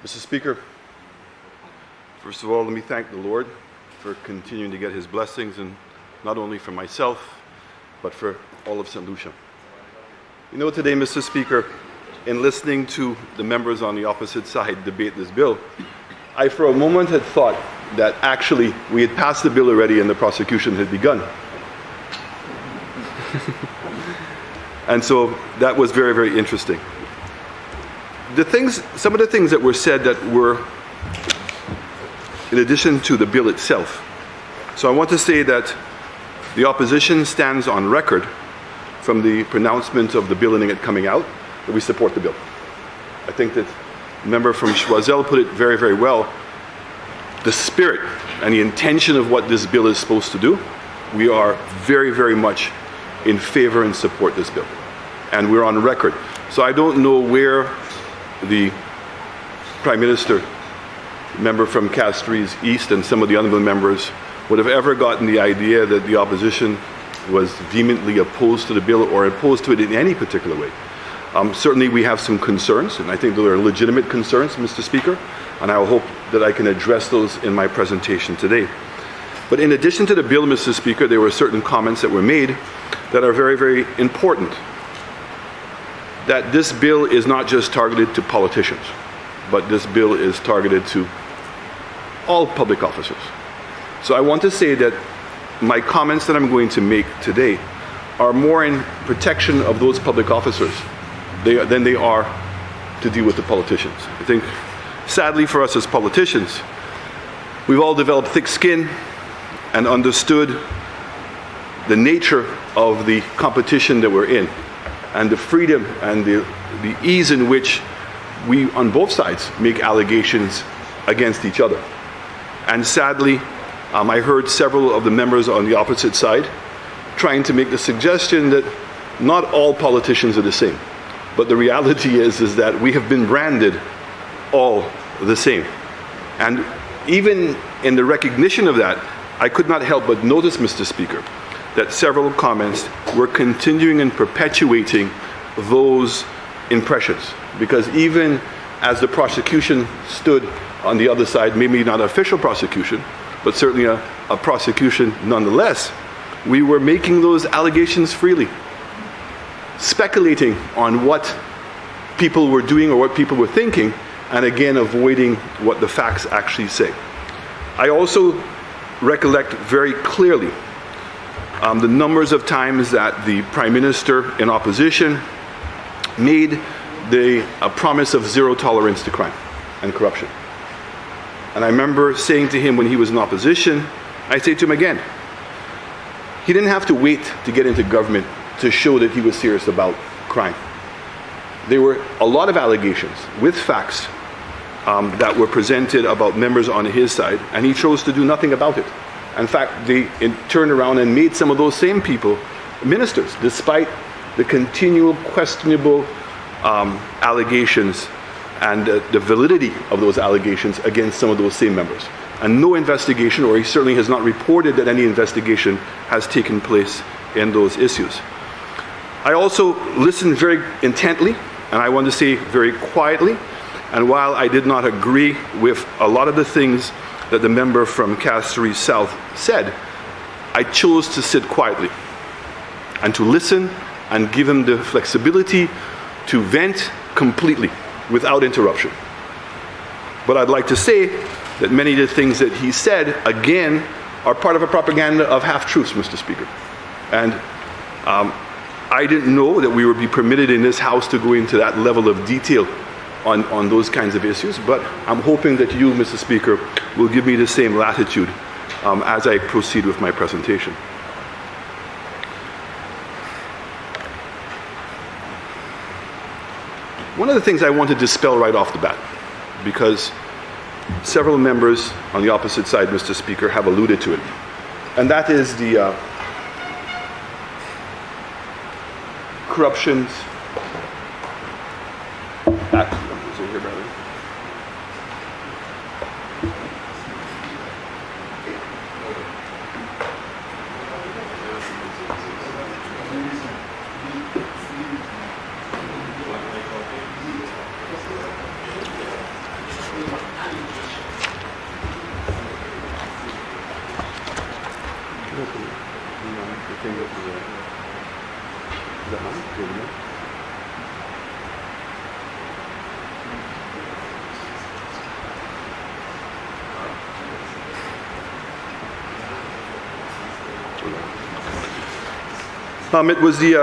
Mr. Speaker, first of all, let me thank the Lord for continuing to get his blessings, and not only for myself, but for all of St. Lucia. You know, today, Mr. Speaker, in listening to the members on the opposite side debate this bill, I for a moment had thought that actually we had passed the bill already and the prosecution had begun. And so that was very, very interesting. Some of the things that were said that were in addition to the bill itself. So I want to say that the opposition stands on record from the pronouncement of the bill and it coming out that we support the bill. I think that the member from Choiseul put it very, very well. The spirit and the intention of what this bill is supposed to do, we are very, very much in favor and support this bill. And we're on record. So I don't know where the Prime Minister, member from Castries East, and some of the other members would have ever gotten the idea that the opposition was vehemently opposed to the bill or opposed to it in any particular way. Certainly we have some concerns, and I think there are legitimate concerns, Mr. Speaker, and I hope that I can address those in my presentation today. But in addition to the bill, Mr. Speaker, there were certain comments that were made that are very, very important. That this bill is not just targeted to politicians, but this bill is targeted to all public officers. So I want to say that my comments that I'm going to make today are more in protection of those public officers than they are to deal with the politicians. I think, sadly for us as politicians, we've all developed thick skin and understood the nature of the competition that we're in, and the freedom and the ease in which we, on both sides, make allegations against each other. And sadly, I heard several of the members on the opposite side trying to make the suggestion that not all politicians are the same. But the reality is that we have been branded all the same. And even in the recognition of that, I could not help but notice, Mr. Speaker, that several comments were continuing and perpetuating those impressions. Because even as the prosecution stood on the other side, maybe not official prosecution, but certainly a prosecution nonetheless, we were making those allegations freely, speculating on what people were doing or what people were thinking, and again avoiding what the facts actually say. I also recollect very clearly the numbers of times that the Prime Minister in opposition made a promise of zero tolerance to crime and corruption. And I remember saying to him when he was in opposition, I say to him again, he didn't have to wait to get into government to show that he was serious about crime. There were a lot of allegations with facts that were presented about members on his side, and he chose to do nothing about it. In fact, they turned around and made some of those same people ministers, despite the continual questionable allegations and the validity of those allegations against some of those same members. And no investigation, or he certainly has not reported that any investigation has taken place in those issues. I also listened very intently, and I want to say very quietly, and while I did not agree with a lot of the things that the member from Castries South said, I chose to sit quietly and to listen and give him the flexibility to vent completely without interruption. But I'd like to say that many of the things that he said, again, are part of a propaganda of half-truths, Mr. Speaker. And I didn't know that we would be permitted in this House to go into that level of detail on those kinds of issues, but I'm hoping that you, Mr. Speaker, will give me the same latitude as I proceed with my presentation. One of the things I want to dispel right off the bat, because several members on the opposite side, Mr. Speaker, have alluded to it, and that is the Corruptions Act. Is it here, brother? It was the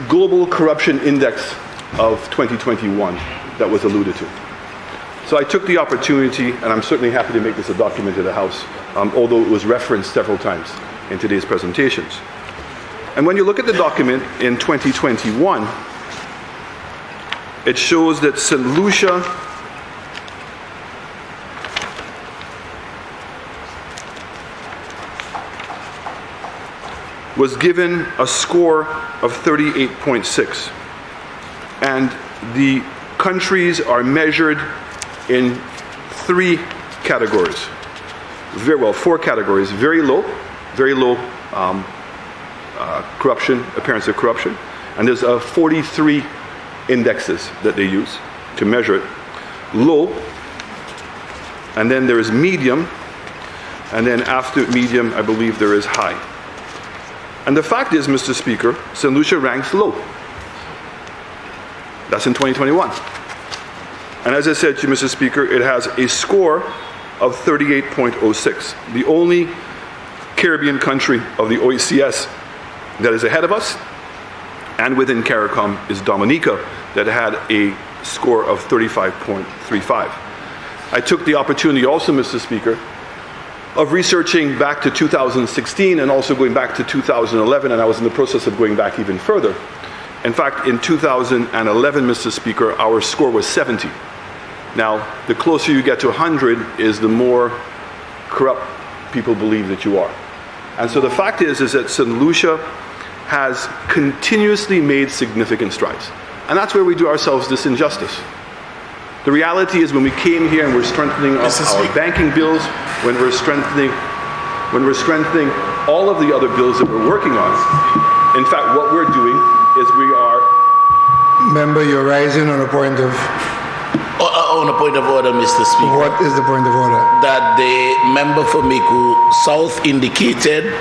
Global Corruption Index of 2021 that was alluded to. So I took the opportunity, and I'm certainly happy to make this a document of the House, although it was referenced several times in today's presentations. And when you look at the document in 2021, it shows that St. Lucia was given a score of 38.6. And the countries are measured in four categories. Very low corruption, appearance of corruption. And there's 43 indexes that they use to measure it. Low, and then there is medium, and then after medium, I believe there is high. And the fact is, Mr. Speaker, St. Lucia ranks low. That's in 2021. And as I said to you, Mr. Speaker, it has a score of 38.06. The only Caribbean country of the OECS that is ahead of us, and within CARICOM, is Dominica, that had a score of 35.35. I took the opportunity also, Mr. Speaker, of researching back to 2016 and also going back to 2011, and I was in the process of going back even further. In fact, in 2011, Mr. Speaker, our score was 70. Now, the closer you get to 100 is the more corrupt people believe that you are. And so the fact is that St. Lucia has continuously made significant strides. And that's where we do ourselves this injustice. The reality is when we came here and we're strengthening our banking bills, when we're strengthening all of the other bills that we're working on, in fact, what we're doing is we are... Member, you're rising on a point of... On a point of order, Mr. Speaker. What is the point of order? That the member for Miku South indicated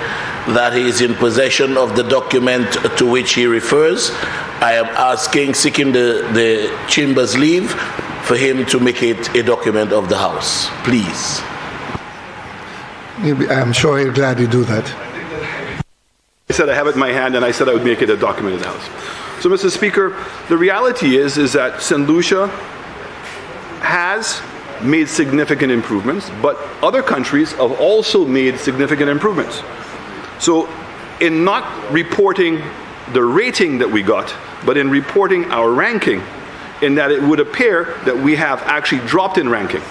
that he is in possession of the document to which he refers. I am seeking the Chamber's leave for him to make it a document of the House. Please. I'm sure he'll gladly do that. I said I have it in my hand, and I said I would make it a document of the House. So, Mr. Speaker, the reality is that St. Lucia has made significant improvements, but other countries have also made significant improvements. So, in not reporting the rating that we got, but in reporting our ranking, in that it would appear that we have actually dropped in ranking,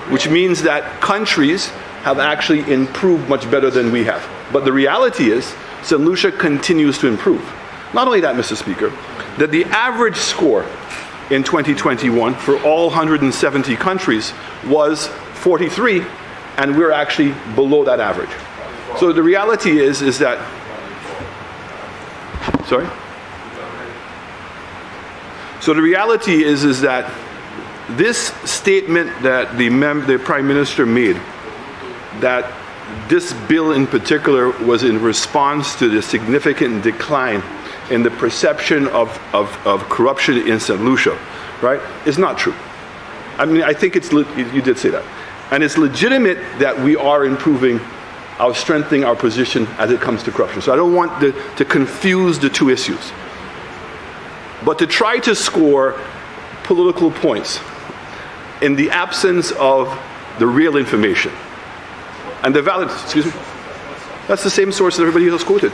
which means that countries have actually improved much better than we have. But the reality is, St. Lucia continues to improve. Not only that, Mr. Speaker, that the average score in 2021 for all 170 countries was 43, and we're actually below that average. So the reality is that... Sorry? So the reality is that this statement that the Prime Minister made, that this bill in particular was in response to the significant decline in the perception of corruption in St. Lucia, right, is not true. I mean, I think you did say that. And it's legitimate that we are improving, strengthening our position as it comes to corruption. So I don't want to confuse the two issues. But to try to score political points in the absence of the real information and the valid, excuse me, that's the same source that everybody else quoted.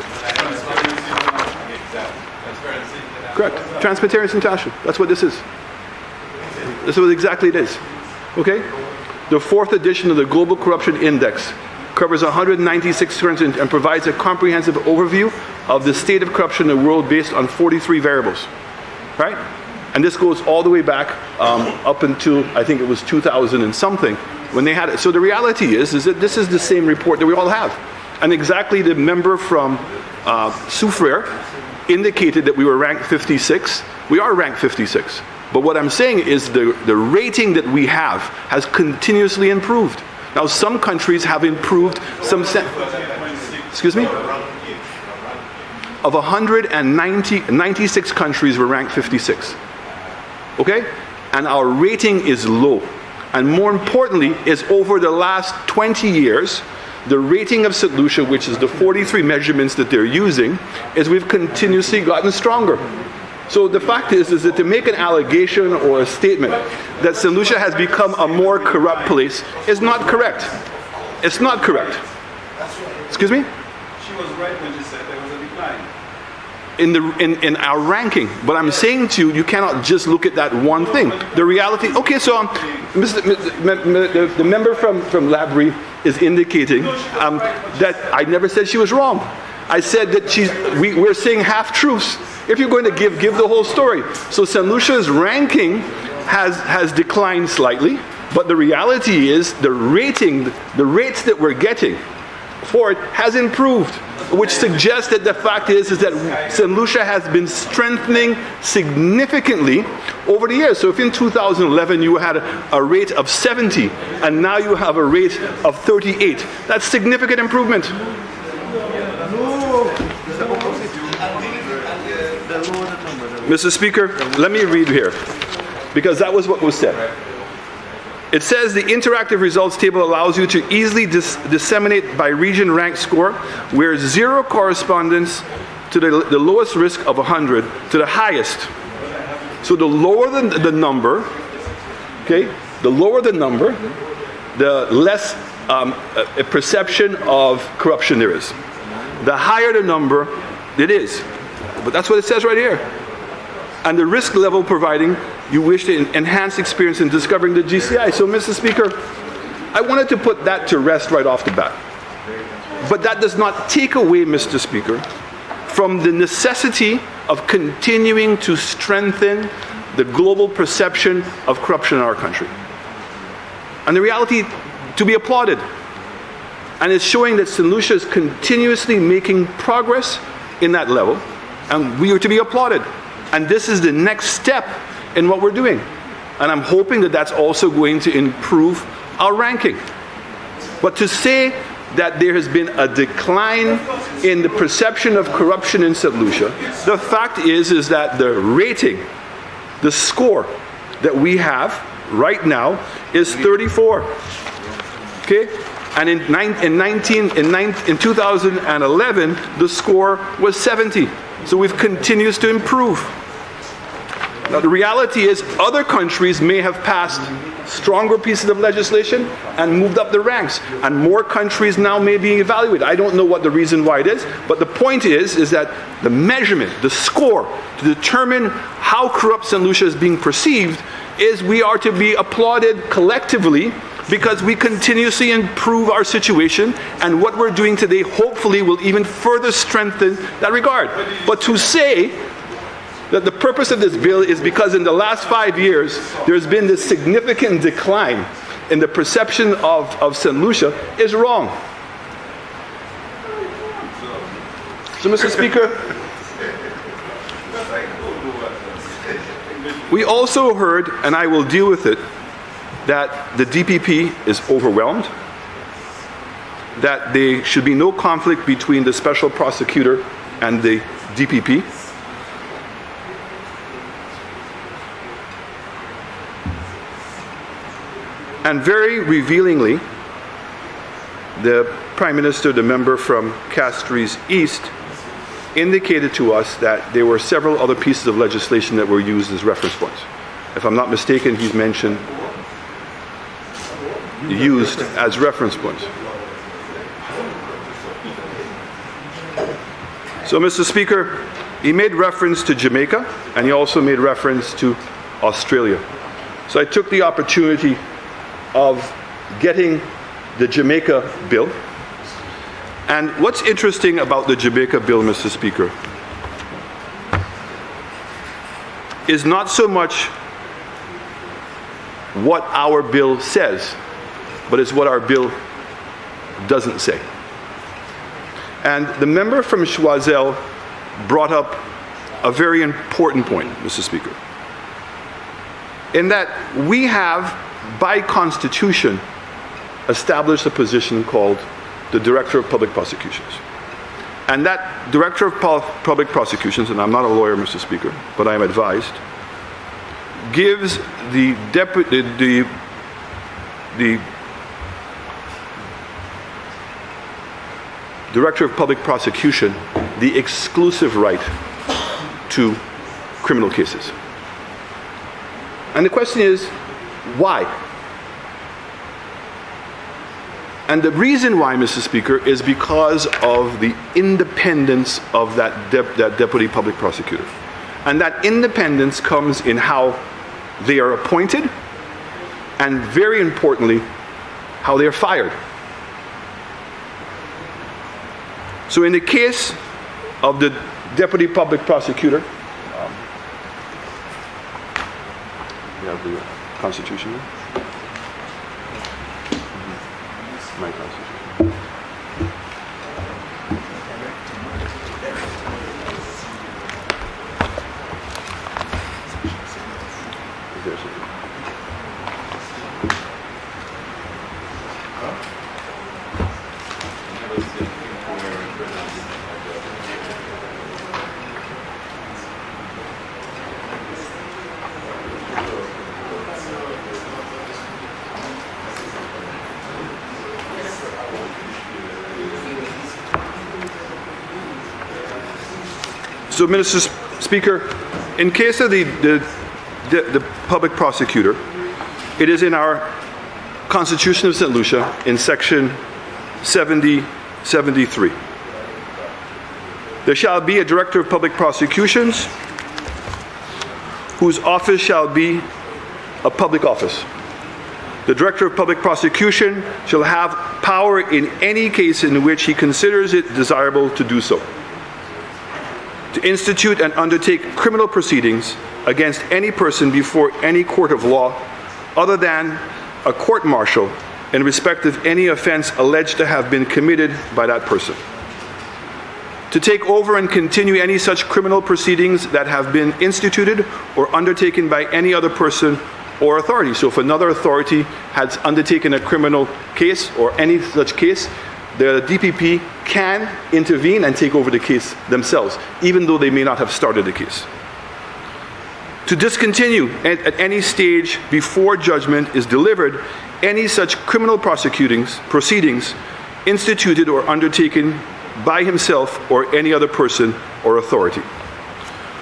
Correct. Transparency and transparency. That's what this is. This is what exactly it is. Okay? The 4th edition of the Global Corruption Index covers 196 countries and provides a comprehensive overview of the state of corruption in the world based on 43 variables. Right? And this goes all the way back up until, I think it was 2000 and something, when they had it. So the reality is that this is the same report that we all have. And exactly the member from Soufriere indicated that we were ranked 56. We are ranked 56. But what I'm saying is the rating that we have has continuously improved. Now, some countries have improved some... Excuse me? Of 96 countries, we're ranked 56. Okay? And our rating is low. And more importantly, is over the last 20 years, the rating of St. Lucia, which is the 43 measurements that they're using, is we've continuously gotten stronger. So the fact is that to make an allegation or a statement that St. Lucia has become a more corrupt place is not correct. It's not correct. Excuse me? She was right when she said there was a decline. In our ranking. But I'm saying to you, you cannot just look at that one thing. The reality, okay, so the member from Labrie is indicating that I never said she was wrong. I said that we're saying half-truths. If you're going to give the whole story. So St. Lucia's ranking has declined slightly, but the reality is the rates that we're getting for it has improved, which suggests that the fact is that St. Lucia has been strengthening significantly over the years. So if in 2011 you had a rate of 70 and now you have a rate of 38, that's significant improvement. Mr. Speaker, let me read here, because that was what was said. It says the interactive results table allows you to easily disseminate by region rank score, where 0 corresponds to the lowest risk of 100 to the highest. So the lower the number, okay, the lower the number, the less a perception of corruption there is. The higher the number, it is. But that's what it says right here. And the risk level providing you wish to enhance experience in discovering the GCI. So, Mr. Speaker, I wanted to put that to rest right off the bat. But that does not take away, Mr. Speaker, from the necessity of continuing to strengthen the global perception of corruption in our country. And the reality to be applauded. And it's showing that St. Lucia is continuously making progress in that level. And we are to be applauded. And this is the next step in what we're doing. And I'm hoping that that's also going to improve our ranking. But to say that there has been a decline in the perception of corruption in St. Lucia, the fact is that the rating, the score that we have right now is 34. Okay? And in 2011, the score was 70. So we've continued to improve. Now the reality is other countries may have passed stronger pieces of legislation and moved up the ranks. And more countries now may be evaluated. I don't know what the reason why it is, but the point is that the measurement, the score, to determine how corrupt St. Lucia is being perceived is we are to be applauded collectively because we continuously improve our situation, and what we're doing today hopefully will even further strengthen that regard. But to say that the purpose of this bill is because in the last 5 years there's been this significant decline in the perception of St. Lucia is wrong. So, Mr. Speaker, we also heard, and I will deal with it, that the DPP is overwhelmed, that there should be no conflict between the special prosecutor and the DPP. And very revealingly, the Prime Minister, the member from Castries East, indicated to us that there were several other pieces of legislation that were used as reference points. If I'm not mistaken, he's mentioned used as reference points. So, Mr. Speaker, he made reference to Jamaica, and he also made reference to Australia. So I took the opportunity of getting the Jamaica bill. And what's interesting about the Jamaica bill, Mr. Speaker, is not so much what our bill says, but it's what our bill doesn't say. And the member from Choiseul brought up a very important point, Mr. Speaker, in that we have, by Constitution, established a position called the Director of Public Prosecutions. And that Director of Public Prosecutions, and I'm not a lawyer, Mr. Speaker, but I am advised, gives the Director of Public Prosecution the exclusive right to criminal cases. And the question is, why? And the reason why, Mr. Speaker, is because of the independence of that Deputy Public Prosecutor. And that independence comes in how they are appointed, and very importantly, how they are fired. So in the case of the Deputy Public Prosecutor, you have the Constitution there? My Constitution. Is there something? So, Mr. Speaker, in case of the public prosecutor, it is in our Constitution of St. Lucia in section 73. There shall be a director of public prosecutions whose office shall be a public office. The director of public prosecution shall have power in any case in which he considers it desirable to do so, to institute and undertake criminal proceedings against any person before any court of law other than a court-martial in respect of any offense alleged to have been committed by that person, to take over and continue any such criminal proceedings that have been instituted or undertaken by any other person or authority. So if another authority has undertaken a criminal case or any such case, the DPP can intervene and take over the case themselves, even though they may not have started the case. To discontinue at any stage before judgment is delivered any such criminal proceedings instituted or undertaken by himself or any other person or authority.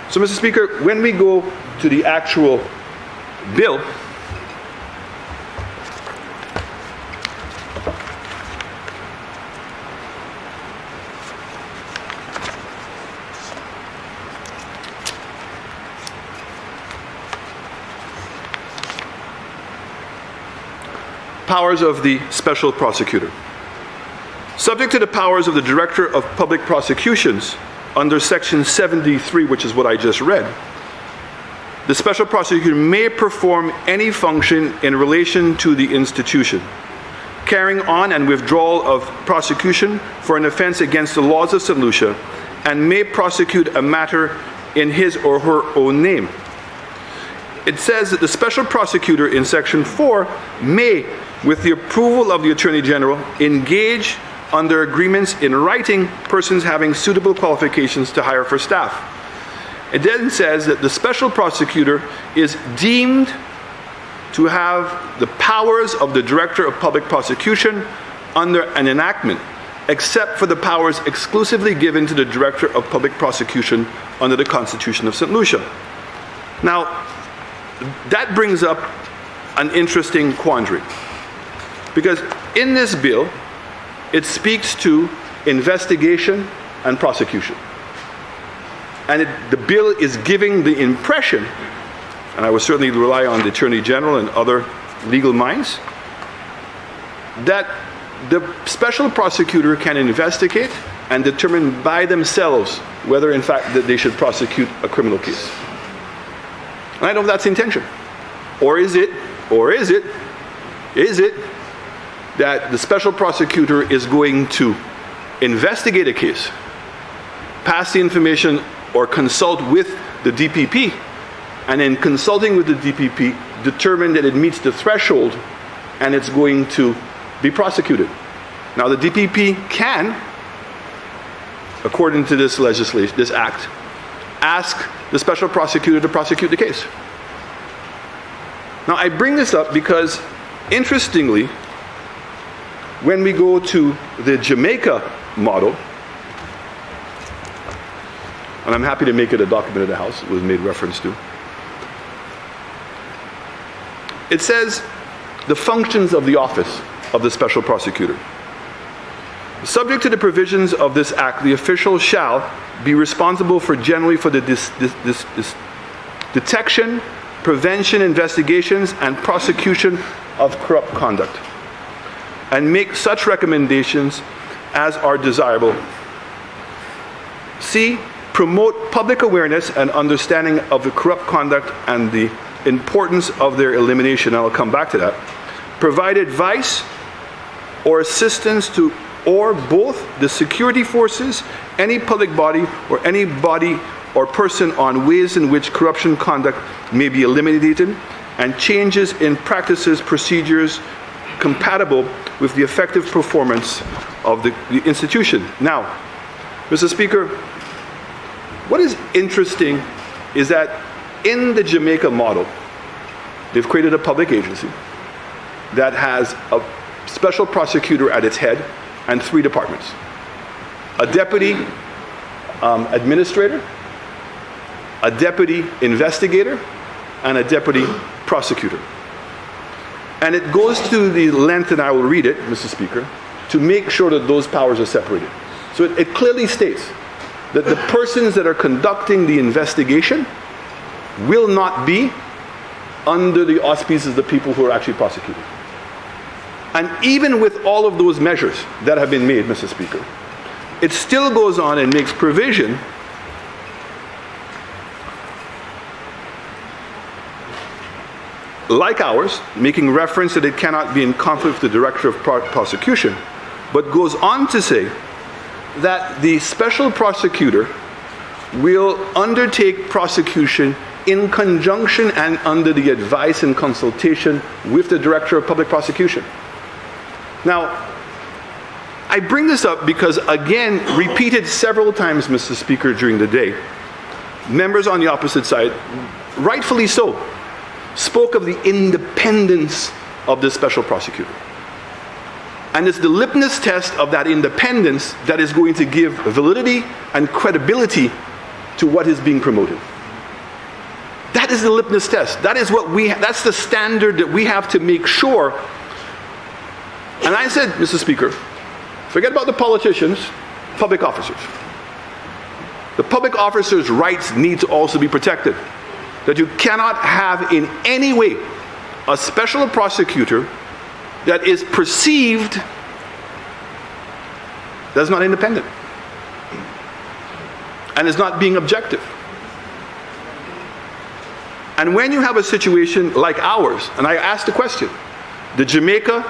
So, Mr. Speaker, when we go to the actual bill, powers of the special prosecutor. Subject to the powers of the Director of Public Prosecutions under section 73, which is what I just read, the special prosecutor may perform any function in relation to the institution, carrying on and withdrawal of prosecution for an offense against the laws of St. Lucia, and may prosecute a matter in his or her own name. It says that the special prosecutor in section 4 may, with the approval of the Attorney General, engage under agreements in writing persons having suitable qualifications to hire for staff. It then says that the special prosecutor is deemed to have the powers of the Director of Public Prosecution under an enactment, except for the powers exclusively given to the Director of Public Prosecution under the Constitution of St. Lucia. Now, that brings up an interesting quandary, because in this bill, it speaks to investigation and prosecution. And the bill is giving the impression, and I will certainly rely on the Attorney General and other legal minds, that the special prosecutor can investigate and determine by themselves whether in fact that they should prosecute a criminal case. And I don't know if that's the intention. Or is it that the special prosecutor is going to investigate a case, pass the information, or consult with the DPP, and in consulting with the DPP, determine that it meets the threshold and it's going to be prosecuted. Now, the DPP can, according to this legislation, this act, ask the special prosecutor to prosecute the case. Now, I bring this up because, interestingly, when we go to the Jamaica model, and I'm happy to make it a document of the House, it was made reference to. It says the functions of the office of the special prosecutor. Subject to the provisions of this act, the official shall be responsible for generally for the detection, prevention, investigations, and prosecution of corrupt conduct, and make such recommendations as are desirable. C, promote public awareness and understanding of the corrupt conduct and the importance of their elimination. I'll come back to that. Provide advice or assistance to or both the security forces, any public body, or any body or person on ways in which corruption conduct may be eliminated, and changes in practices, procedures compatible with the effective performance of the institution. Now, Mr. Speaker, what is interesting is that in the Jamaica model, they've created a public agency that has a special prosecutor at its head and 3 departments. A deputy administrator, a deputy investigator, and a deputy prosecutor. And it goes to the length, and I will read it, Mr. Speaker, to make sure that those powers are separated. So it clearly states that the persons that are conducting the investigation will not be under the auspices of the people who are actually prosecuting. And even with all of those measures that have been made, Mr. Speaker, it still goes on and makes provision like ours, making reference that it cannot be in conflict with the director of prosecution, but goes on to say that the special prosecutor will undertake prosecution in conjunction and under the advice and consultation with the director of public prosecution. Now, I bring this up because, again, repeated several times, Mr. Speaker, during the day, members on the opposite side, rightfully so, spoke of the independence of the special prosecutor. And it's the litmus test of that independence that is going to give validity and credibility to what is being promoted. That is the litmus test. That is what that's the standard that we have to make sure. And I said, Mr. Speaker, forget about the politicians, public officers. The public officers' rights need to also be protected. That you cannot have in any way a special prosecutor that is perceived that's not independent and is not being objective. And when you have a situation like ours, and I asked the question, the Jamaica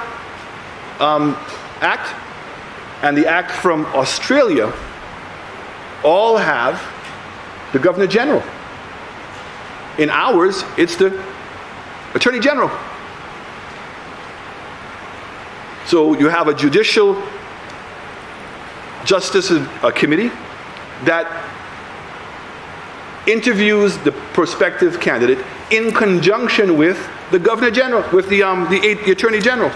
Act and the Act from Australia all have the Governor General. In ours, it's the Attorney General. So you have a judicial justice committee that interviews the prospective candidate in conjunction with the Governor General, with the Attorney General.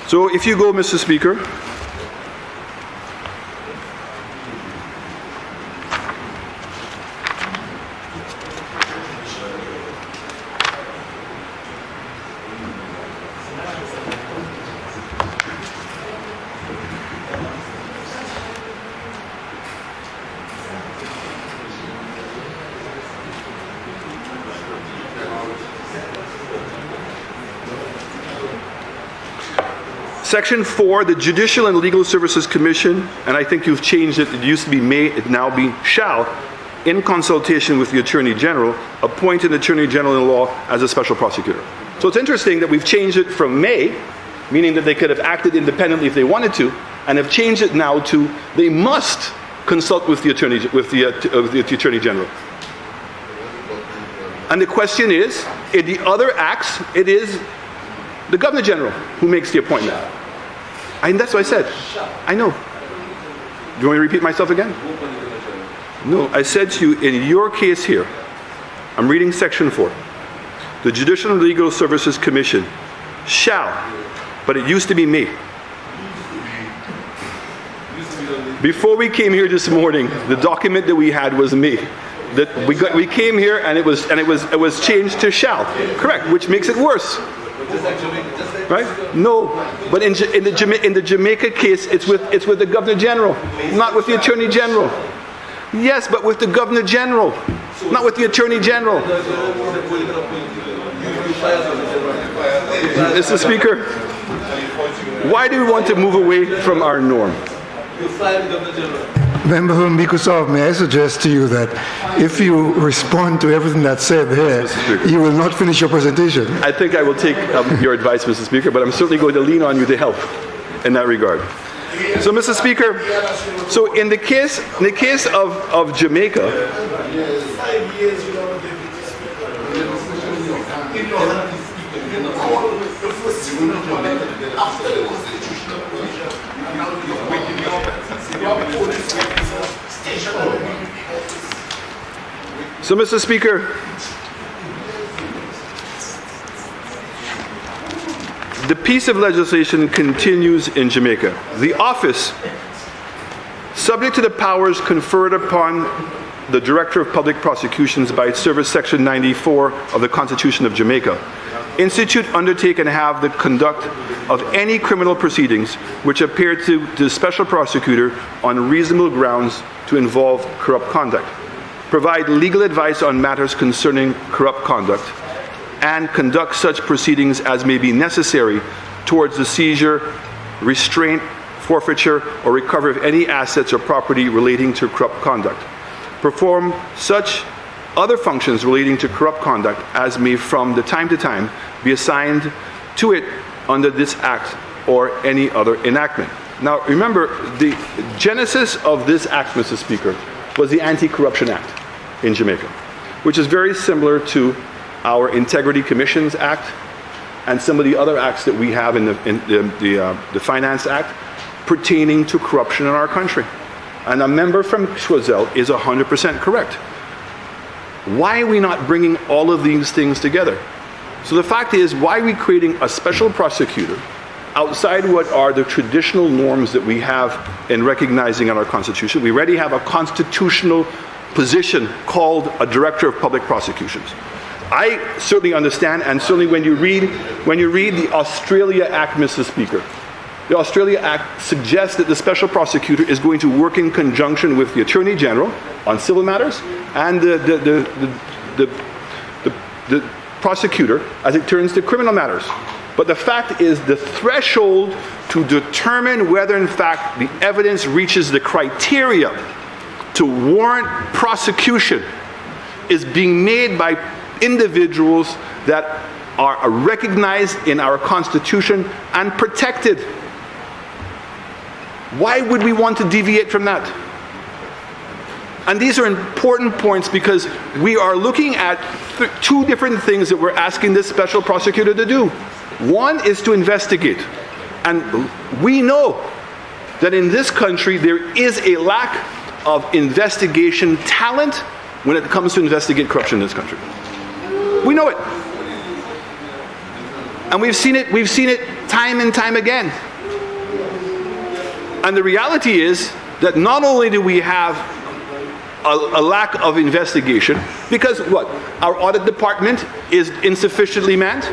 So if you go, Mr. Speaker, Section 4, the Judicial and Legal Services Commission, and I think you've changed it, it used to be may, it now be shall, in consultation with the Attorney General, appoint an Attorney General-in-law as a special prosecutor. So it's interesting that we've changed it from may, meaning that they could have acted independently if they wanted to, and have changed it now to they must consult with the Attorney General. And the question is, in the other acts, it is the Governor General who makes the appointment. And that's what I said. I know. Do you want me to repeat myself again? No, I said to you, in your case here, I'm reading Section 4. The Judicial and Legal Services Commission shall, but it used to be may. Before we came here this morning, the document that we had was me. That we came here and it was changed to shall. Correct, which makes it worse. Right? No, but in the Jamaica case, it's with the Governor General, not with the Attorney General. Yes, but with the Governor General, not with the Attorney General. Mr. Speaker, why do we want to move away from our norm? Member from Mikusov, may I suggest to you that if you respond to everything that's said here, you will not finish your presentation. I think I will take your advice, Mr. Speaker, but I'm certainly going to lean on you to help in that regard. So, Mr. Speaker, so in the case of Jamaica, so, Mr. Speaker, the piece of legislation continues in Jamaica. The office, subject to the powers conferred upon the Director of Public Prosecutions by Service Section 94 of the Constitution of Jamaica, institute, undertake, and have the conduct of any criminal proceedings which appear to the Special Prosecutor on reasonable grounds to involve corrupt conduct, provide legal advice on matters concerning corrupt conduct, and conduct such proceedings as may be necessary towards the seizure, restraint, forfeiture, or recovery of any assets or property relating to corrupt conduct. Perform such other functions relating to corrupt conduct as may from the time to time be assigned to it under this Act or any other enactment. Now, remember, the genesis of this Act, Mr. Speaker, was the Anti-Corruption Act in Jamaica, which is very similar to our Integrity Commissions Act and some of the other acts that we have in the Finance Act pertaining to corruption in our country. And a member from Choiseul is 100% correct. Why are we not bringing all of these things together? So the fact is, why are we creating a special prosecutor outside what are the traditional norms that we have in recognizing in our Constitution? We already have a constitutional position called a Director of Public Prosecutions. I certainly understand, and certainly when you read the Australia Act, Mr. Speaker, the Australia Act suggests that the Special Prosecutor is going to work in conjunction with the Attorney General on civil matters and the prosecutor as it turns to criminal matters. But the fact is, the threshold to determine whether in fact the evidence reaches the criteria to warrant prosecution is being made by individuals that are recognized in our Constitution and protected. Why would we want to deviate from that? And these are important points because we are looking at two different things that we're asking this special prosecutor to do. One is to investigate. And we know that in this country there is a lack of investigation talent when it comes to investigate corruption in this country. We know it. And we've seen it time and time again. And the reality is that not only do we have a lack of investigation, because what? Our audit department is insufficiently manned.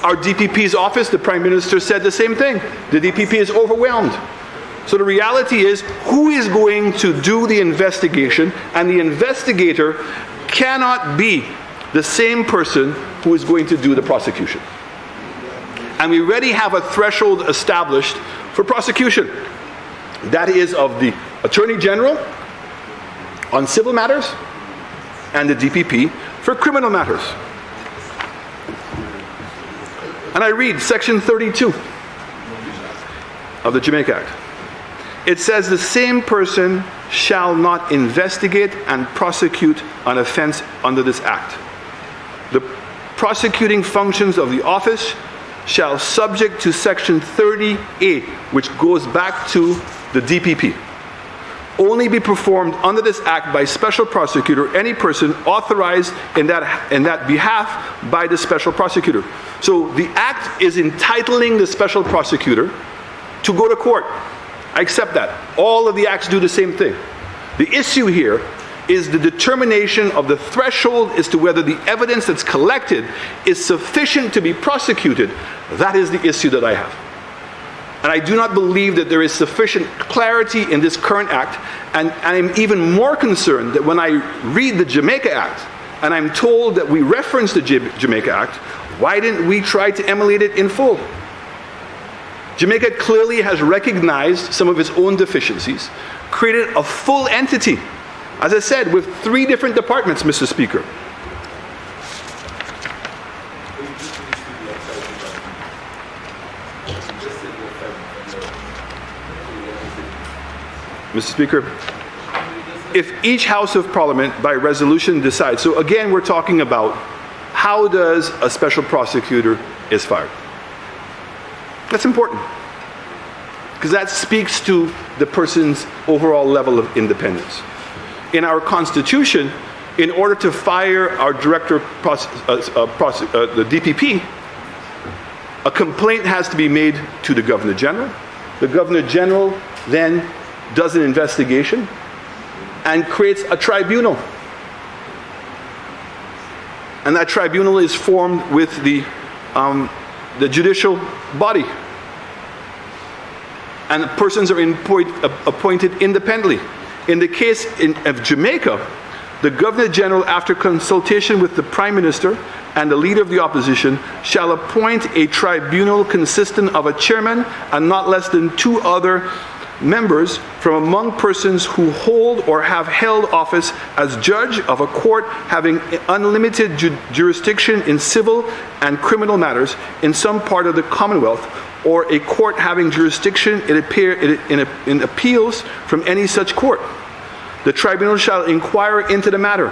Our DPP's office, the Prime Minister said the same thing. The DPP is overwhelmed. So the reality is, who is going to do the investigation? And the investigator cannot be the same person who is going to do the prosecution. And we already have a threshold established for prosecution. That is of the Attorney General on civil matters and the DPP for criminal matters. And I read Section 32 of the Jamaica Act. It says the same person shall not investigate and prosecute an offense under this Act. The prosecuting functions of the office shall, subject to Section 30A, which goes back to the DPP, only be performed under this Act by special prosecutor, any person authorized in that behalf by the special prosecutor. So the Act is entitling the special prosecutor to go to court I accept that. All of the acts do the same thing. The issue here is the determination of the threshold as to whether the evidence that's collected is sufficient to be prosecuted. That is the issue that I have. And I do not believe that there is sufficient clarity in this current act, and I'm even more concerned that when I read the Jamaica Act, and I'm told that we reference the Jamaica Act, why didn't we try to emulate it in full? Jamaica clearly has recognized some of its own deficiencies, created a full entity, as I said, with 3 different departments, Mr. Speaker. Mr. Speaker, if each House of Parliament by resolution decides, so again we're talking about how does a special prosecutor is fired. That's important, because that speaks to the person's overall level of independence. In our Constitution, in order to fire our director, the DPP, a complaint has to be made to the Governor General. The Governor General then does an investigation and creates a tribunal. And that tribunal is formed with the judicial body. And persons are appointed independently. In the case of Jamaica, the Governor General, after consultation with the Prime Minister and the Leader of the Opposition, shall appoint a tribunal consisting of a chairman and not less than 2 other members from among persons who hold or have held office as judge of a court having unlimited jurisdiction in civil and criminal matters in some part of the Commonwealth, or a court having jurisdiction in appeals from any such court. The tribunal shall inquire into the matter,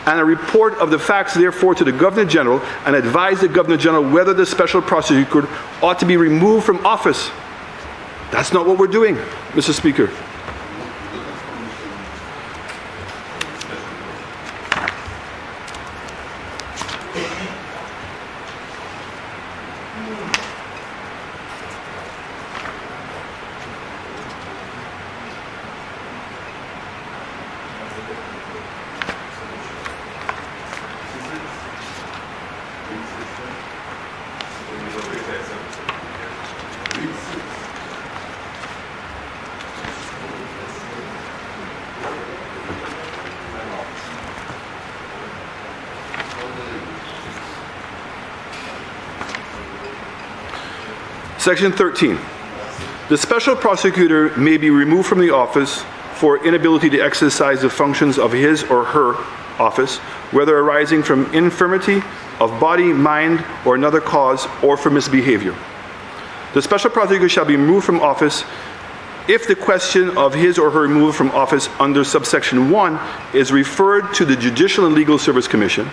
and a report of the facts therefore to the Governor General, and advise the Governor General whether the special prosecutor ought to be removed from office. That's not what we're doing, Mr. Speaker. Section 13. The special prosecutor may be removed from the office for inability to exercise the functions of his or her office, whether arising from infirmity of body, mind, or another cause, or for misbehavior. The special prosecutor shall be removed from office if the question of his or her removal from office under subsection 1 is referred to the Judicial and Legal Service Commission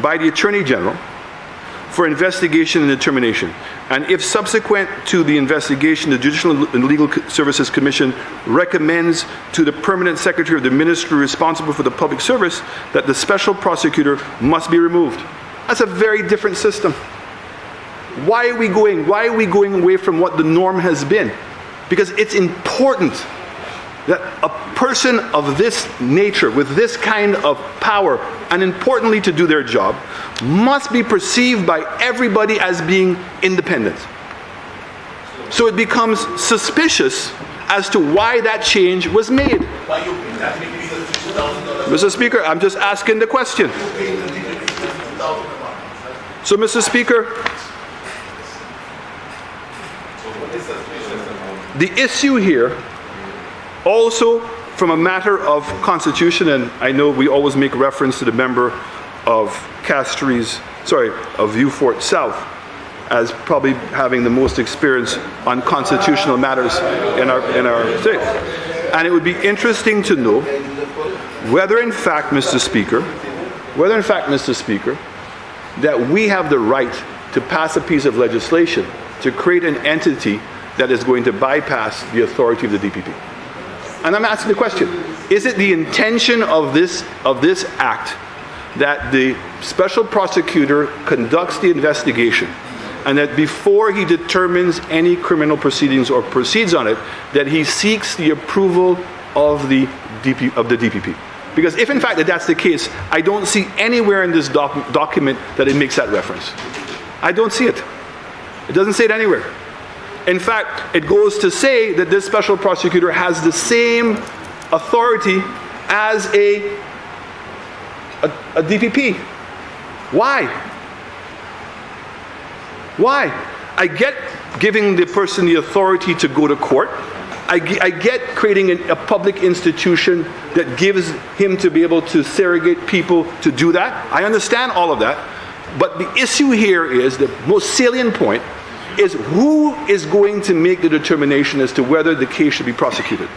by the Attorney General for investigation and determination, and if subsequent to the investigation the Judicial and Legal Services Commission recommends to the Permanent Secretary of the Ministry responsible for the public service that the special prosecutor must be removed. That's a very different system. Why are we going away from what the norm has been? Because it's important that a person of this nature, with this kind of power, and importantly to do their job, must be perceived by everybody as being independent. So it becomes suspicious as to why that change was made. Mr. Speaker, I'm just asking the question. So, Mr. Speaker, the issue here, also from a matter of constitution, and I know we always make reference to the member of of Vieux-Fort South as probably having the most experience on constitutional matters in our state. And it would be interesting to know whether in fact, Mr. Speaker, that we have the right to pass a piece of legislation to create an entity that is going to bypass the authority of the DPP. And I'm asking the question, is it the intention of this act that the special prosecutor conducts the investigation and that before he determines any criminal proceedings or proceeds on it, that he seeks the approval of the DPP. Because if in fact that's the case, I don't see anywhere in this document that it makes that reference. I don't see it. It doesn't say it anywhere. In fact, it goes to say that this special prosecutor has the same authority as a DPP. Why? Why? I get giving the person the authority to go to court. I get creating a public institution that gives him to be able to surrogate people to do that. I understand all of that. But the issue here is, the most salient point, is who is going to make the determination as to whether the case should be prosecuted.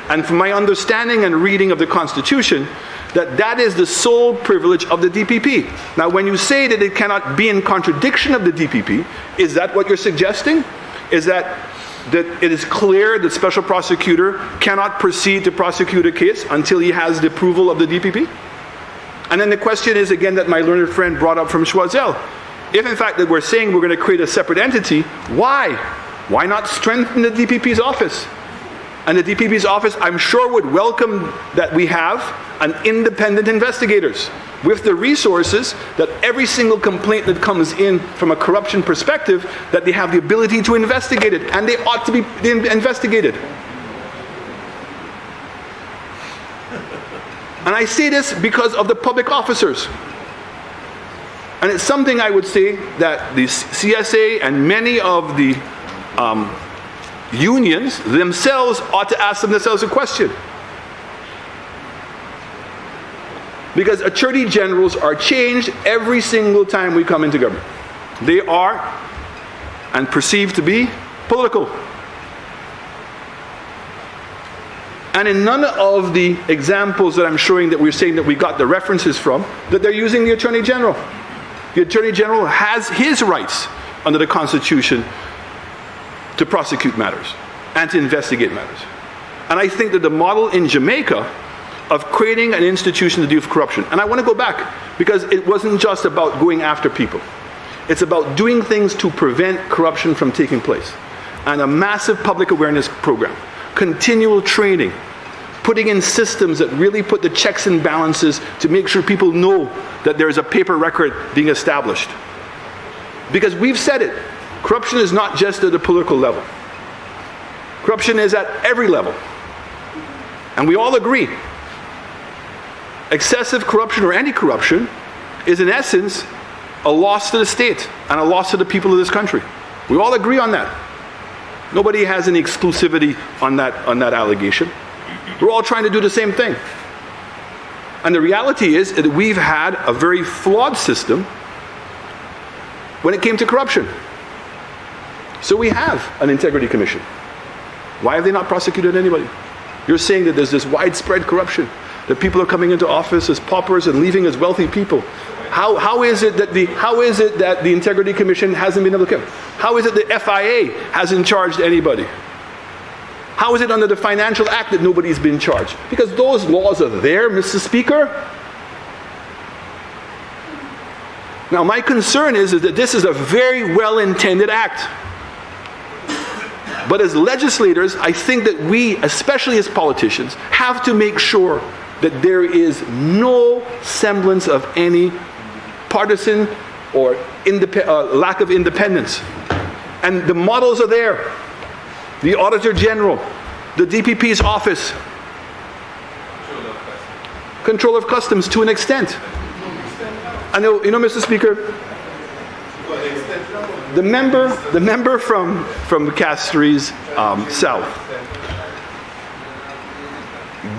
And from my understanding and reading of the Constitution, that is the sole privilege of the DPP. Now, when you say that it cannot be in contradiction of the DPP, is that what you're suggesting? Is that it is clear that special prosecutor cannot proceed to prosecute a case until he has the approval of the DPP? And then the question is, again, that my learned friend brought up from Choiseul. If in fact that we're saying we're going to create a separate entity, why? Why not strengthen the DPP's office? And the DPP's office, I'm sure, would welcome that we have an independent investigators with the resources that every single complaint that comes in from a corruption perspective, that they have the ability to investigate it, and they ought to be investigated. And I say this because of the public officers. And it's something I would say that the CSA and many of the unions themselves ought to ask themselves a question. Because attorney generals are changed every single time we come into government. They are, and perceived to be, political. And in none of the examples that I'm showing that we're saying that we got the references from, that they're using the attorney general. The attorney general has his rights under the Constitution to prosecute matters and to investigate matters. And I think that the model in Jamaica of creating an institution to deal with corruption, and I want to go back, because it wasn't just about going after people. It's about doing things to prevent corruption from taking place. And a massive public awareness program, continual training, putting in systems that really put the checks and balances to make sure people know that there is a paper record being established. Because we've said it, corruption is not just at the political level. Corruption is at every level. And we all agree. Excessive corruption or any corruption is in essence a loss to the state and a loss to the people of this country. We all agree on that. Nobody has any exclusivity on that allegation. We're all trying to do the same thing. And the reality is that we've had a very flawed system when it came to corruption. So we have an integrity commission. Why have they not prosecuted anybody? You're saying that there's this widespread corruption, that people are coming into office as paupers and leaving as wealthy people. How is it that the Integrity Commission hasn't been able to come? How is it the FIA hasn't charged anybody? How is it under the Financial Act that nobody's been charged? Because those laws are there, Mr. Speaker. Now, my concern is that this is a very well-intended act. But as legislators, I think that we, especially as politicians, have to make sure that there is no semblance of any partisan or lack of independence. And the models are there. The Auditor General, the DPP's office, control of customs to an extent. I know, Mr. Speaker, the member from Castries South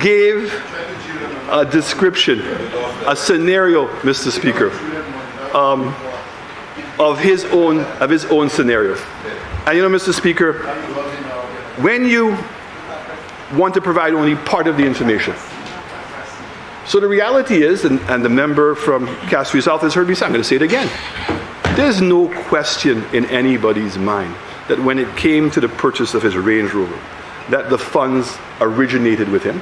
gave a description, a scenario, Mr. Speaker, of his own scenario. And Mr. Speaker, when you want to provide only part of the information. So the reality is, and the member from Castries South has heard me say, I'm going to say it again. There's no question in anybody's mind that when it came to the purchase of his Range Rover, that the funds originated with him.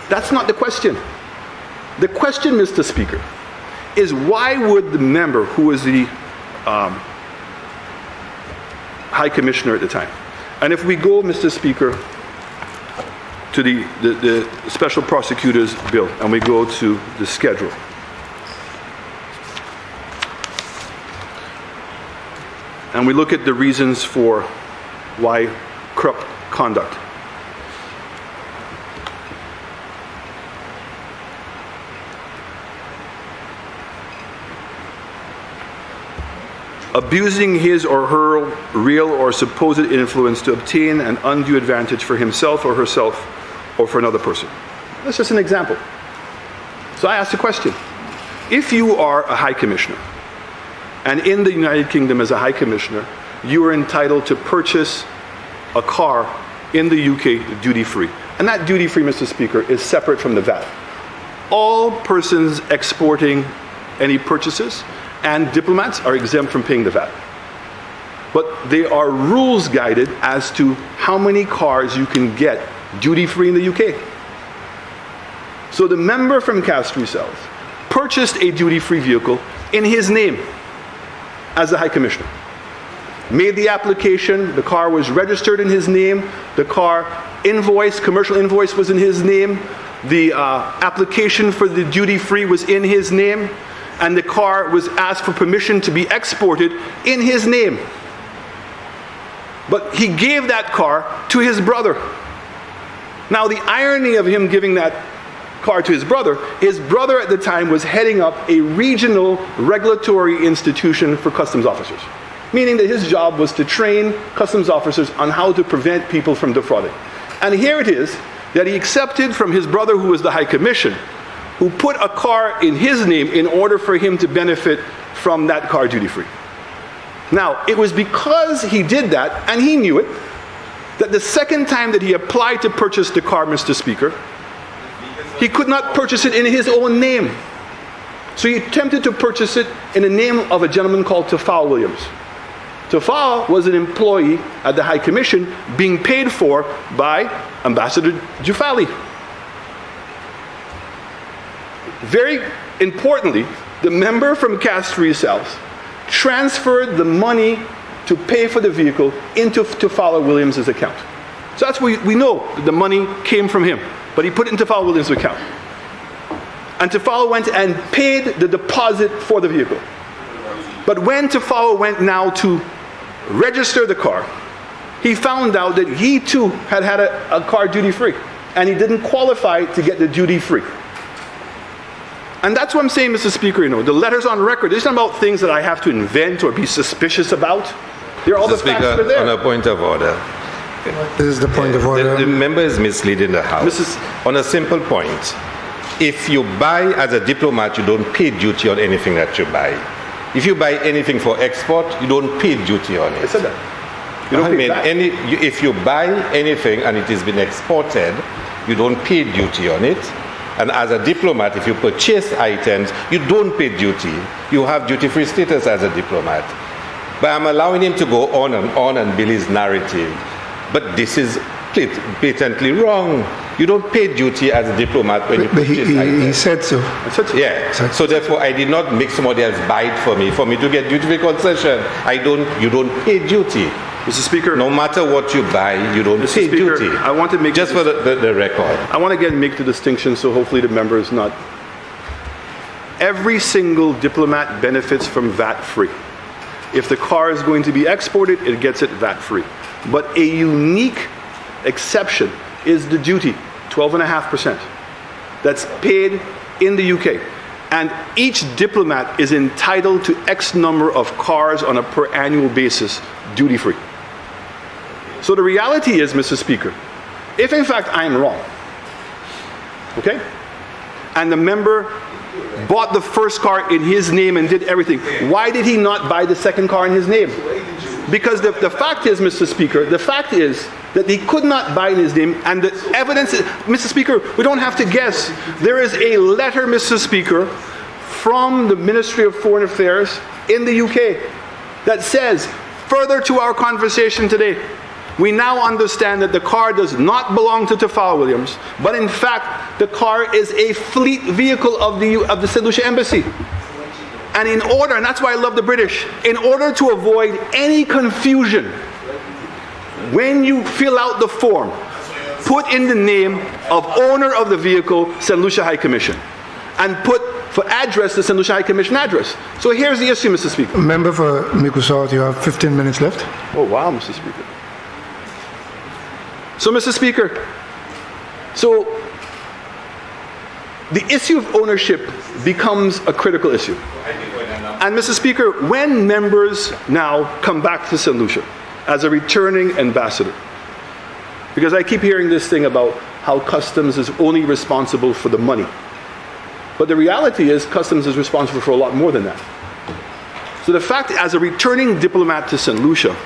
That's not the question. The question, Mr. Speaker, is why would the member who was the High Commissioner at the time. And if we go, Mr. Speaker, to the Special Prosecutor's Bill, and we go to the schedule. And we look at the reasons for why corrupt conduct. Abusing his or her real or supposed influence to obtain an undue advantage for himself or herself or for another person. That's just an example. So I ask the question, if you are a High Commissioner, and in the United Kingdom as a High Commissioner, you are entitled to purchase a car in the UK duty-free. And that duty-free, Mr. Speaker, is separate from the VAT. All persons exporting any purchases and diplomats are exempt from paying the VAT. But they are rules guided as to how many cars you can get duty-free in the UK. So the member from Castries South purchased a duty-free vehicle in his name as the High Commissioner. Made the application, the car was registered in his name, the car invoice, commercial invoice was in his name, the application for the duty-free was in his name, and the car was asked for permission to be exported in his name. But he gave that car to his brother. Now the irony of him giving that car to his brother at the time was heading up a regional regulatory institution for customs officers. Meaning that his job was to train customs officers on how to prevent people from defrauding. And here it is that he accepted from his brother, who was the High Commission, who put a car in his name in order for him to benefit from that car duty-free. Now, it was because he did that, and he knew it, that the second time that he applied to purchase the car, Mr. Speaker, he could not purchase it in his own name. So he attempted to purchase it in the name of a gentleman called Tafal Williams. Tafal was an employee at the High Commission being paid for by Ambassador Jufali. Very importantly, the member from Castries South transferred the money to pay for the vehicle into Tafal Williams' account. So that's what we know, that the money came from him, but he put it into Tafal Williams' account. And Tafal went and paid the deposit for the vehicle. But when Tafal went now to register the car, he found out that he too had a car duty-free, and he didn't qualify to get the duty-free. And that's what I'm saying, Mr. Speaker, the letters on record, it's not about things that I have to invent or be suspicious about. They're all the facts that are there. On a point of order. This is the point of order. The member is misleading the House. On a simple point, if you buy as a diplomat, you don't pay duty on anything that you buy. If you buy anything for export, you don't pay duty on it. I said that. You don't pay that. If you buy anything and it has been exported, you don't pay duty on it. And as a diplomat, if you purchase items, you don't pay duty. You have duty-free status as a diplomat. But I'm allowing him to go on and build his narrative. But this is patently wrong. You don't pay duty as a diplomat when you purchase items. He said so. Yeah. So therefore, I did not make somebody else buy it for me to get duty-free concession. You don't pay duty. Mr. Speaker, no matter what you buy, you don't pay duty. I want to make just for the record. I want to again make the distinction, so hopefully the member is not. Every single diplomat benefits from VAT-free. If the car is going to be exported, it gets it VAT-free. But a unique exception is the duty, 12.5%, that's paid in the UK. And each diplomat is entitled to X number of cars on a per annual basis, duty-free. So the reality is, Mr. Speaker, if in fact I'm wrong, okay, and the member bought the first car in his name and did everything, why did he not buy the second car in his name? Because the fact is, Mr. Speaker, the fact is that he could not buy in his name, and the evidence is, Mr. Speaker, we don't have to guess. There is a letter, Mr. Speaker, from the Ministry of Foreign Affairs in the UK that says, further to our conversation today, we now understand that the car does not belong to Tafal Williams, but in fact, the car is a fleet vehicle of the St. Lucia Embassy. And in order, and that's why I love the British, in order to avoid any confusion when you fill out the form, put in the name of owner of the vehicle, St. Lucia High Commission, and put for address the St. Lucia High Commission address. So here's the issue, Mr. Speaker. Member for Mico South, you have 15 minutes left. Oh, wow, Mr. Speaker. So, Mr. Speaker, so the issue of ownership becomes a critical issue. And, Mr. Speaker, when members now come back to St. Lucia as a returning ambassador, because I keep hearing this thing about how Customs is only responsible for the money. But the reality is Customs is responsible for a lot more than that. So the fact, as a returning diplomat to St. Lucia,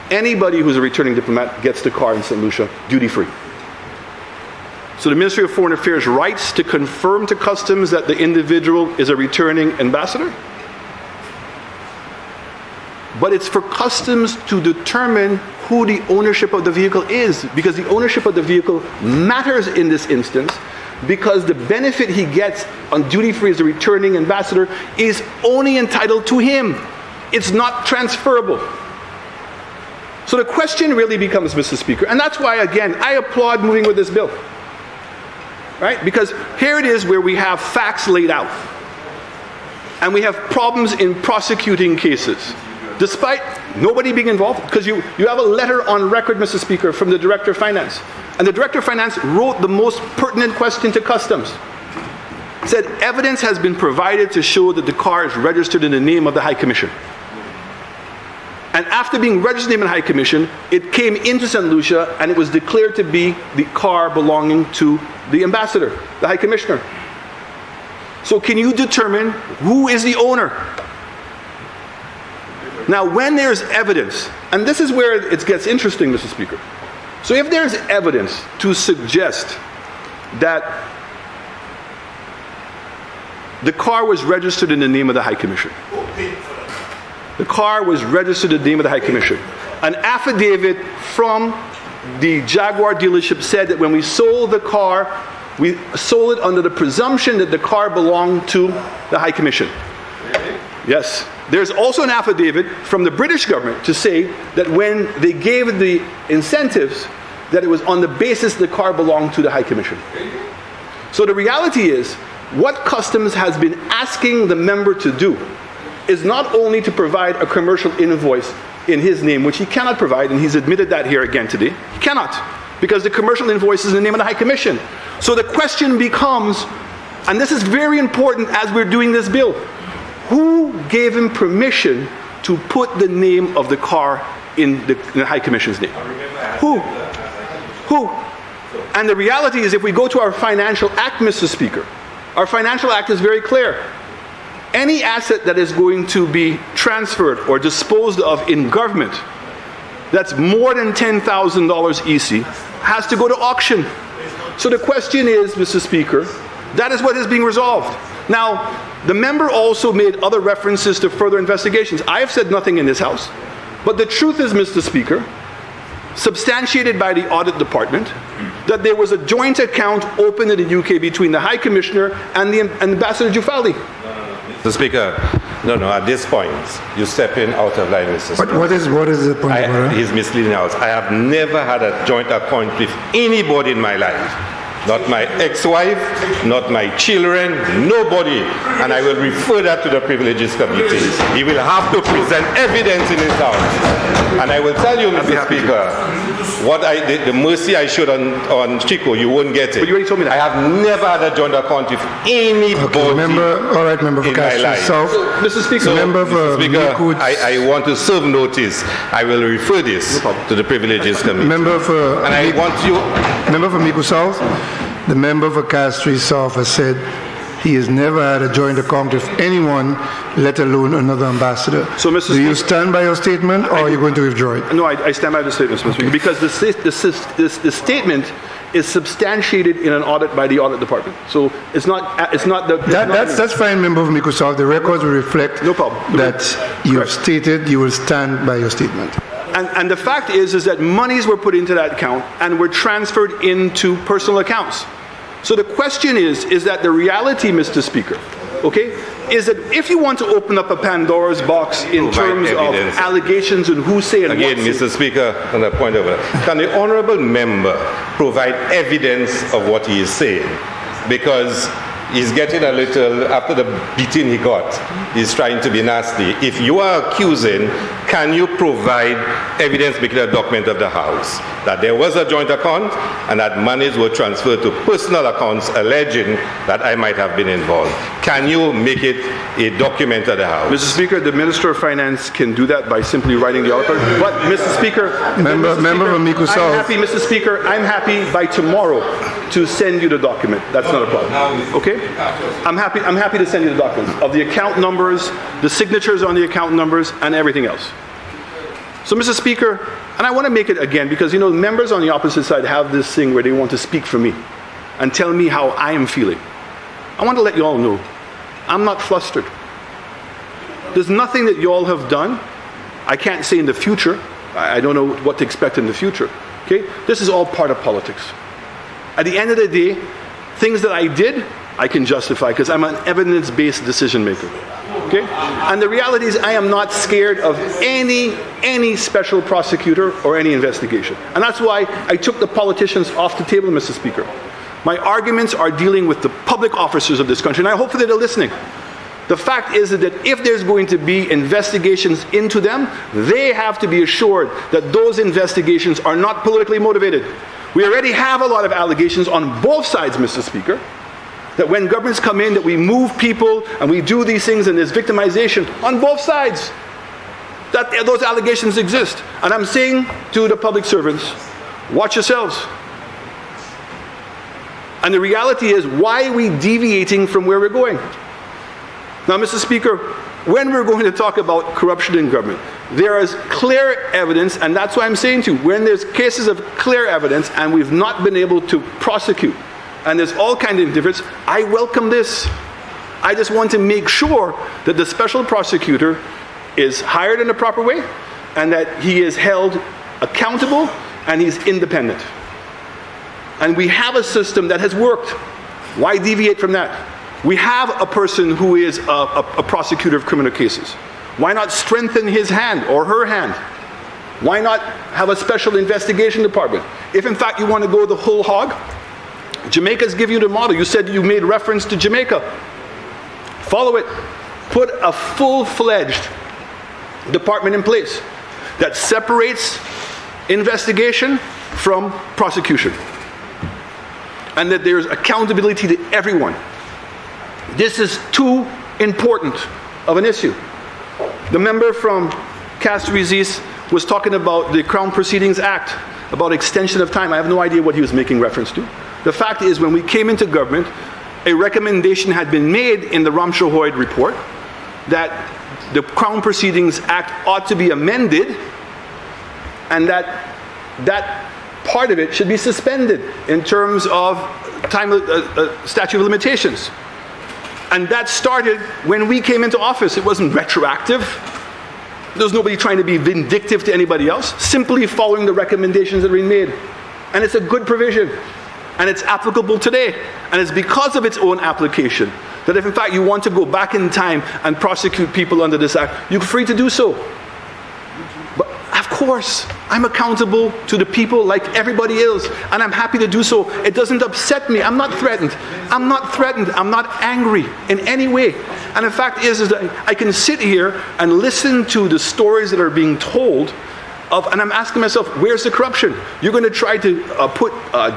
anybody who's a returning diplomat gets the car in St. Lucia duty-free. So the Ministry of Foreign Affairs writes to confirm to Customs that the individual is a returning ambassador. But it's for Customs to determine who the ownership of the vehicle is, because the ownership of the vehicle matters in this instance, because the benefit he gets on duty-free as a returning ambassador is only entitled to him. It's not transferable. So the question really becomes, Mr. Speaker, and that's why, again, I applaud moving with this bill. Right? Because here it is where we have facts laid out. And we have problems in prosecuting cases, despite nobody being involved. Because you have a letter on record, Mr. Speaker, from the Director of Finance. And the Director of Finance wrote the most pertinent question to Customs. It said, evidence has been provided to show that the car is registered in the name of the High Commission. And after being registered in the High Commission, it came into St. Lucia and it was declared to be the car belonging to the ambassador, the High Commissioner. So can you determine who is the owner? Now, when there's evidence, and this is where it gets interesting, Mr. Speaker. So if there's evidence to suggest that the car was registered in the name of the High Commission, the car was registered in the name of the High Commission. An affidavit from the Jaguar dealership said that when we sold the car, we sold it under the presumption that the car belonged to the High Commission. Yes. There's also an affidavit from the British government to say that when they gave the incentives, that it was on the basis the car belonged to the High Commission. So the reality is, what Customs has been asking the member to do is not only to provide a commercial invoice in his name, which he cannot provide, and he's admitted that here again today. He cannot, because the commercial invoice is in the name of the High Commission. So the question becomes, and this is very important as we're doing this bill, who gave him permission to put the name of the car in the High Commission's name? Who? And the reality is, if we go to our Financial Act, Mr. Speaker, our Financial Act is very clear. Any asset that is going to be transferred or disposed of in government that's more than $10,000 EC has to go to auction. So the question is, Mr. Speaker, that is what is being resolved. Now, the member also made other references to further investigations. I have said nothing in this House, but the truth is, Mr. Speaker, substantiated by the Audit Department, that there was a joint account opened in the UK between the High Commissioner and the Ambassador Jufaldi. Mr. Speaker, no, at this point, you step in out of line, Mr. Speaker. What is the point? He's misleading us. I have never had a joint account with anybody in my life. Not my ex-wife, not my children, nobody. And I will refer that to the Privileges Committee. He will have to present evidence in his house. And I will tell you, Mr. Speaker, the mercy I showed on Chico, you won't get it. But you already told me that. I have never had a joint account with anybody member for in my life. So, Mr. Speaker, Mr. Speaker, I want to serve notice. I will refer this to the Privileges Committee. Member for Mico South, the member for Castries South has said he has never had a joint account with anyone, let alone another ambassador. So, Mr. Do you stand by your statement, or are you going to withdraw it? No, I stand by the statement, Mr. Speaker, because the statement is substantiated in an audit by the Audit Department. So it's not That's fine, member of Mico South. The records will reflect that you have stated you will stand by your statement. And the fact is that monies were put into that account and were transferred into personal accounts. So the question is that the reality, Mr. Speaker, okay, is that if you want to open up a Pandora's box in terms of evidence. allegations and who say and Again, what say, Mr. Speaker, on a point of can the honourable member provide evidence of what he is saying? Because he's getting a little, after the beating he got, he's trying to be nasty. If you are accusing, can you provide evidence, making a document of the House, that there was a joint account and that monies were transferred to personal accounts alleging that I might have been involved? Can you make it a document of the House? Mr. Speaker, the Minister of Finance can do that by simply writing the article. But, Mr. Speaker, Member from Mico South. I'm happy, Mr. Speaker, I'm happy by tomorrow to send you the document. That's not a problem. Okay? I'm happy to send you the documents of the account numbers, the signatures on the account numbers, and everything else. So, Mr. Speaker, and I want to make it again because, you know, members on the opposite side have this thing where they want to speak for me and tell me how I am feeling. I want to let you all know, I'm not flustered. There's nothing that you all have done. I can't say in the future. I don't know what to expect in the future. Okay? This is all part of politics. At the end of the day, things that I did, I can justify because I'm an evidence-based decision maker. Okay? And the reality is I am not scared of any special prosecutor or any investigation. And that's why I took the politicians off the table, Mr. Speaker. My arguments are dealing with the public officers of this country, and I hope that they're listening. The fact is that if there's going to be investigations into them, they have to be assured that those investigations are not politically motivated. We already have a lot of allegations on both sides, Mr. Speaker, that when governments come in, that we move people and we do these things and there's victimization on both sides. That those allegations exist. And I'm saying to the public servants, watch yourselves. And the reality is, why are we deviating from where we're going? Now, Mr. Speaker, when we're going to talk about corruption in government, there is clear evidence, and that's why I'm saying to you, when there's cases of clear evidence and we've not been able to prosecute, and there's all kinds of difference, I welcome this. I just want to make sure that the special prosecutor is hired in a proper way and that he is held accountable and he's independent. And we have a system that has worked. Why deviate from that? We have a person who is a prosecutor of criminal cases. Why not strengthen his hand or her hand? Why not have a special investigation department? If in fact you want to go the whole hog, Jamaica's giving you the model. You said you made reference to Jamaica. Follow it. Put a full-fledged department in place that separates investigation from prosecution. And that there's accountability to everyone. This is too important of an issue. The member from Castries was talking about the Crown Proceedings Act, about extension of time. I have no idea what he was making reference to. The fact is, when we came into government, a recommendation had been made in the Ramshaw-Hoyd report that the Crown Proceedings Act ought to be amended and that part of it should be suspended in terms of time statute of limitations. And that started when we came into office. It wasn't retroactive. There was nobody trying to be vindictive to anybody else, simply following the recommendations that were made. And it's a good provision. And it's applicable today. And it's because of its own application that if in fact you want to go back in time and prosecute people under this act, you're free to do so. But of course, I'm accountable to the people like everybody else, and I'm happy to do so. It doesn't upset me. I'm not threatened. I'm not angry in any way. And the fact is that I can sit here and listen to the stories that are being told of, and I'm asking myself, where's the corruption? You're going to try to put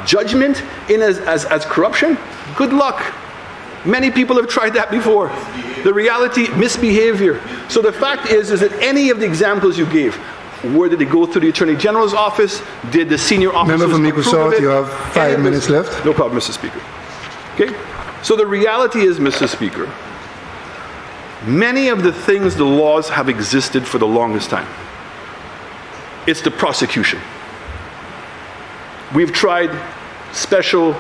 judgment in as corruption? Good luck. Many people have tried that before. The reality, misbehavior. So the fact is that any of the examples you gave, where did it go through the Attorney General's office? Did the senior officers Member from Mico South, you have 5 minutes left. left. No problem, Mr. Speaker. Okay? So the reality is, Mr. Speaker, many of the things, the laws have existed for the longest time. It's the prosecution. We've tried special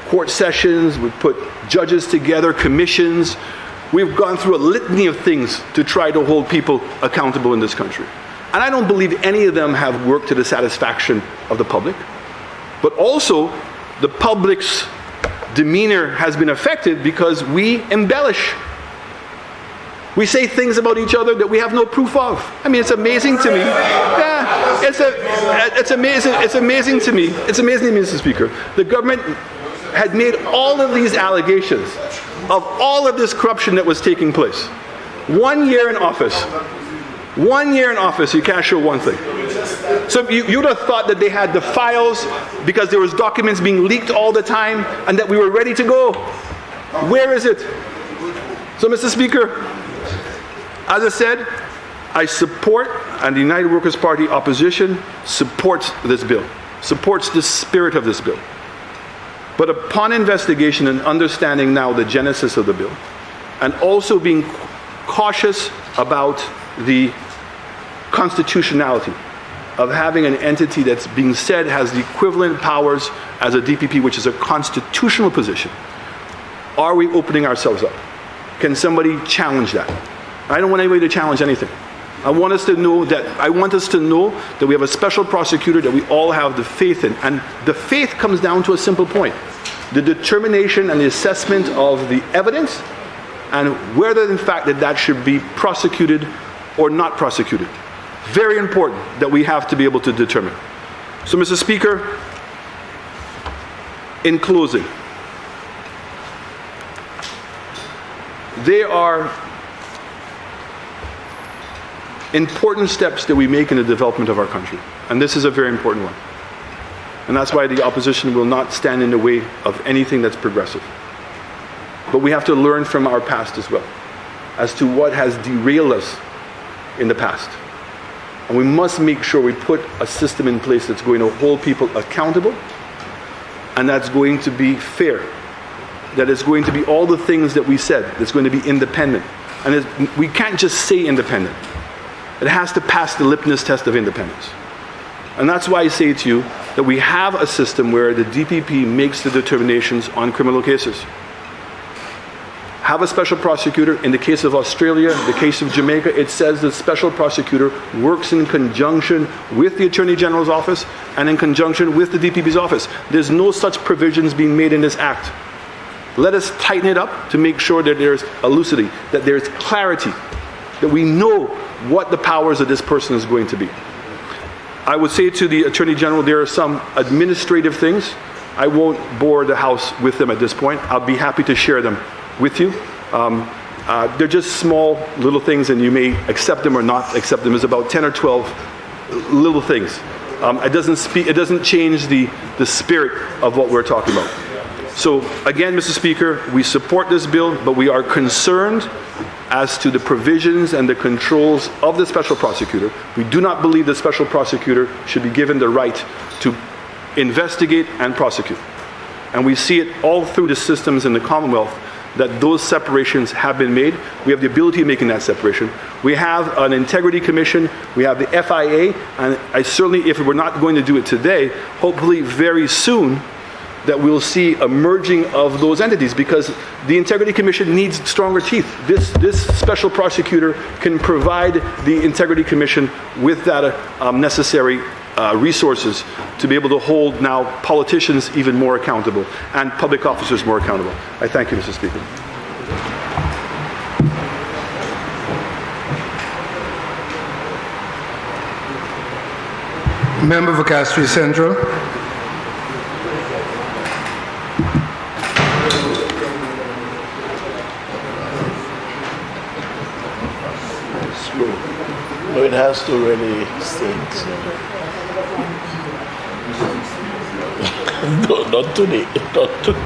court sessions, we've put judges together, commissions. We've gone through a litany of things to try to hold people accountable in this country. And I don't believe any of them have worked to the satisfaction of the public. But also, the public's demeanor has been affected because we embellish. We say things about each other that we have no proof of. I mean, it's amazing to me. Yeah, it's amazing. It's amazing to me. It's amazing to me, Mr. Speaker. The government had made all of these allegations of all of this corruption that was taking place. 1 year in office. 1 year in office, you can't show one thing. So you'd have thought that they had the files because there was documents being leaked all the time and that we were ready to go. Where is it? So, Mr. Speaker, as I said, I support, and the United Workers' Party opposition supports this bill, supports the spirit of this bill. But upon investigation and understanding now the genesis of the bill, and also being cautious about the constitutionality of having an entity that's being said has the equivalent powers as a DPP, which is a constitutional position, are we opening ourselves up? Can somebody challenge that? I don't want anybody to challenge anything. I want us to know that we have a special prosecutor that we all have the faith in. And the faith comes down to a simple point: the determination and the assessment of the evidence and whether in fact that should be prosecuted or not prosecuted. Very important that we have to be able to determine. So, Mr. Speaker, in closing, there are important steps that we make in the development of our country. And this is a very important one. And that's why the opposition will not stand in the way of anything that's progressive. But we have to learn from our past as well, as to what has derailed us in the past. And we must make sure we put a system in place that's going to hold people accountable, and that's going to be fair, that is going to be all the things that we said, that's going to be independent. And we can't just say independent. It has to pass the litmus test of independence. And that's why I say to you that we have a system where the DPP makes the determinations on criminal cases. Have a special prosecutor. In the case of Australia, the case of Jamaica, it says the special prosecutor works in conjunction with the Attorney General's office and in conjunction with the DPP's office. There's no such provisions being made in this act. Let us tighten it up to make sure that there's a lucidity, that there's clarity, that we know what the powers of this person is going to be. I would say to the Attorney General, there are some administrative things. I won't bore the House with them at this point. I'll be happy to share them with you. They're just small little things, and you may accept them or not accept them. It's about 10 or 12 little things. It doesn't change the spirit of what we're talking about. So again, Mr. Speaker, we support this bill, but we are concerned as to the provisions and the controls of the special prosecutor. We do not believe the special prosecutor should be given the right to investigate and prosecute. And we see it all through the systems in the Commonwealth that those separations have been made. We have the ability of making that separation. We have an integrity commission. We have the FIA. And I certainly, if we're not going to do it today, hopefully very soon, that we'll see a merging of those entities, because the Integrity Commission needs stronger teeth. This special prosecutor can provide the Integrity Commission with that necessary resources to be able to hold now politicians even more accountable and public officers more accountable. I thank you, Mr. Speaker. Member for Castries Central. No, it has to really stink. No, not today. Not today.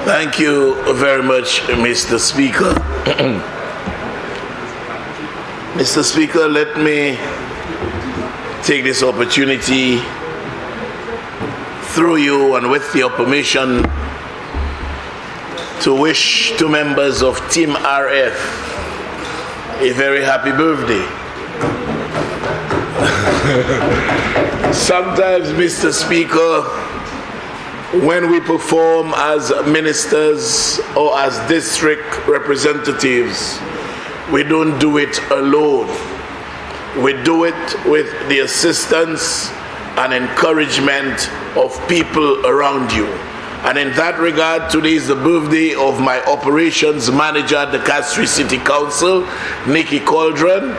Thank you very much, Mr. Speaker. Mr. Speaker, let me take this opportunity through you and with your permission, to wish two members of Team RF a very happy birthday. Sometimes, Mr. Speaker, when we perform as ministers or as district representatives, we don't do it alone. We do it with the assistance and encouragement of people around you. And in that regard, today is the birthday of my operations manager at the Castries City Council, Nicky Cauldron.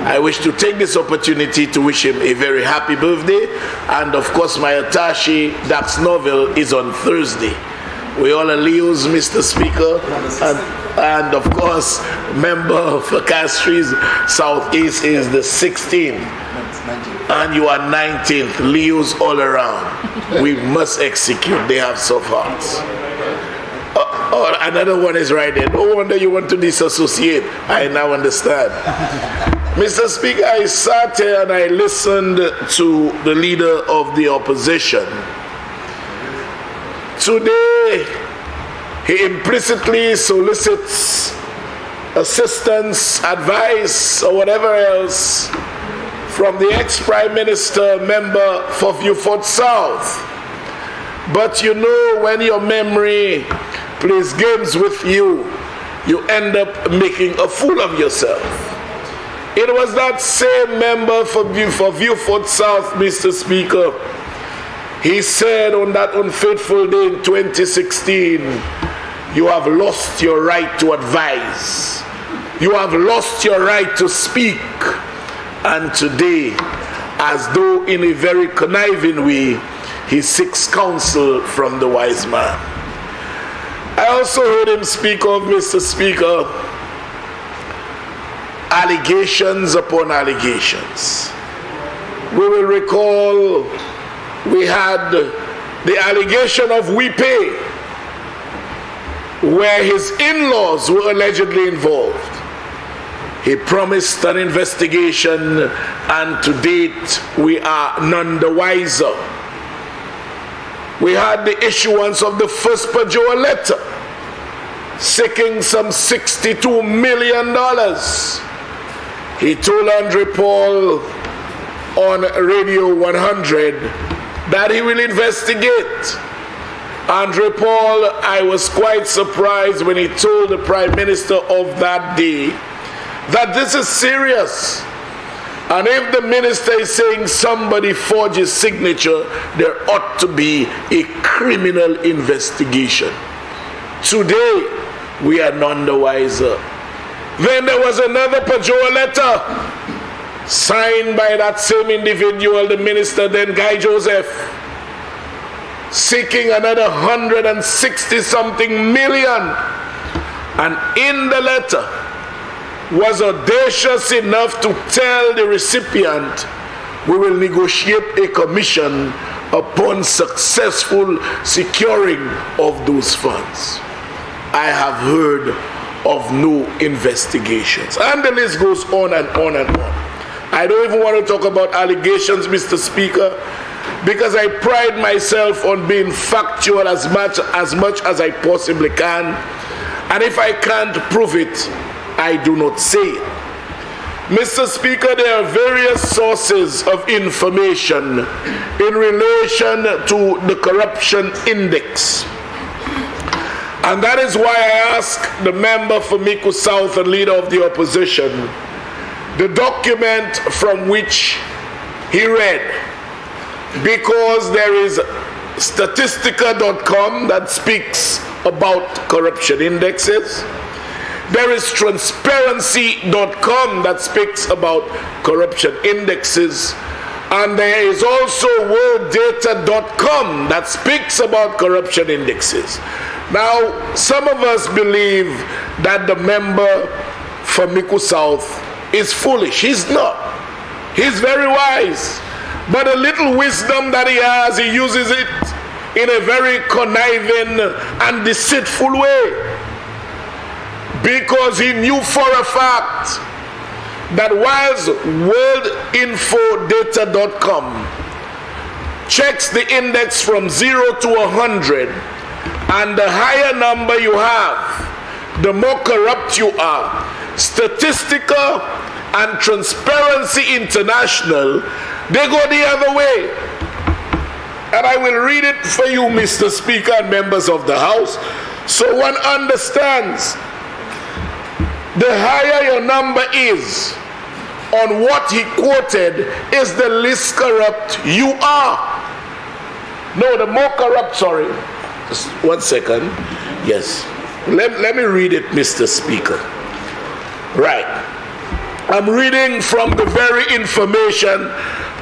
I wish to take this opportunity to wish him a very happy birthday. And of course, my attaché, Dax Noville, is on Thursday. We all are Leos, Mr. Speaker. And of course, member of Castries Southeast is the 16th. And you are 19th, Leos all around. We must execute, they have soft hearts. Oh, another one is right there. No wonder you want to disassociate. I now understand. Mr. Speaker, I sat here and I listened to the leader of the opposition. Today, he implicitly solicits assistance, advice, or whatever else from the ex-Prime Minister member for Beaufort South. But you know, when your memory plays games with you, you end up making a fool of yourself. It was that same member for Beaufort South, Mr. Speaker. He said on that unfaithful day in 2016, you have lost your right to advise. You have lost your right to speak. And today, as though in a very conniving way, he seeks counsel from the wise man. I also heard him speak of, Mr. Speaker, allegations upon allegations. We will recall we had the allegation of We Pay, where his in-laws were allegedly involved. He promised an investigation, and to date, we are none the wiser. We had the issuance of the first Pajor letter, seeking some $62 million. He told Andre Paul on Radio 100 that he will investigate. Andre Paul, I was quite surprised when he told the Prime Minister of that day that this is serious. And if the minister is saying somebody forged his signature, there ought to be a criminal investigation. Today, we are none the wiser. Then there was another Pajor letter signed by that same individual, the minister then, Guy Joseph, seeking another 160-something million. And in the letter, was audacious enough to tell the recipient, we will negotiate a commission upon successful securing of those funds. I have heard of no investigations. And the list goes on and on and on. I don't even want to talk about allegations, Mr. Speaker, because I pride myself on being factual as much as I possibly can. And if I can't prove it, I do not say it. Mr. Speaker, there are various sources of information in relation to the corruption index. And that is why I ask the member for Mico South and leader of the opposition, the document from which he read, because there is Statistica.com that speaks about corruption indexes. There is Transparency.com that speaks about corruption indexes. And there is also WorldData.com that speaks about corruption indexes. Now, some of us believe that the member for Mico South is foolish. He's not. He's very wise. But a little wisdom that he has, he uses it in a very conniving and deceitful way. Because he knew for a fact that whilst worldinfodata.com checks the index from 0 to 100, and the higher number you have, the more corrupt you are. Statistical and Transparency International, they go the other way. And I will read it for you, Mr. Speaker and members of the House, so one understands. The higher your number is on what he quoted is the least corrupt you are. No, the more corrupt, sorry. Just 1 second. Yes. Let me read it, Mr. Speaker. Right. I'm reading from the very information,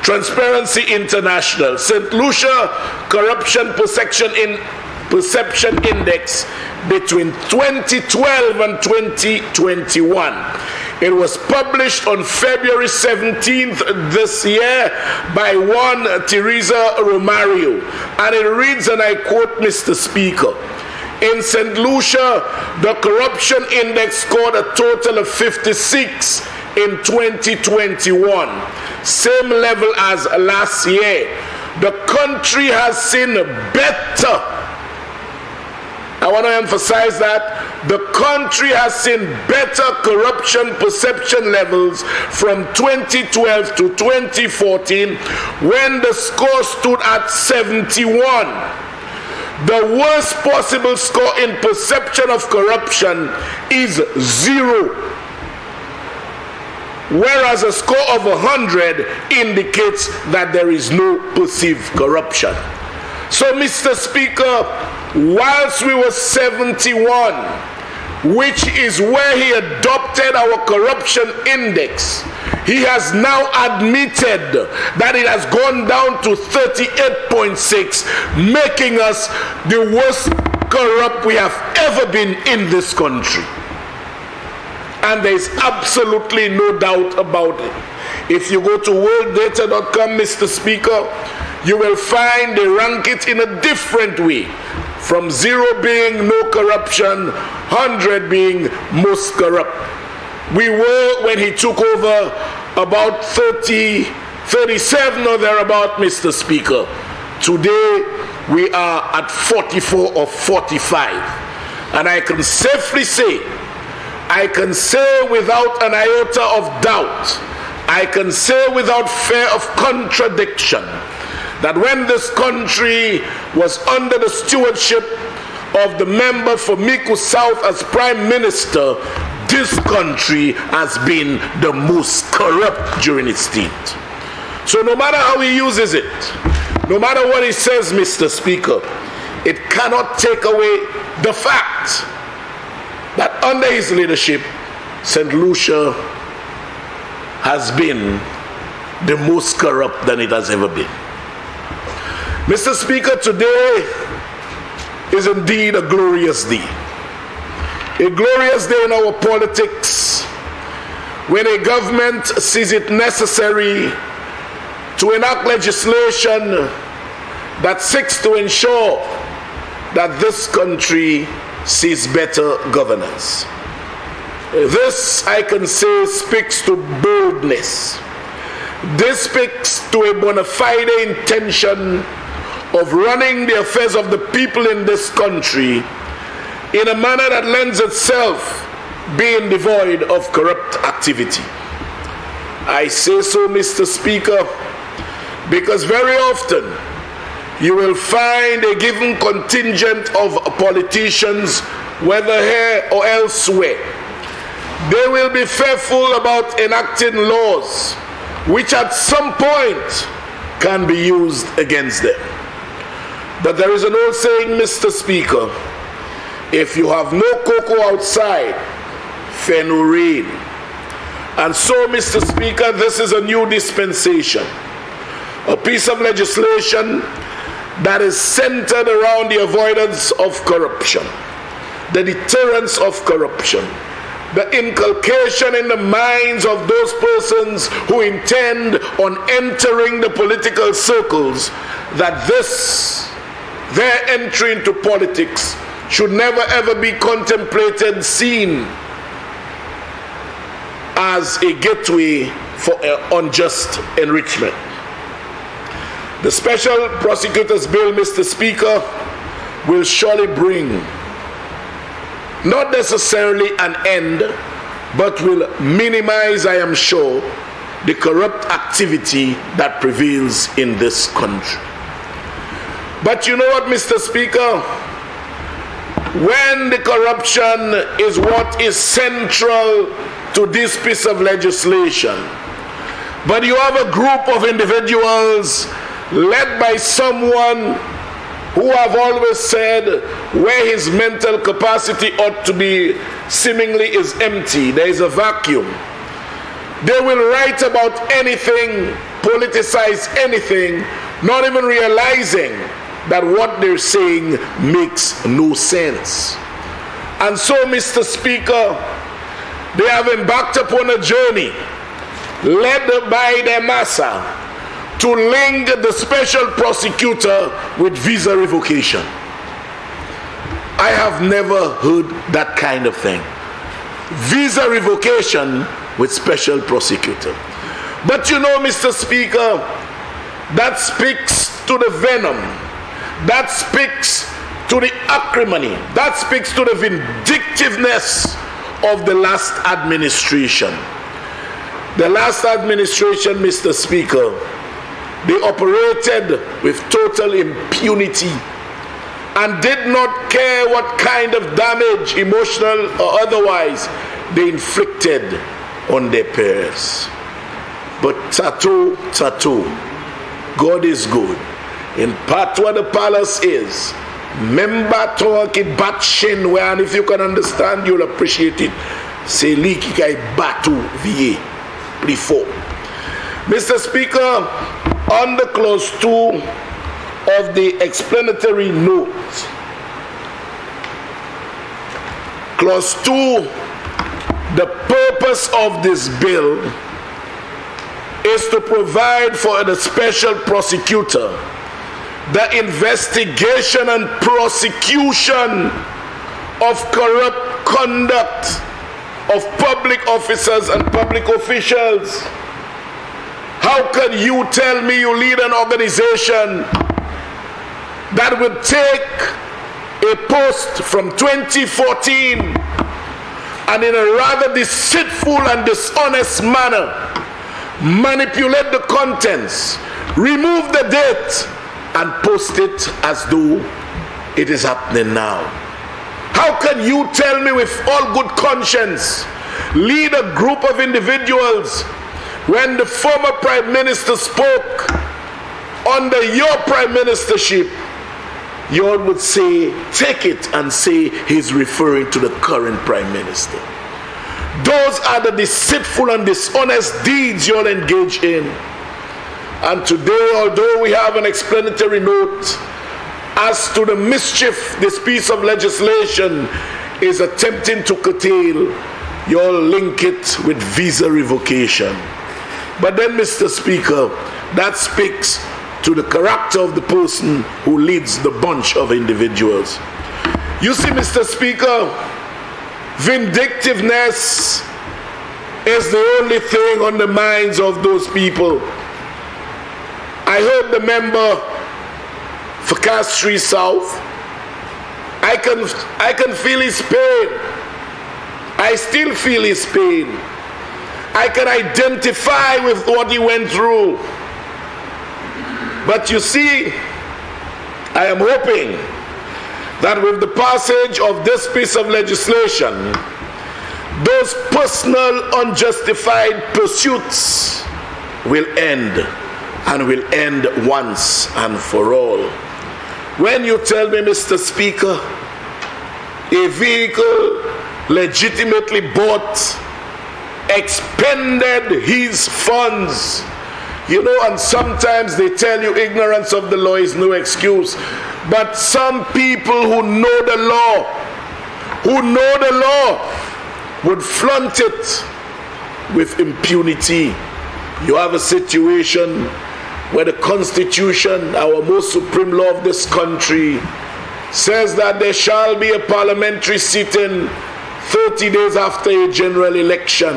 Transparency International, St. Lucia Corruption Perception Index between 2012 and 2021. It was published on February 17th this year by one Teresa Romario, and it reads, and I quote, Mr. Speaker, in St. Lucia, the corruption index scored a total of 56 in 2021, same level as last year. The country has seen better. I want to emphasize that the country has seen better corruption perception levels from 2012 to 2014, when the score stood at 71. The worst possible score in perception of corruption is 0, whereas a score of 100 indicates that there is no perceived corruption. So, Mr. Speaker, whilst we were 71, which is where he adopted our corruption index, he has now admitted that it has gone down to 38.6, making us the worst corrupt we have ever been in this country. And there is absolutely no doubt about it. If you go to worlddata.com, Mr. Speaker, you will find they rank it in a different way, from 0 being no corruption, 100 being most corrupt. We were, when he took over, about 37 or thereabout, Mr. Speaker. Today, we are at 44 or 45. And I can safely say, I can say without an iota of doubt, I can say without fear of contradiction, that when this country was under the stewardship of the member for Miku South as Prime Minister, this country has been the most corrupt during its stint. So no matter how he uses it, no matter what he says, Mr. Speaker, it cannot take away the fact that under his leadership, St. Lucia has been the most corrupt than it has ever been. Mr. Speaker, today is indeed a glorious day. A glorious day in our politics, when a government sees it necessary to enact legislation that seeks to ensure that this country sees better governance. This, I can say, speaks to boldness. This speaks to a bona fide intention of running the affairs of the people in this country in a manner that lends itself being devoid of corrupt activity. I say so, Mr. Speaker, because very often you will find a given contingent of politicians, whether here or elsewhere, they will be fearful about enacting laws which at some point can be used against them. But there is an old saying, Mr. Speaker, if you have no cocoa outside, fear no rain. And so, Mr. Speaker, this is a new dispensation, a piece of legislation that is centered around the avoidance of corruption, the deterrence of corruption, the inculcation in the minds of those persons who intend on entering the political circles that their entry into politics should never ever be contemplated, seen as a gateway for unjust enrichment. The Special Prosecutor's Bill, Mr. Speaker, will surely bring not necessarily an end, but will minimize, I am sure, the corrupt activity that prevails in this country. But you know what, Mr. Speaker? When the corruption is what is central to this piece of legislation, but you have a group of individuals led by someone who have always said where his mental capacity ought to be seemingly is empty, there is a vacuum. They will write about anything, politicize anything, not even realizing that what they're saying makes no sense. And so, Mr. Speaker, they have embarked upon a journey led by their massa to link the special prosecutor with visa revocation. I have never heard that kind of thing. Visa revocation with special prosecutor. But you know, Mr. Speaker, that speaks to the venom, that speaks to the acrimony, that speaks to the vindictiveness of the last administration. The last administration, Mr. Speaker, they operated with total impunity and did not care what kind of damage, emotional or otherwise, they inflicted on their peers. But tattoo, God is good. In part where the palace is, member talking batshin, and if you can understand, you'll appreciate it. Say liki kai batu vie before. Mr. Speaker, on the clause 2 of the explanatory note, clause 2, the purpose of this bill is to provide for the special prosecutor the investigation and prosecution of corrupt conduct of public officers and public officials. How can you tell me you lead an organization that would take a post from 2014 and in a rather deceitful and dishonest manner manipulate the contents, remove the date, and post it as though it is happening now? How can you tell me with all good conscience, lead a group of individuals when the former Prime Minister spoke under your Prime Ministership, you all would say, take it and say he's referring to the current Prime Minister? Those are the deceitful and dishonest deeds you all engage in. And today, although we have an explanatory note as to the mischief this piece of legislation is attempting to curtail, you all link it with visa revocation. But then, Mr. Speaker, that speaks to the character of the person who leads the bunch of individuals. You see, Mr. Speaker, vindictiveness is the only thing on the minds of those people. I heard the member for Castries South. I can feel his pain. I still feel his pain. I can identify with what he went through. But you see, I am hoping that with the passage of this piece of legislation, those personal unjustified pursuits will end, and will end once and for all. When you tell me, Mr. Speaker, a vehicle legitimately bought, expended his funds, you know, and sometimes they tell you ignorance of the law is no excuse, but some people who know the law, would flaunt it with impunity. You have a situation where the Constitution, our most supreme law of this country, says that there shall be a parliamentary sitting 30 days after a general election.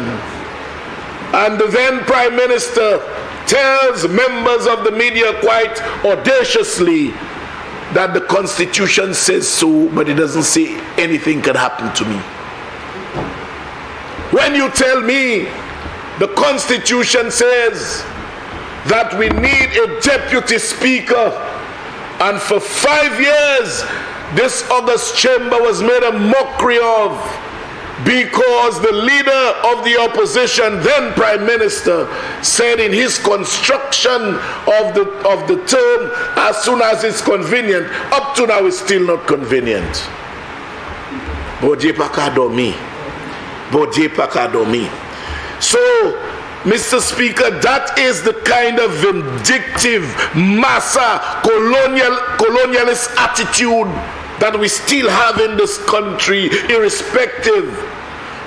And the then Prime Minister tells members of the media quite audaciously that the Constitution says so, but it doesn't say anything can happen to me. When you tell me the Constitution says that we need a deputy speaker, and for 5 years this august chamber was made a mockery of because the leader of the opposition, then Prime Minister, said in his construction of the term, as soon as it's convenient, up to now it's still not convenient. Bodje Pakadomi. So, Mr. Speaker, that is the kind of vindictive, massa, colonialist attitude that we still have in this country, irrespective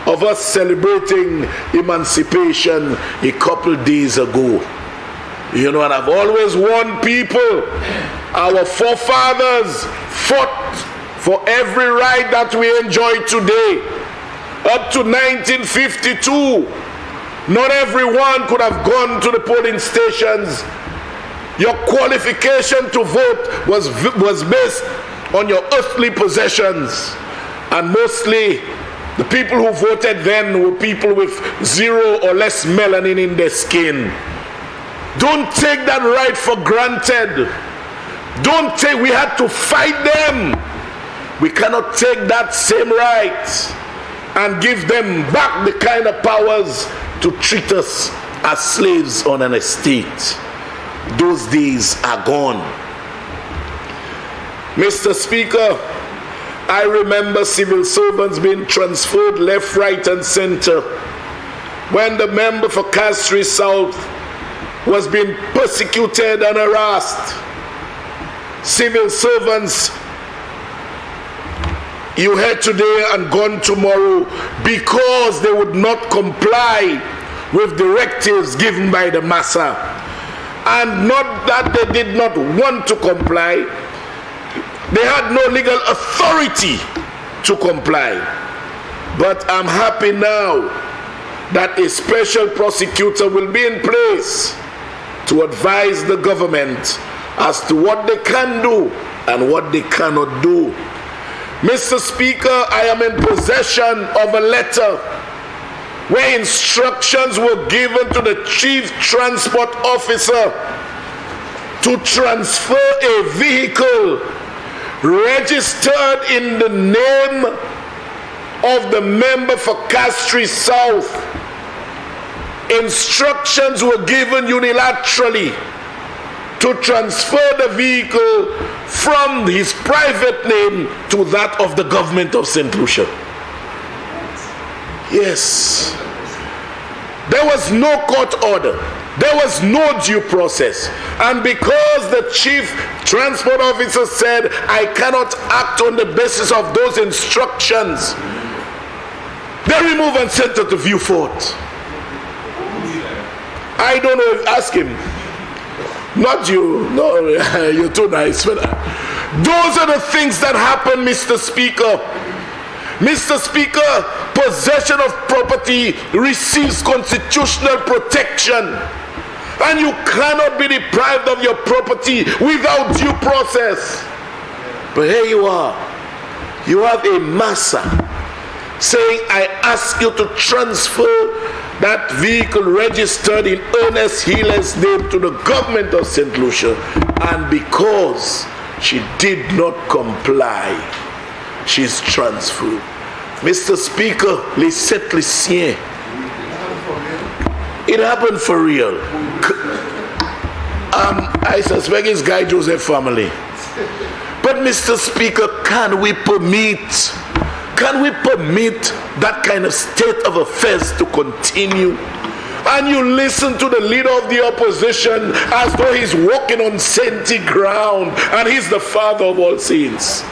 of us celebrating emancipation a couple days ago. You know, and I've always warned people, our forefathers fought for every right that we enjoy today. Up to 1952, not everyone could have gone to the polling stations. Your qualification to vote was based on your earthly possessions, and mostly the people who voted then were people with 0 or less melanin in their skin. Don't take that right for granted. We had to fight them. We cannot take that same right and give them back the kind of powers to treat us as slaves on an estate. Those days are gone. Mr. Speaker, I remember civil servants being transferred left, right, and center. When the member for Castries South was being persecuted and harassed, civil servants, you heard today and gone tomorrow because they would not comply with directives given by the massa. And not that they did not want to comply, they had no legal authority to comply. But I'm happy now that a special prosecutor will be in place to advise the government as to what they can do and what they cannot do. Mr. Speaker, I am in possession of a letter where instructions were given to the Chief Transport Officer to transfer a vehicle registered in the name of the member for Castries South. Instructions were given unilaterally to transfer the vehicle from his private name to that of the government of St. Lucia. Yes. There was no court order. There was no due process. And because the Chief Transport Officer said, I cannot act on the basis of those instructions, they remove and sent her to view fort. I don't know if, ask him. Not you. No, you're too nice for that. Those are the things that happen, Mr. Speaker. Mr. Speaker, possession of property receives constitutional protection. And you cannot be deprived of your property without due process. But here you are. You have a massa saying, I ask you to transfer that vehicle registered in Ernest Healer's name to the government of St. Lucia. And because she did not comply, she's transferred. Mr. Speaker, laissez-le sien. It happened for real. I suspect it's Guy Joseph family. But Mr. Speaker, can we permit that kind of state of affairs to continue? And you listen to the leader of the opposition as though he's walking on saintly ground and he's the father of all saints.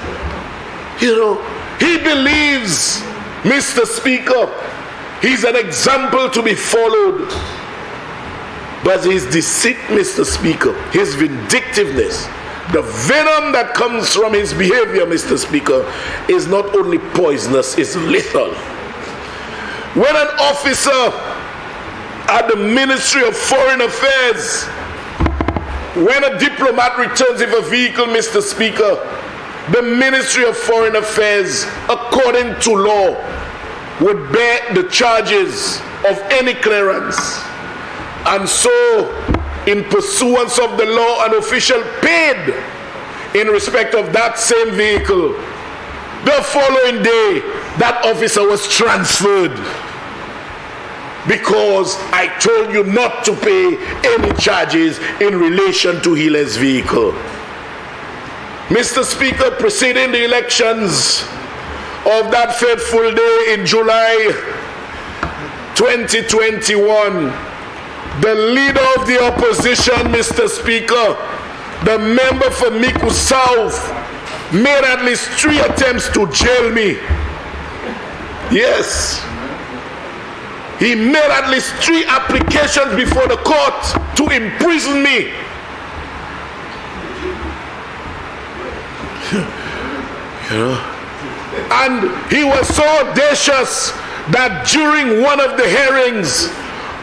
You know, he believes, Mr. Speaker, he's an example to be followed. But his deceit, Mr. Speaker, his vindictiveness, the venom that comes from his behavior, Mr. Speaker, is not only poisonous, it's lethal. When an officer at the Ministry of Foreign Affairs. When a diplomat returns with a vehicle, Mr. Speaker, the Ministry of Foreign Affairs, according to law, would bear the charges of any clearance. And so, in pursuance of the law, an official paid in respect of that same vehicle. The following day, that officer was transferred because I told you not to pay any charges in relation to Hile's vehicle. Mr. Speaker, preceding the elections of that fateful day in July 2021, the leader of the opposition, Mr. Speaker, the member for Miku South, made at least 3 attempts to jail me. Yes. He made at least 3 applications before the court to imprison me. And he was so audacious that during one of the hearings,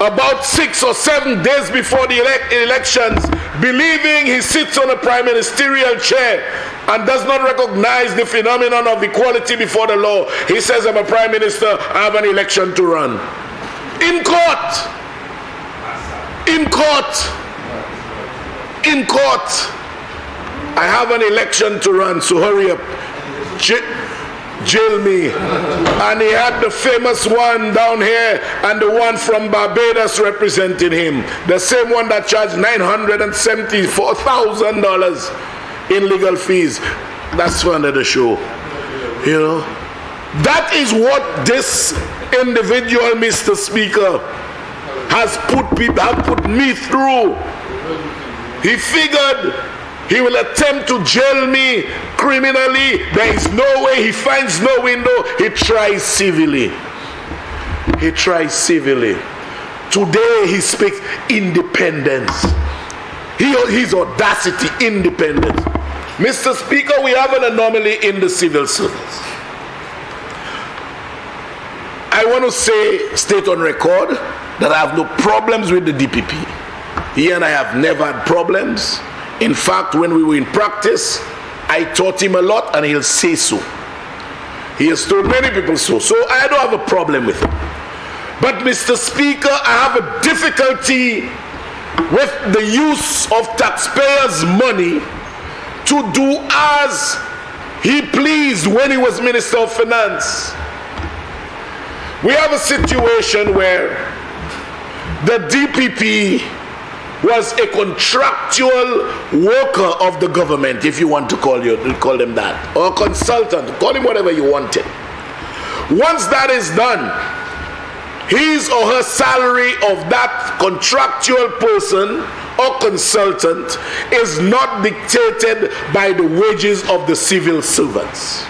about 6 or 7 days before the elections, believing he sits on a prime ministerial chair and does not recognize the phenomenon of equality before the law, he says, I'm a prime minister, I have an election to run. In court. In court. In court. I have an election to run, so hurry up. Jail me. And he had the famous one down here and the one from Barbados representing him, the same one that charged $974,000 in legal fees. That's fun of the show, you know. That is what this individual, Mr. Speaker, have put me through. He figured he will attempt to jail me criminally. There is no way. He finds no window. He tries civilly. He tries civilly. Today he speaks independence. His audacity, independence. Mr. Speaker, we have an anomaly in the civil service. I want to state on record that I have no problems with the DPP. He and I have never had problems. In fact, when we were in practice, I taught him a lot and he'll say so. He has told many people so. So I don't have a problem with him. But Mr. Speaker, I have a difficulty with the use of taxpayers' money to do as he pleased when he was Minister of Finance. We have a situation where the DPP was a contractual worker of the government, if you want to call them that, or a consultant, call him whatever you wanted. Once that is done, his or her salary of that contractual person or consultant is not dictated by the wages of the civil servants.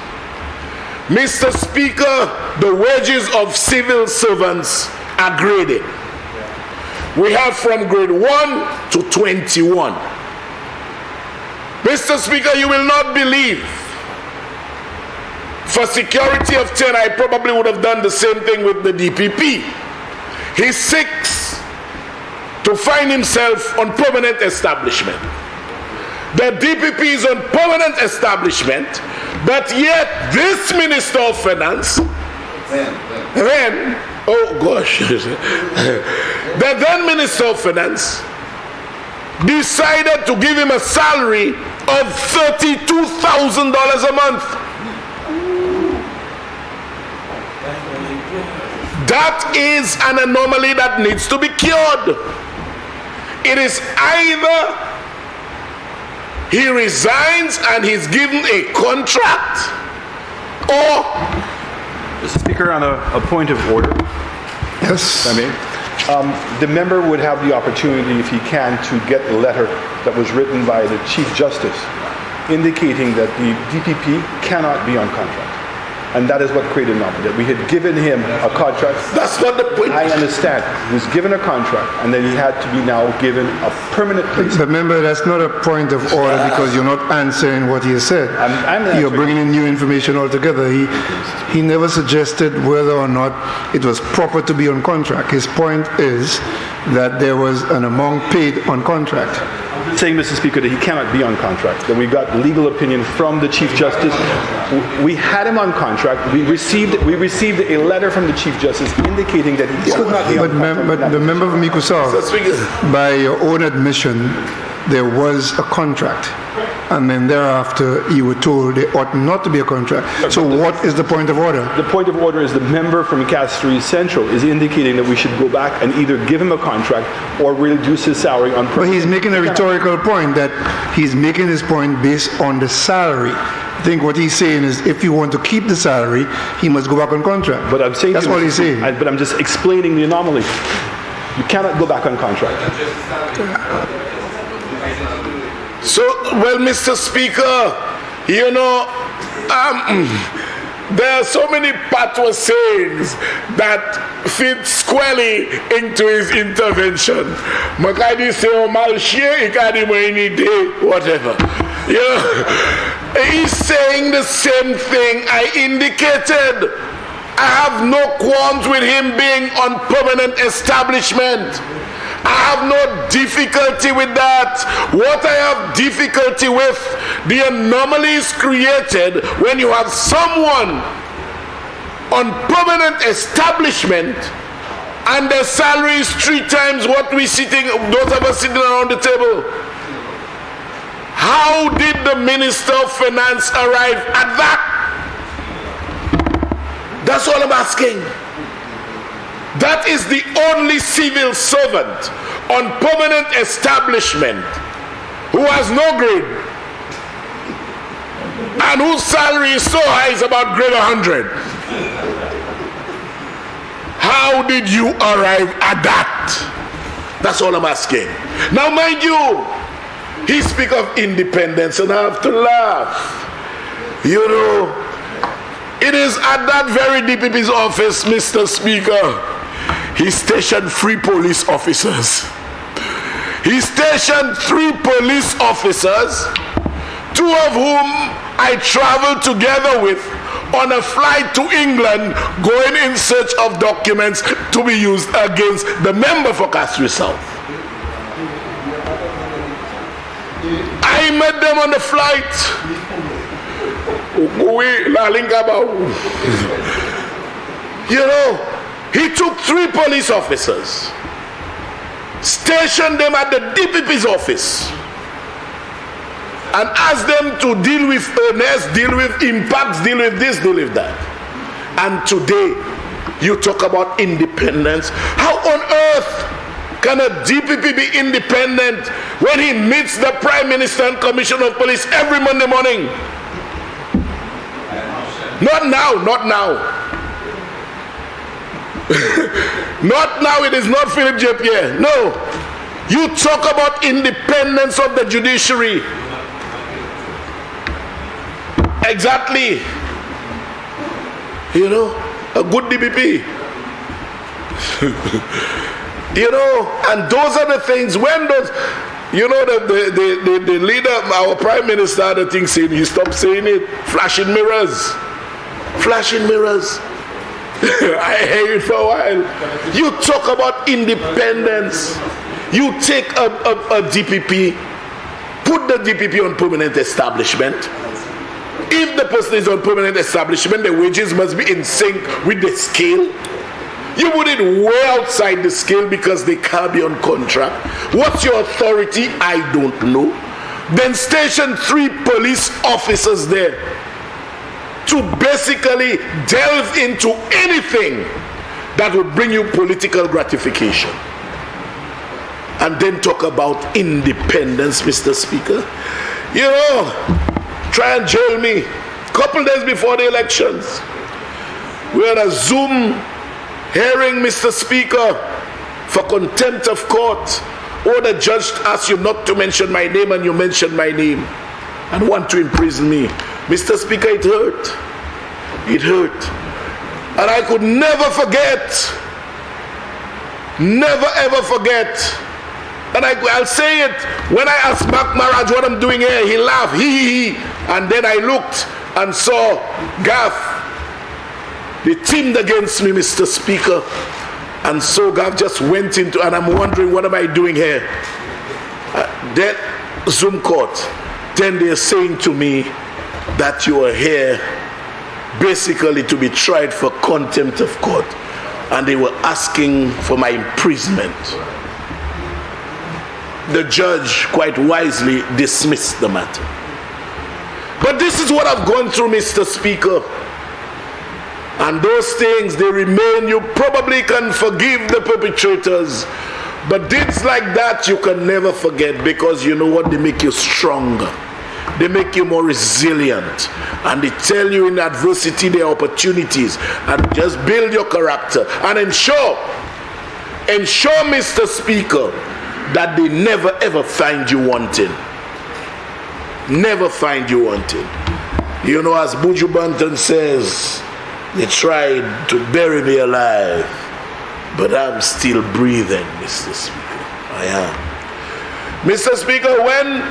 Mr. Speaker, the wages of civil servants are graded. We have from grade 1 to 21. Mr. Speaker, you will not believe. For security of 10, I probably would have done the same thing with the DPP. He seeks to find himself on permanent establishment. The DPP is on permanent establishment, but yet this Minister of Finance, then the then Minister of Finance decided to give him a salary of $32,000 a month. That is an anomaly that needs to be cured. It is either he resigns and he's given a contract, or... Mr. Speaker, on a point of order. Yes. I mean, the member would have the opportunity, if he can, to get a letter that was written by the Chief Justice indicating that the DPP cannot be on contract. And that is what created an anomaly. That we had given him a contract. That's not the point. I understand. He was given a contract, and then he had to be now given a permanent place. Remember, that's not a point of order because you're not answering what he said. You're bringing in new information altogether. He never suggested whether or not it was proper to be on contract. His point is that there was an amount paid on contract. Saying, Mr. Speaker, that he cannot be on contract, that we got legal opinion from the Chief Justice. We had him on contract. We received a letter from the Chief Justice indicating that he could not be on contract. But the member of Mikusal, by your own admission, there was a contract. And then thereafter, you were told there ought not to be a contract. So what is the point of order? The point of order is the member from Castries Central is indicating that we should go back and either give him a contract or reduce his salary on. But he's making a rhetorical point that he's making his point based on the salary. I think what he's saying is if you want to keep the salary, he must go back on contract. But I'm saying that's what he's saying. But I'm just explaining the anomaly. You cannot go back on contract. So, well, Mr. Speaker, you know, there are so many patois sayings that fit squarely into his intervention. Makadi say, "Oh, malshie ikadi any day, whatever." You know, he's saying the same thing I indicated. I have no qualms with him being on permanent establishment. I have no difficulty with that. What I have difficulty with, the anomalies created when you have someone on permanent establishment and their salary is 3 times what those of us sitting around the table. How did the Minister of Finance arrive at that? That's all I'm asking. That is the only civil servant on permanent establishment who has no grade and whose salary is so high it's about grade 100. How did you arrive at that? That's all I'm asking. Now, mind you, he speaks of independence and I have to laugh. You know, it is at that very DPP's office, Mr. Speaker, he stationed 3 police officers. He stationed 3 police officers, 2 of whom I traveled together with on a flight to England, going in search of documents to be used against the member for Castries South. I met them on the flight. You know, he took 3 police officers, stationed them at the DPP's office, and asked them to deal with earnest, deal with impacts, deal with this, deal with that. And today, you talk about independence. How on earth can a DPP be independent when he meets the Prime Minister and Commissioner of Police every Monday morning? Not now, not now. Not now, it is not Philip J. Pierre. No. You talk about independence of the judiciary. Exactly. You know, a good DPP. You know, and those are the things when those, you know, the leader, our Prime Minister, the thing saying, he stopped saying it. Flashing mirrors. Flashing mirrors. I hear it for a while. You talk about independence. You take a DPP, put the DPP on permanent establishment. If the person is on permanent establishment, the wages must be in sync with the scale. You put it way outside the scale because they can't be on contract. What's your authority? I don't know. Then station 3 police officers there to basically delve into anything that would bring you political gratification. And then talk about independence, Mr. Speaker. You know, try and jail me. Couple days before the elections, we had a Zoom hearing, Mr. Speaker, for contempt of court. Or the judge asked you not to mention my name and you mentioned my name and want to imprison me. Mr. Speaker, it hurt. It hurt. And I could never forget. Never ever forget. And I'll say it. When I asked Mark Maraj what I'm doing here, he laughed. He. And then I looked and saw Gaff. They teamed against me, Mr. Speaker. And so Gaff just went into, and I'm wondering, what am I doing here? Then Zoom court. Then they're saying to me that you are here basically to be tried for contempt of court. And they were asking for my imprisonment. The judge quite wisely dismissed the matter. But this is what I've gone through, Mr. Speaker. And those things, they remain. You probably can forgive the perpetrators, but deeds like that you can never forget, because you know what? They make you stronger. They make you more resilient. And they tell you in adversity there are opportunities. And just build your character. And ensure, Mr. Speaker, that they never ever find you wanting. Never find you wanting. You know, as Buju Banton says, they tried to bury me alive, but I'm still breathing, Mr. Speaker. I am. Mr. Speaker, when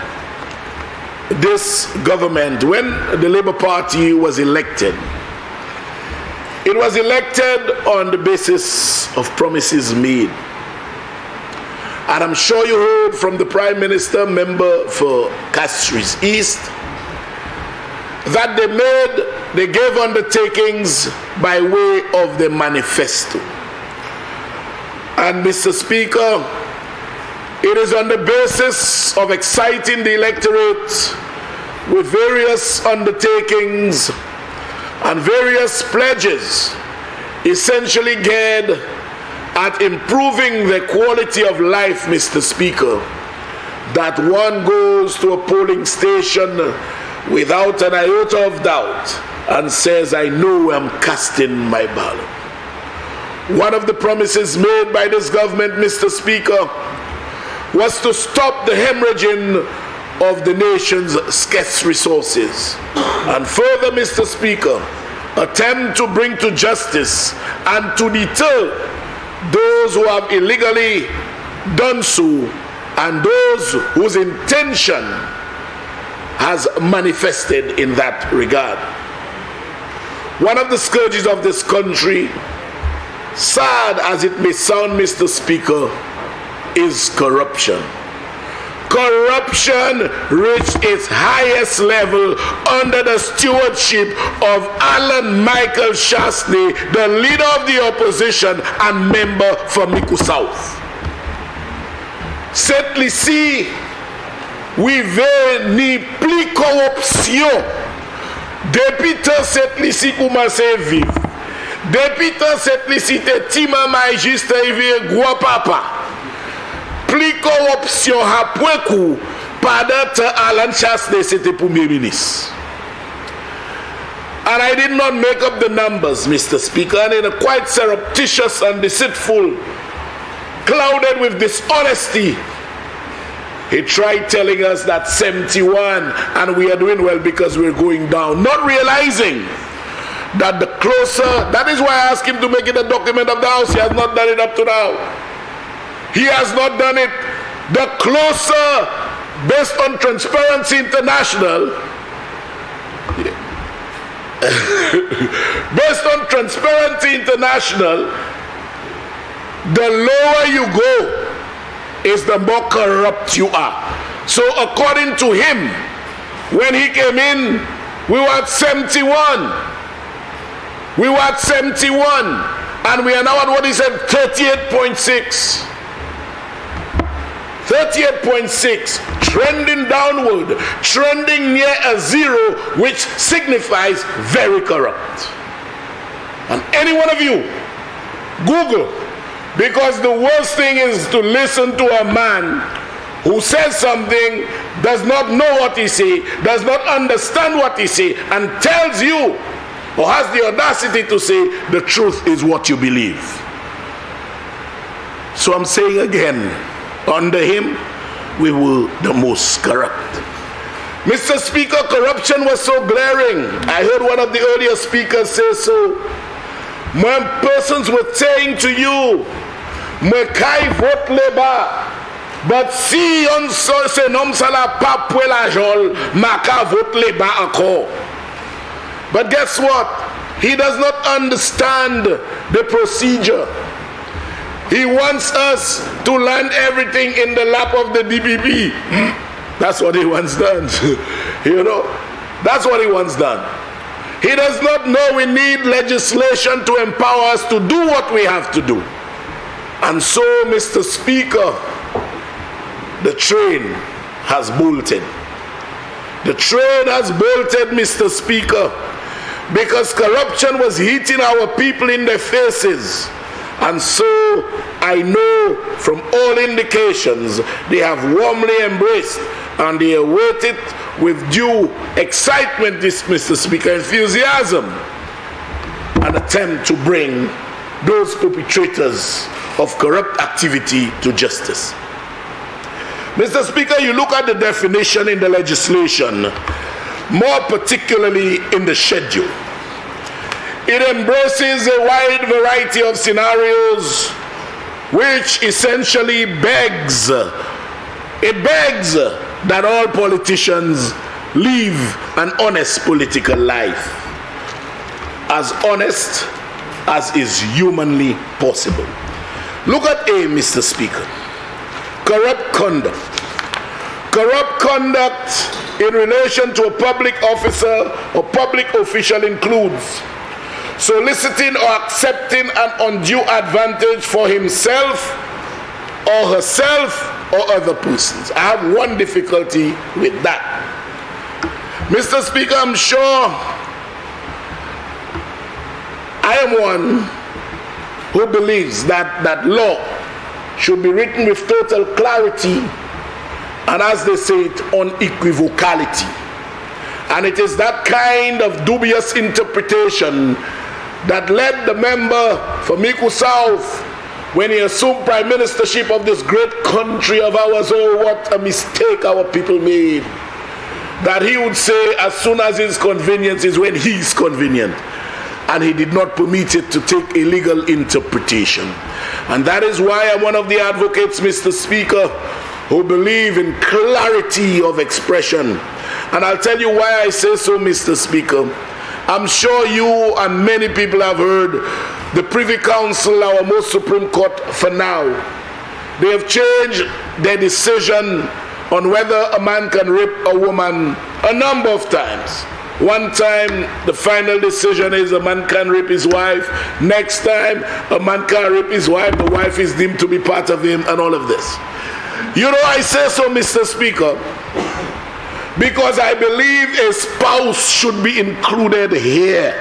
this government, when the Labour Party was elected, it was elected on the basis of promises made. And I'm sure you heard from the Prime Minister, member for Castries East, that they gave undertakings by way of the manifesto. And Mr. Speaker, it is on the basis of exciting the electorate with various undertakings and various pledges, essentially geared at improving the quality of life, Mr. Speaker, that one goes to a polling station without an iota of doubt and says, I know I'm casting my ballot. One of the promises made by this government, Mr. Speaker, was to stop the hemorrhaging of the nation's scarce resources. And further, Mr. Speaker, attempt to bring to justice and to deter those who have illegally done so and those whose intention has manifested in that regard. One of the scourges of this country, sad as it may sound, Mr. Speaker, is corruption. Corruption reached its highest level under the stewardship of Alan Michael Shastney, the leader of the opposition and member for Miku South. Cette ici, oui ve ni pli corruption. Depuis tant cette ici commence à vivre. Depuis tant cette ici te tima majiste et gros papa. Pli corruption après coup, pendant que Alan Shastney c'était Premier ministre. And I did not make up the numbers, Mr. Speaker, and in a quite surreptitious and deceitful, clouded with dishonesty, he tried telling us that 71 and we are doing well because we're going down, not realizing that the closer, that is why I asked him to make it a document of the House. He has not done it up to now. He has not done it. The closer, based on Transparency International, based on Transparency International, the lower you go is the more corrupt you are. So according to him, when he came in, we were at 71. We were at 71. And we are now at what he said, 38.6. 38.6, trending downward, trending near a zero, which signifies very corrupt. And any one of you, Google, because the worst thing is to listen to a man who says something, does not know what he says, does not understand what he says, and tells you, or has the audacity to say, the truth is what you believe. So I'm saying again, under him, we were the most corrupt. Mr. Speaker, corruption was so glaring. I heard one of the earlier speakers say so. When persons were saying to you, Mekai vote Labour, but si on se nom sala pa pou la jol, maka vote Labour encore. But guess what? He does not understand the procedure. He wants us to land everything in the lap of the DPP. That's what he wants done. You know, that's what he wants done. He does not know we need legislation to empower us to do what we have to do. And so, Mr. Speaker, the train has bolted. The train has bolted, Mr. Speaker, because corruption was hitting our people in their faces. And so I know from all indications they have warmly embraced and they await it with due excitement, Mr. Speaker, enthusiasm, an attempt to bring those perpetrators of corrupt activity to justice. Mr. Speaker, you look at the definition in the legislation, more particularly in the schedule. It embraces a wide variety of scenarios which essentially begs that all politicians live an honest political life, as honest as is humanly possible. Look at A, Mr. Speaker. Corrupt conduct. Corrupt conduct in relation to a public officer or public official includes soliciting or accepting an undue advantage for himself or herself or other persons. I have one difficulty with that. Mr. Speaker, I'm sure I am one who believes that law should be written with total clarity and, as they say it, unequivocality. And it is that kind of dubious interpretation that led the member for Miku South, when he assumed prime ministership of this great country of ours, oh, what a mistake our people made, that he would say as soon as his convenience is when he's convenient. And he did not permit it to take a legal interpretation. And that is why I'm one of the advocates, Mr. Speaker, who believe in clarity of expression. And I'll tell you why I say so, Mr. Speaker. I'm sure you and many people have heard the Privy Council, our most Supreme Court for now. They have changed their decision on whether a man can rape a woman a number of times. One time, the final decision is a man can rape his wife. Next time, a man can't rape his wife. The wife is deemed to be part of him, and all of this. You know, I say so, Mr. Speaker, because I believe a spouse should be included here.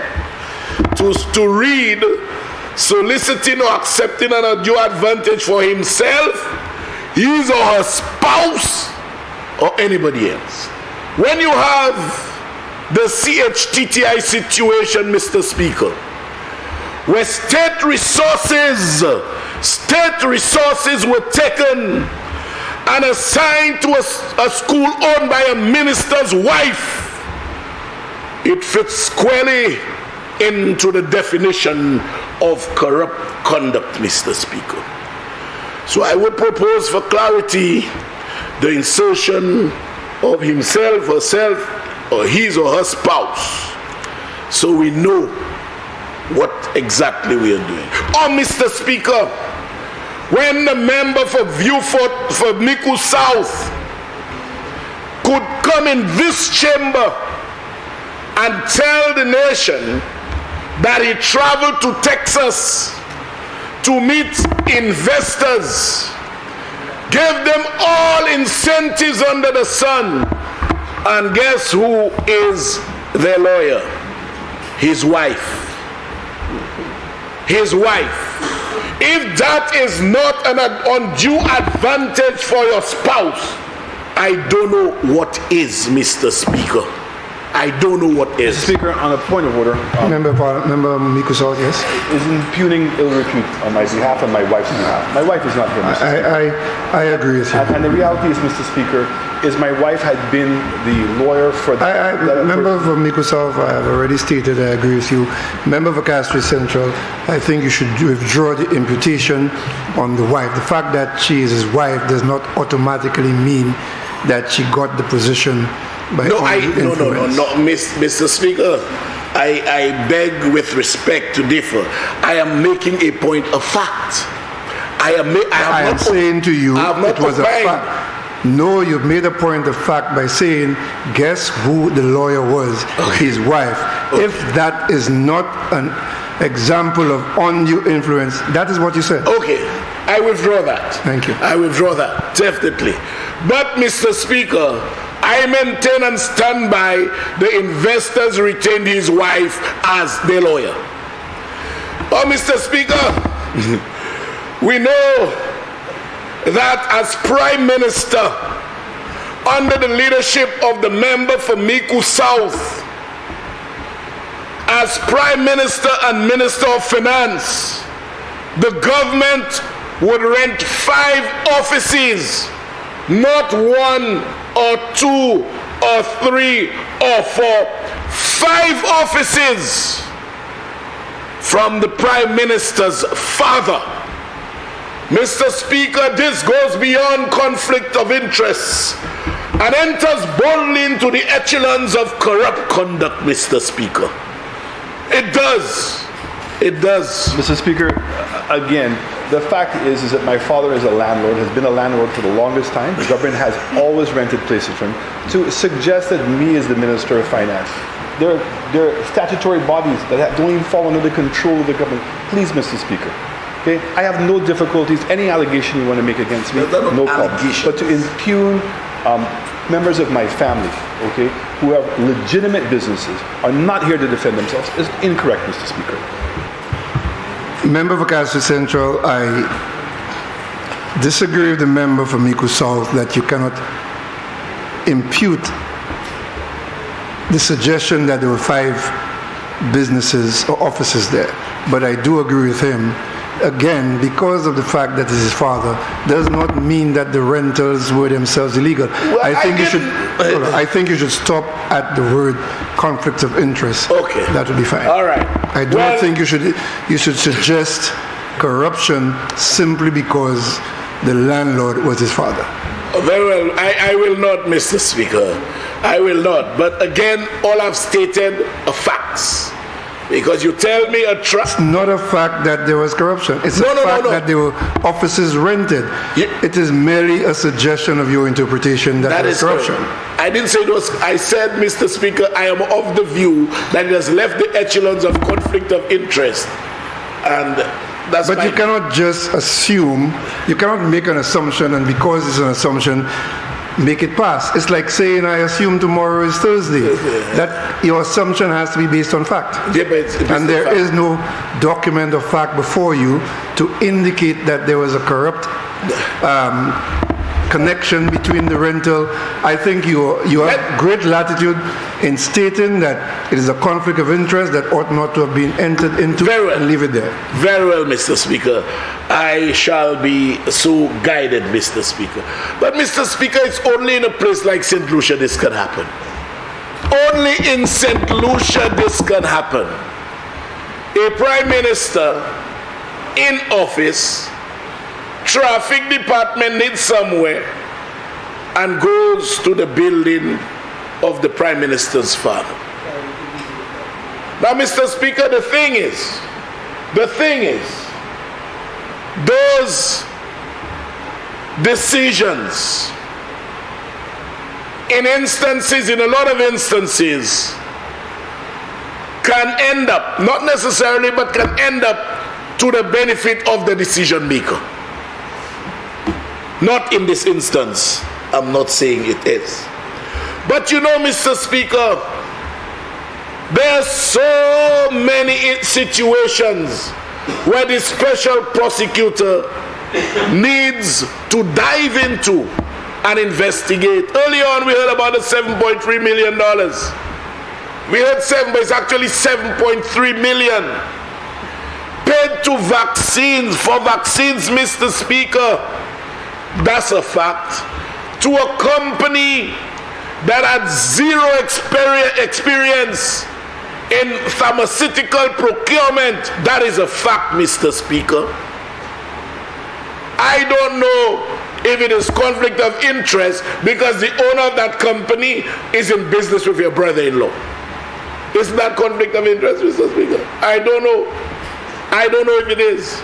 To read, soliciting or accepting an undue advantage for himself, his or her spouse, or anybody else. When you have the CHTTI situation, Mr. Speaker, where state resources were taken and assigned to a school owned by a minister's wife, it fits squarely into the definition of corrupt conduct, Mr. Speaker. So I would propose for clarity the insertion of himself, herself, or his or her spouse, so we know what exactly we are doing. Or, Mr. Speaker, when the member for Viewfort for Miku South could come in this chamber and tell the nation that he traveled to Texas to meet investors, gave them all incentives under the sun, and guess who is their lawyer? His wife. His wife. If that is not an undue advantage for your spouse, I don't know what is, Mr. Speaker. I don't know what is. Speaker, on a point of order, Member Miku South, yes? is impugning ill repute on my behalf and my wife's behalf. My wife is not here, Mr. Speaker. I agree with you. And the reality is, Mr. Speaker, is my wife had been the lawyer for the... Member of Miku South, I have already stated I agree with you. Member of Castro Central, I think you should withdraw the imputation on the wife. The fact that she is his wife does not automatically mean that she got the position by influence. No, Mr. Speaker, I beg with respect to differ. I am making a point of fact. I am saying to you, it was a fact. No, you've made a point of fact by saying, guess who the lawyer was? Okay. His wife. Okay. If that is not an example of undue influence, that is what you said. Okay, I withdraw that. Thank you. I withdraw that, definitely. But, Mr. Speaker, I maintain and stand by the investors retained his wife as their lawyer. Oh, Mr. Speaker, we know that as Prime Minister, under the leadership of the member for Miku South, as Prime Minister and Minister of Finance, the government would rent 5 offices, not 1 or 2 or 3 or 4, 5 offices from the Prime Minister's father. Mr. Speaker, this goes beyond conflict of interests and enters boldly into the echelons of corrupt conduct, Mr. Speaker. It does. It does. Mr. Speaker, again, the fact is that my father is a landlord, has been a landlord for the longest time. The government has always rented places for him. To suggest that me as the Minister of Finance, they're statutory bodies that don't even fall under the control of the government. Please, Mr. Speaker. Okay? I have no difficulties. Any allegation you want to make against me, no problem. But to impugn members of my family, okay, who have legitimate businesses, are not here to defend themselves, is incorrect, Mr. Speaker. Member for Castro Central, I disagree with the member for Miku South that you cannot impute the suggestion that there were 5 businesses or offices there. But I do agree with him. Again, because of the fact that it's his father, does not mean that the rentals were themselves illegal. Well, I think you should stop at the word conflict of interest. Okay. That would be fine. All right. I do not think you should suggest corruption simply because the landlord was his father. Very well. I will not, Mr. Speaker. I will not. But again, all I've stated are facts. Because you tell me it's not a fact that there was corruption. It's a fact that there were offices rented. It is merely a suggestion of your interpretation that there was corruption. Correct. I didn't say it was. I said, Mr. Speaker, I am of the view that it has left the echelons of conflict of interest. And that's But you cannot just assume, you cannot make an assumption, and because it's an assumption, make it pass. It's like saying, I assume tomorrow is Thursday. That your assumption has to be based on fact. Yeah, but it's and there is no document of fact before you to indicate that there was a corrupt connection between the rental. I think you have great latitude in stating that it is a conflict of interest that ought not to have been entered into. Very well. And leave it there. Very well, Mr. Speaker. I shall be so guided, Mr. Speaker. But, Mr. Speaker, it's only in a place like St. Lucia this can happen. Only in St. Lucia this can happen. A Prime Minister in office, traffic department needs somewhere, and goes to the building of the Prime Minister's father. Now, Mr. Speaker, the thing is, those decisions, in a lot of instances, can end up, not necessarily, but can end up to the benefit of the decision maker. Not in this instance. I'm not saying it is. But you know, Mr. Speaker, there are so many situations where the special prosecutor needs to dive into and investigate. Early on, we heard about the $7.3 million. We heard 7, but it's actually 7.3 million. Paid to vaccines, for vaccines, Mr. Speaker. That's a fact. To a company that had zero experience in pharmaceutical procurement. That is a fact, Mr. Speaker. I don't know if it is conflict of interest because the owner of that company is in business with your brother-in-law. Isn't that conflict of interest, Mr. Speaker? I don't know. I don't know if it is.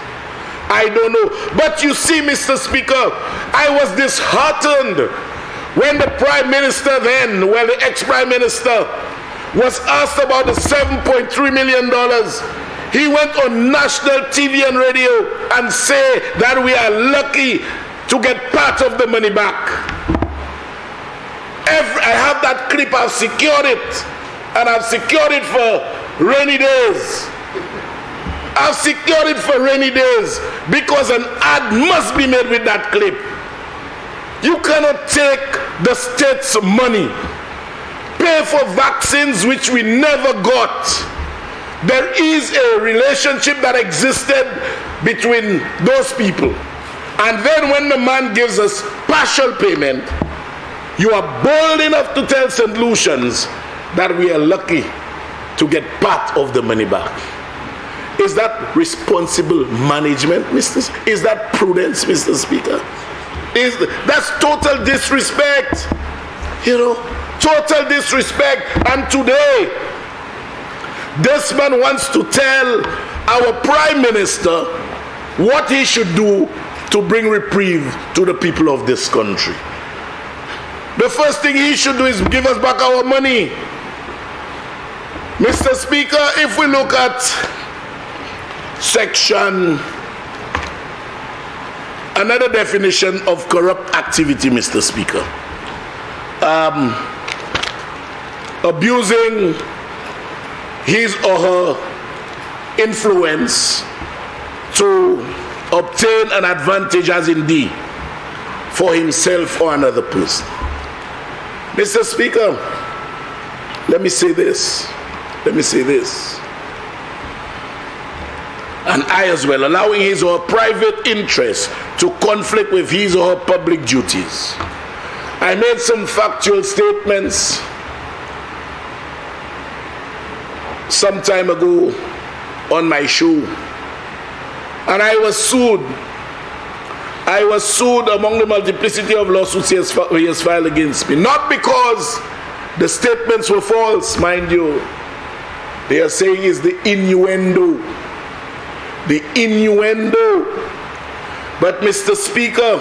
I don't know. But you see, Mr. Speaker, I was disheartened when the Prime Minister then, the ex-Prime Minister, was asked about the $7.3 million. He went on national TV and radio and said that we are lucky to get part of the money back. I have that clip, I've secured it. And I've secured it for rainy days. I've secured it for rainy days because an ad must be made with that clip. You cannot take the state's money, pay for vaccines which we never got. There is a relationship that existed between those people. And then when the man gives us partial payment, you are bold enough to tell St. Lucians that we are lucky to get part of the money back. Is that responsible management, Is that prudence, Mr. Speaker? That's total disrespect. Total disrespect. And today, this man wants to tell our Prime Minister what he should do to bring reprieve to the people of this country. The first thing he should do is give us back our money. Mr. Speaker, if we look at another definition of corrupt activity, Mr. Speaker, abusing his or her influence to obtain an advantage as indeed for himself or another person. Mr. Speaker, let me say this. And I as well, allowing his or her private interest to conflict with his or her public duties. I made some factual statements some time ago on my show, and I was sued. I was sued among the multiplicity of lawsuits he has filed against me. Not because the statements were false, mind you. They are saying is the innuendo. The innuendo. But Mr. Speaker,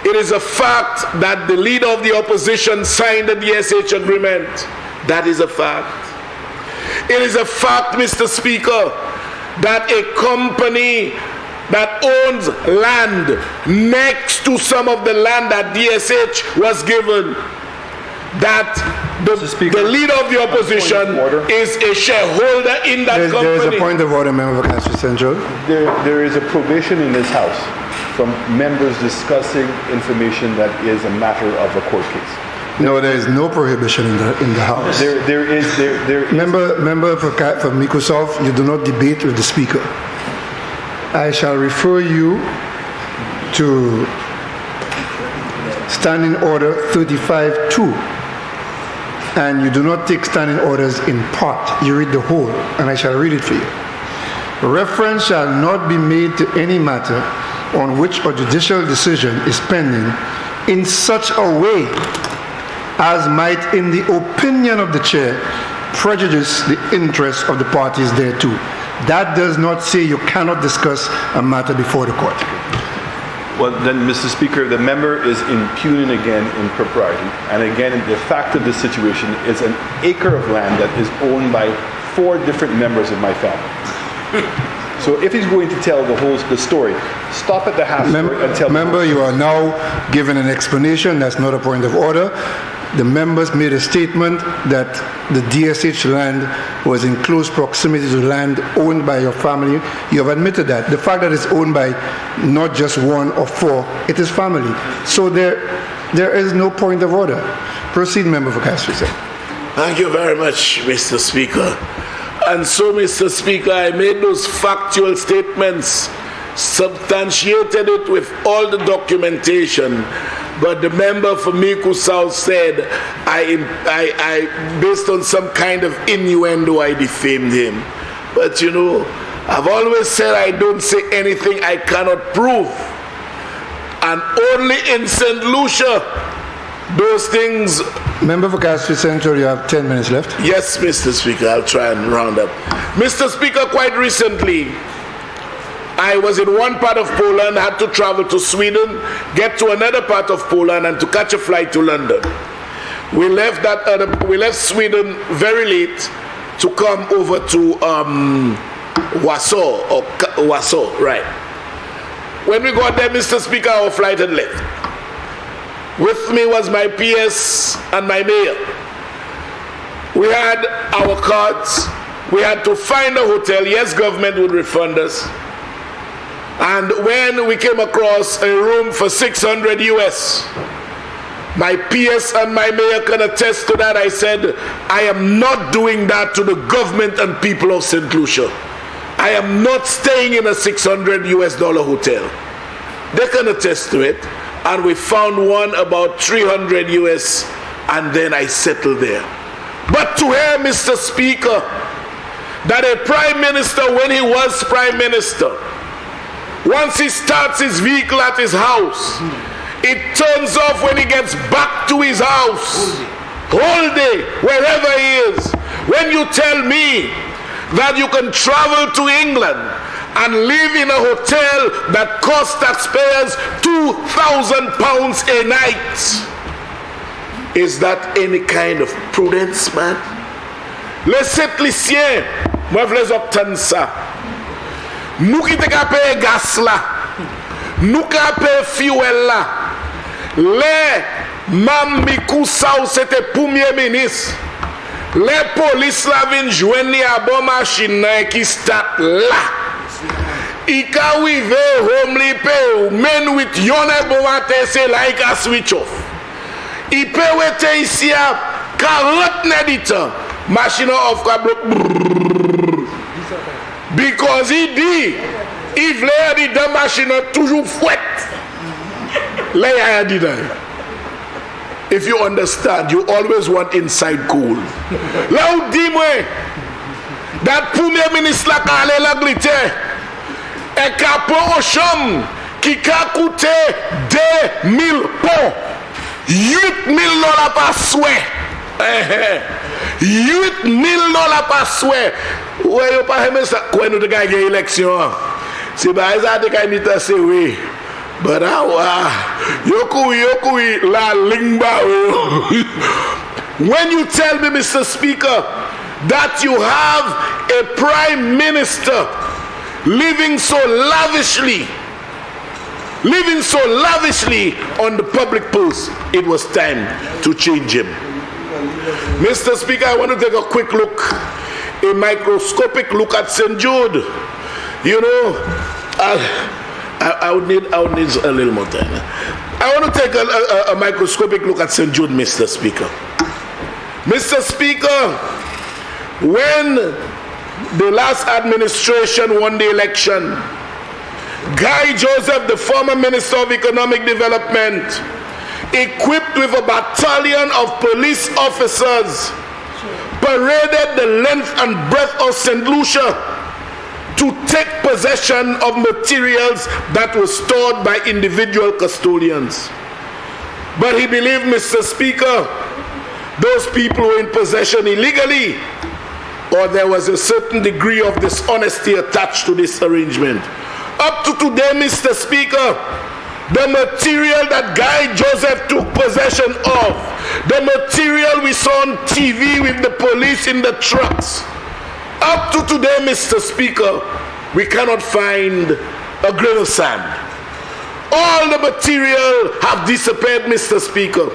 it is a fact that the leader of the opposition signed the DSH agreement. That is a fact. It is a fact, Mr. Speaker, that a company that owns land next to some of the land that DSH was given, that the leader of the opposition is a shareholder in that company. There is a point of order, Member for Castle Central. There is a provision in this House from members discussing information that is a matter of a court case. No, there is no prohibition in the House. There is. Member for Microsoft, you do not debate with the Speaker. I shall refer you to Standing Order 35-2. And you do not take standing orders in part. You read the whole, and I shall read it for you. Reference shall not be made to any matter on which a judicial decision is pending in such a way as might, in the opinion of the chair, prejudice the interests of the parties thereto. That does not say you cannot discuss a matter before the court. Well, then, Mr. Speaker, the member is impugning again impropriety. And again, the fact of this situation is an acre of land that is owned by 4 different members of my family. So if he's going to tell the story, stop at the half story and tell Member, you are now given an explanation. That's not a point of order. The members made a statement that the DSH land was in close proximity to land owned by your family. You have admitted that. The fact that it's owned by not just 1 or 4, it is family. So there is no point of order. Proceed, Member for Castro. Thank you very much, Mr. Speaker. And so, Mr. Speaker, I made those factual statements, substantiated it with all the documentation, but the member for Miku South said I based on some kind of innuendo, I defamed him. But you know, I've always said I don't say anything I cannot prove. And only in St. Lucia, those things. Member for Castro Central, you have 10 minutes left. Yes, Mr. Speaker, I'll try and round up. Mr. Speaker, quite recently, I was in one part of Poland, had to travel to Sweden, get to another part of Poland, and to catch a flight to London. We left Sweden very late to come over to Warsaw, right. When we got there, Mr. Speaker, our flight had left. With me was my PS and my mayor. We had our cards. We had to find a hotel. Yes, government would refund us. And when we came across a room for $600 US, my PS and my mayor can attest to that. I said, I am not doing that to the government and people of St. Lucia. I am not staying in a $600 US hotel. They can attest to it. And we found one about $300 US, and then I settled there. But to hear, Mr. Speaker, that a prime minister, when he was prime minister, once he starts his vehicle at his house, it turns off when he gets back to his house, whole day, wherever he is. When you tell me that you can travel to England and live in a hotel that costs taxpayers £2,000 a night, is that any kind of prudence, man? Laissez lycéens, moi je les obtiens ça. Nous qui te payer gaz là, nous qui payer fuel là, les Miku South c'était premier ministre, les polices là viennent joindre à bon machine qui start là. I can we home pay men with yone bomate say like a switch off. I pay wete ici à 40 nedita machine off because he dit if lay dit the machine toujours fouette. Lay dit that. If you understand, you always want inside cool. Là où dis-moi that premier ministre là quand elle la glité un capot au chambre qui a coûté 2000 pounds, $8,000 par souhait. $8,000 par souhait. Ouais, yo pas aimé ça quand nous gagner élection. C'est pas ça de gagner c'est oui. But yoku la lingba. When you tell me, Mr. Speaker, that you have a prime minister living so lavishly on the public purse, it was time to change him. Mr. Speaker, I want to take a quick look, a microscopic look at St. Jude. You know, I would need a little more time. I want to take a microscopic look at St. Jude, Mr. Speaker. Mr. Speaker, when the last administration won the election, Guy Joseph, the former Minister of Economic Development, equipped with a battalion of police officers, paraded the length and breadth of St. Lucia to take possession of materials that were stored by individual custodians. But he believed, Mr. Speaker, those people were in possession illegally, or there was a certain degree of dishonesty attached to this arrangement. Up to today, Mr. Speaker, the material that Guy Joseph took possession of, the material we saw on TV with the police in the trucks, up to today, Mr. Speaker, we cannot find a grain of sand. All the material have disappeared, Mr. Speaker.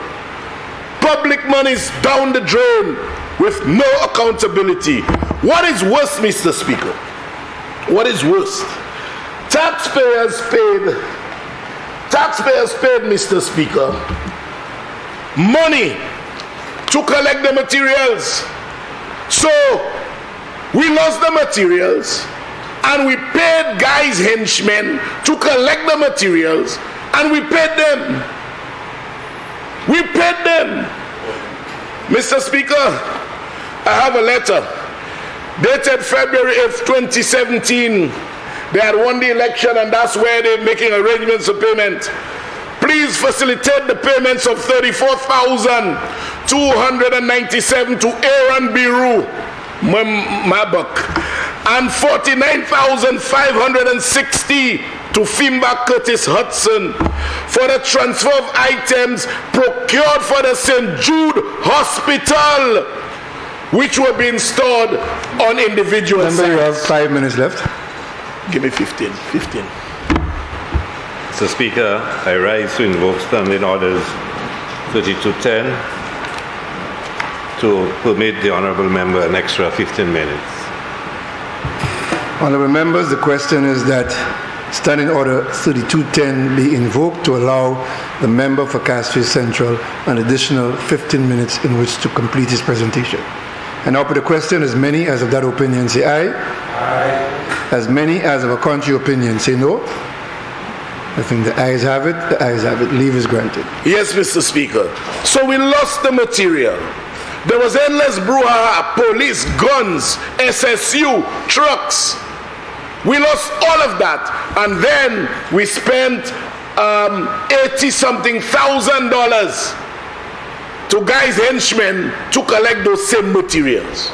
Public money is down the drain with no accountability. What is worse, Mr. Speaker? What is worse? Taxpayers paid, Mr. Speaker, money to collect the materials. So we lost the materials, and we paid guys, henchmen, to collect the materials, and we paid them. We paid them. Mr. Speaker, I have a letter dated February 8th, 2017. They had won the election, and that's where they're making arrangements for payment. Please facilitate the payments of $34,297 to Aaron Biru Mabuk and $49,560 to Fimba Curtis Hudson for the transfer of items procured for the St. Jude Hospital, which were being stored on individual sites. Remember, you have 5 minutes left. Give me 15. Mr. Speaker, I rise to invoke Standing Orders 3210 to permit the Honourable Member an extra 15 minutes. Honourable Members, the question is that Standing Order 3210 be invoked to allow the member for Castries Central an additional 15 minutes in which to complete his presentation. And now for the question, as many as of that opinion say aye. Aye. As many as of a contrary opinion say no. I think the ayes have it. The ayes have it. Leave is granted. Yes, Mr. Speaker. So we lost the material. There was endless brouhaha, police, guns, SSU, trucks. We lost all of that. And then we spent $80-something thousand to guys, henchmen, to collect those same materials.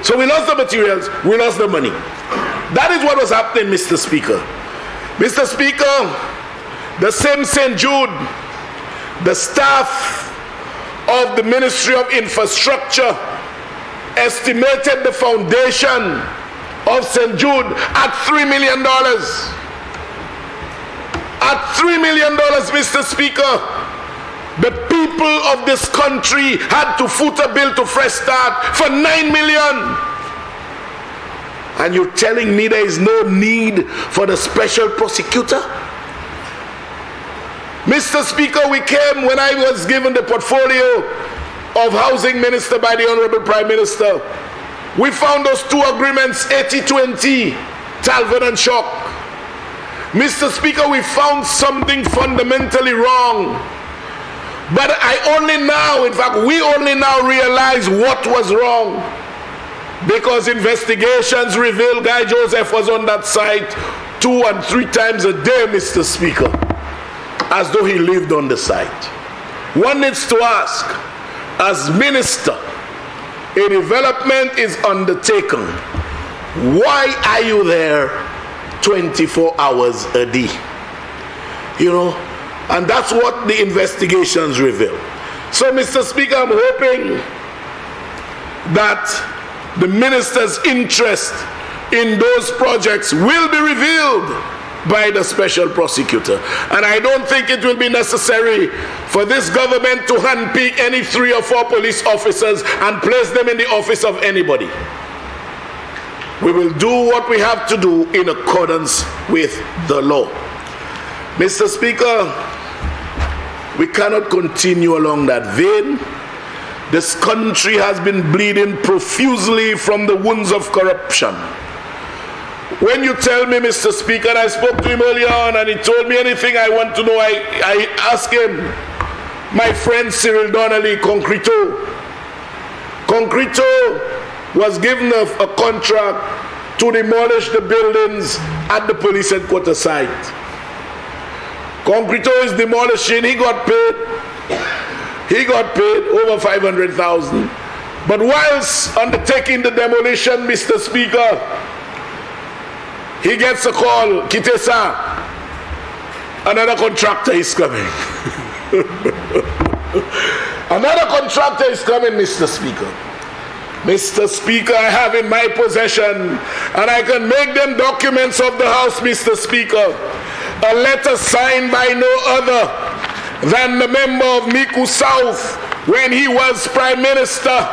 So we lost the materials, we lost the money. That is what was happening, Mr. Speaker. Mr. Speaker, the same St. Jude, the staff of the Ministry of Infrastructure estimated the foundation of St. Jude at $3 million. At $3 million, Mr. Speaker, the people of this country had to foot a bill to Fresh Start for $9 million. And you're telling me there is no need for the special prosecutor? Mr. Speaker, we came when I was given the portfolio of Housing Minister by the Honorable Prime Minister. We found those two agreements, 80-20, Talbot and Shock. Mr. Speaker, we found something fundamentally wrong. But I only now, in fact, we only now realize what was wrong. Because investigations reveal Guy Joseph was on that site 2 and 3 times a day, Mr. Speaker, as though he lived on the site. One needs to ask, as minister, a development is undertaken, why are you there 24 hours a day? You know, and that's what the investigations reveal. So, Mr. Speaker, I'm hoping that the minister's interest in those projects will be revealed by the special prosecutor. And I don't think it will be necessary for this government to handpick any 3 or 4 police officers and place them in the office of anybody. We will do what we have to do in accordance with the law. Mr. Speaker, we cannot continue along that vein. This country has been bleeding profusely from the wounds of corruption. When you tell me, Mr. Speaker, I spoke to him earlier on and he told me anything I want to know, I ask him. My friend Cyril Donnelly, Concreto was given a contract to demolish the buildings at the police headquarters site. Concreto is demolishing, he got paid over $500,000. But whilst undertaking the demolition, Mr. Speaker, he gets a call, Kitesa, another contractor is coming. Another contractor is coming, Mr. Speaker. Mr. Speaker, I have in my possession, and I can make them documents of the House, Mr. Speaker, a letter signed by no other than the member of Miku South when he was Prime Minister.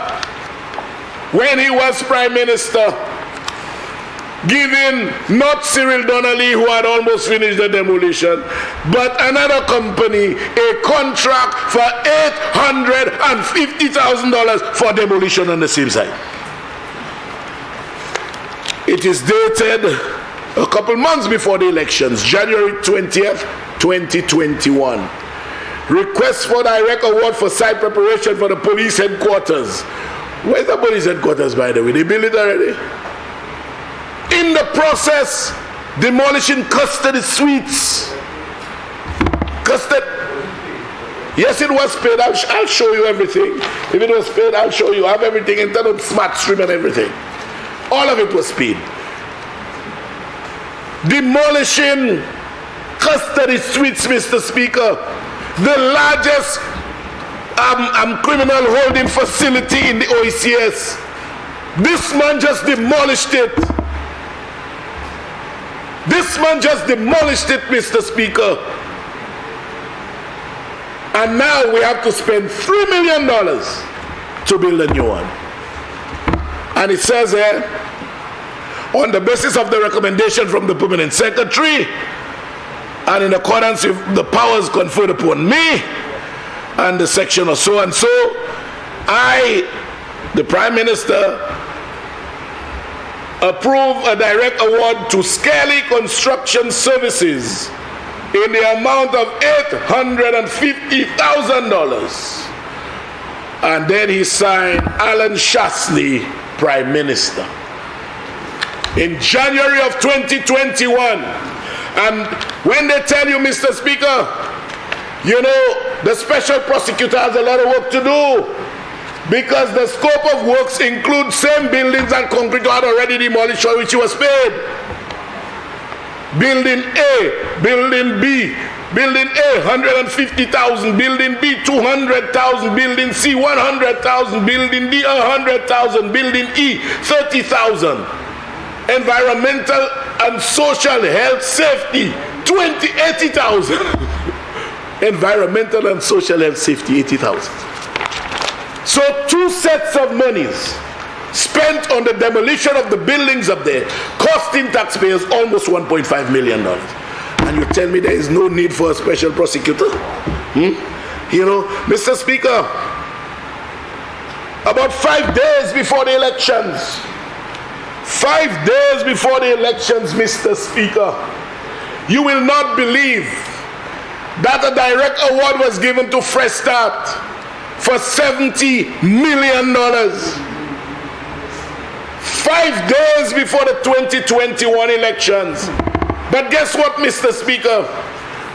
giving not Cyril Donnelly, who had almost finished the demolition, but another company a contract for $850,000 for demolition on the same site. It is dated a couple months before the elections, January 20th, 2021. Request for direct award for site preparation for the police headquarters. Where's the police headquarters, by the way? They built it already? In the process, demolishing custody suites. Custody. Yes, it was paid. I'll show you everything. If it was paid, I'll show you. I have everything, internet, smart stream and everything. All of it was paid. Demolishing custody suites, Mr. Speaker. The largest criminal holding facility in the OECS. This man just demolished it. This man just demolished it, Mr. Speaker. And now we have to spend $3 million to build a new one. And it says here, on the basis of the recommendation from the Permanent Secretary, and in accordance with the powers conferred upon me, and the section of so and so, I, the Prime Minister, approve a direct award to Skelly Construction Services in the amount of $850,000. And then he signed Alan Shasley, Prime Minister. In January of 2021, and when they tell you, Mr. Speaker, you know, the special prosecutor has a lot of work to do because the scope of works includes same buildings and concrete had already demolished for which he was paid. Building A, Building B, Building A, 150,000, Building B, 200,000, Building C, 100,000, Building D, 100,000, Building E, 30,000. Environmental and social health safety, 80,000. Environmental and social health safety, 80,000. So 2 sets of monies spent on the demolition of the buildings up there, costing taxpayers almost $1.5 million. And you tell me there is no need for a special prosecutor? You know, Mr. Speaker, about 5 days before the elections, 5 days before the elections, Mr. Speaker, you will not believe that a direct award was given to Fresh Start for $70 million. 5 days before the 2021 elections. But guess what, Mr. Speaker?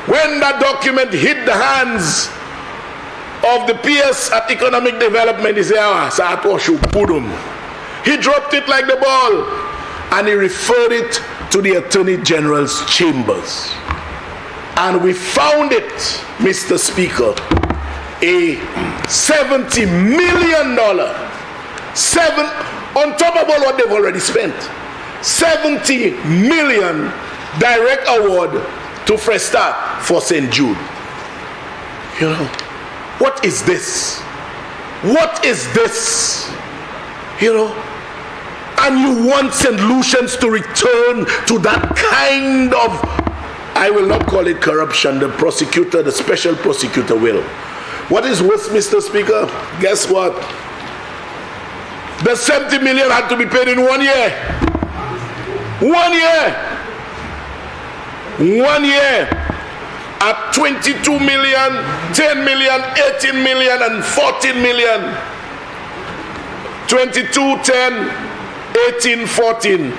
When that document hit the hands of the PS at Economic Development, he said, he dropped it like the ball and he referred it to the Attorney General's chambers. And we found it, Mr. Speaker, a $70 million, on top of all what they've already spent, $70 million direct award to Fresh Start for St. Jude. You know, what is this? What is this? You know, and you want St. Lucians to return to that kind of, I will not call it corruption, the prosecutor, the special prosecutor will. What is worse, Mr. Speaker? Guess what? The $70 million had to be paid in 1 year. 1 year. 1 year. At 22 million, 10 million, 18 million, and 14 million. 22, 10, 18, 14.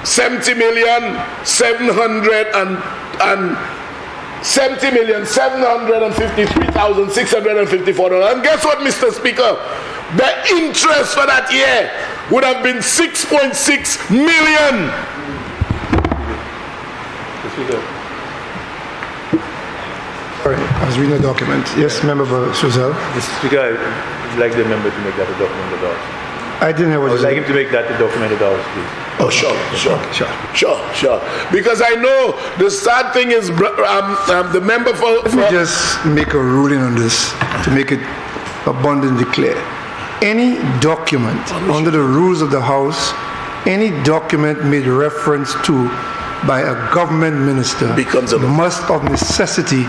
70 million, 753,654. And guess what, Mr. Speaker? The interest for that year would have been 6.6 million. Sorry, I was reading a document. Yes, Member for Suzel. Mr. Speaker, I'd like the member to make that a document of ours. I didn't hear what I you would like said. him to make that a document of ours, please. Oh, sure. Because I know the sad thing is, the member for... Let me just make a ruling on this to make it abundantly clear. Any document under the rules of the House any document made reference to by a government minister must of necessity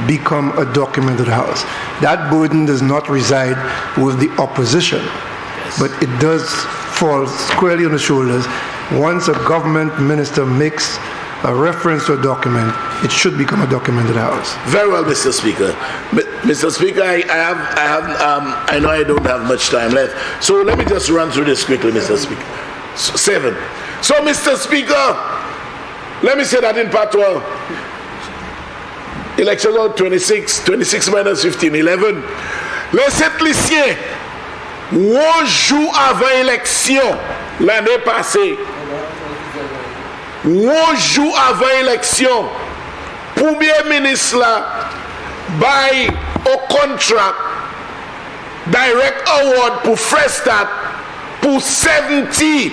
become a document of the House. That burden does not reside with the opposition, but it does fall squarely on the shoulders. Once a government minister makes a reference to a document, it should become a document of the House. Very well, Mr. Speaker. Mr. Speaker, I know I don't have much time left, so let me just run through this quickly, Mr. Speaker. 7. So, Mr. Speaker, let me say that in patois. Election 26 minus 15, 11. Les 7 lycéens, 1 jour avant l'élection, l'année passée, 1 jour avant l'élection, Premier ministre là, by a contract, direct award pour Fresh Start, pour 70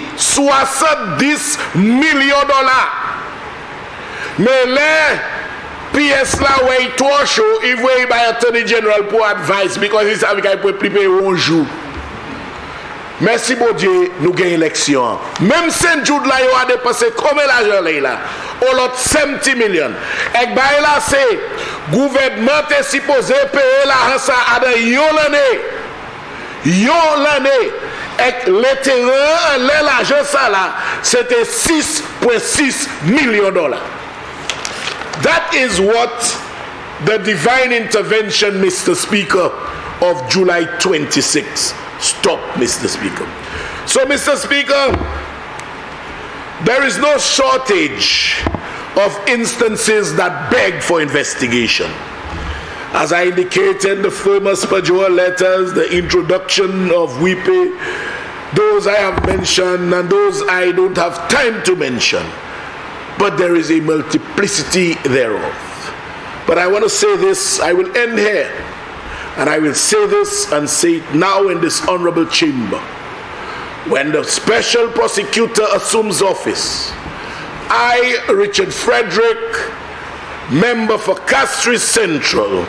millions $. Mais les PS là, ouais, 3 shows, il voit by Attorney General pour advice, because il savait qu'il peut plus payer 1 jour. Merci bon Dieu, nous gagnons l'élection. Même Saint-Jude là, il a dépensé combien d'argent là? Au lot 70 millions. Et bien là, c'est gouvernement est supposé payer l'argent ça à l'année. L'année. Et le terrain, l'argent ça là, c'était 6,6 millions $. That is what the divine intervention, Mr. Speaker, of July 26 stop, Mr. Speaker. So, Mr. Speaker, there is no shortage of instances that beg for investigation. As I indicated, the famous Pajua letters, the introduction of WIPE, those I have mentioned and those I don't have time to mention. But there is a multiplicity thereof. But I want to say this, I will end here. And I will say this and say it now in this honorable chamber. When the special prosecutor assumes office, I, Richard Frederick, member for Castries Central,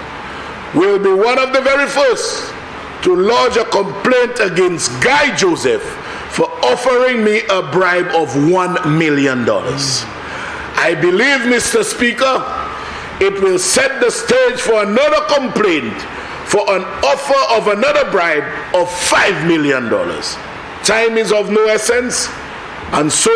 will be one of the very first to lodge a complaint against Guy Joseph for offering me a bribe of $1 million. I believe, Mr. Speaker, it will set the stage for another complaint for an offer of another bribe of $5 million. Time is of no essence, and so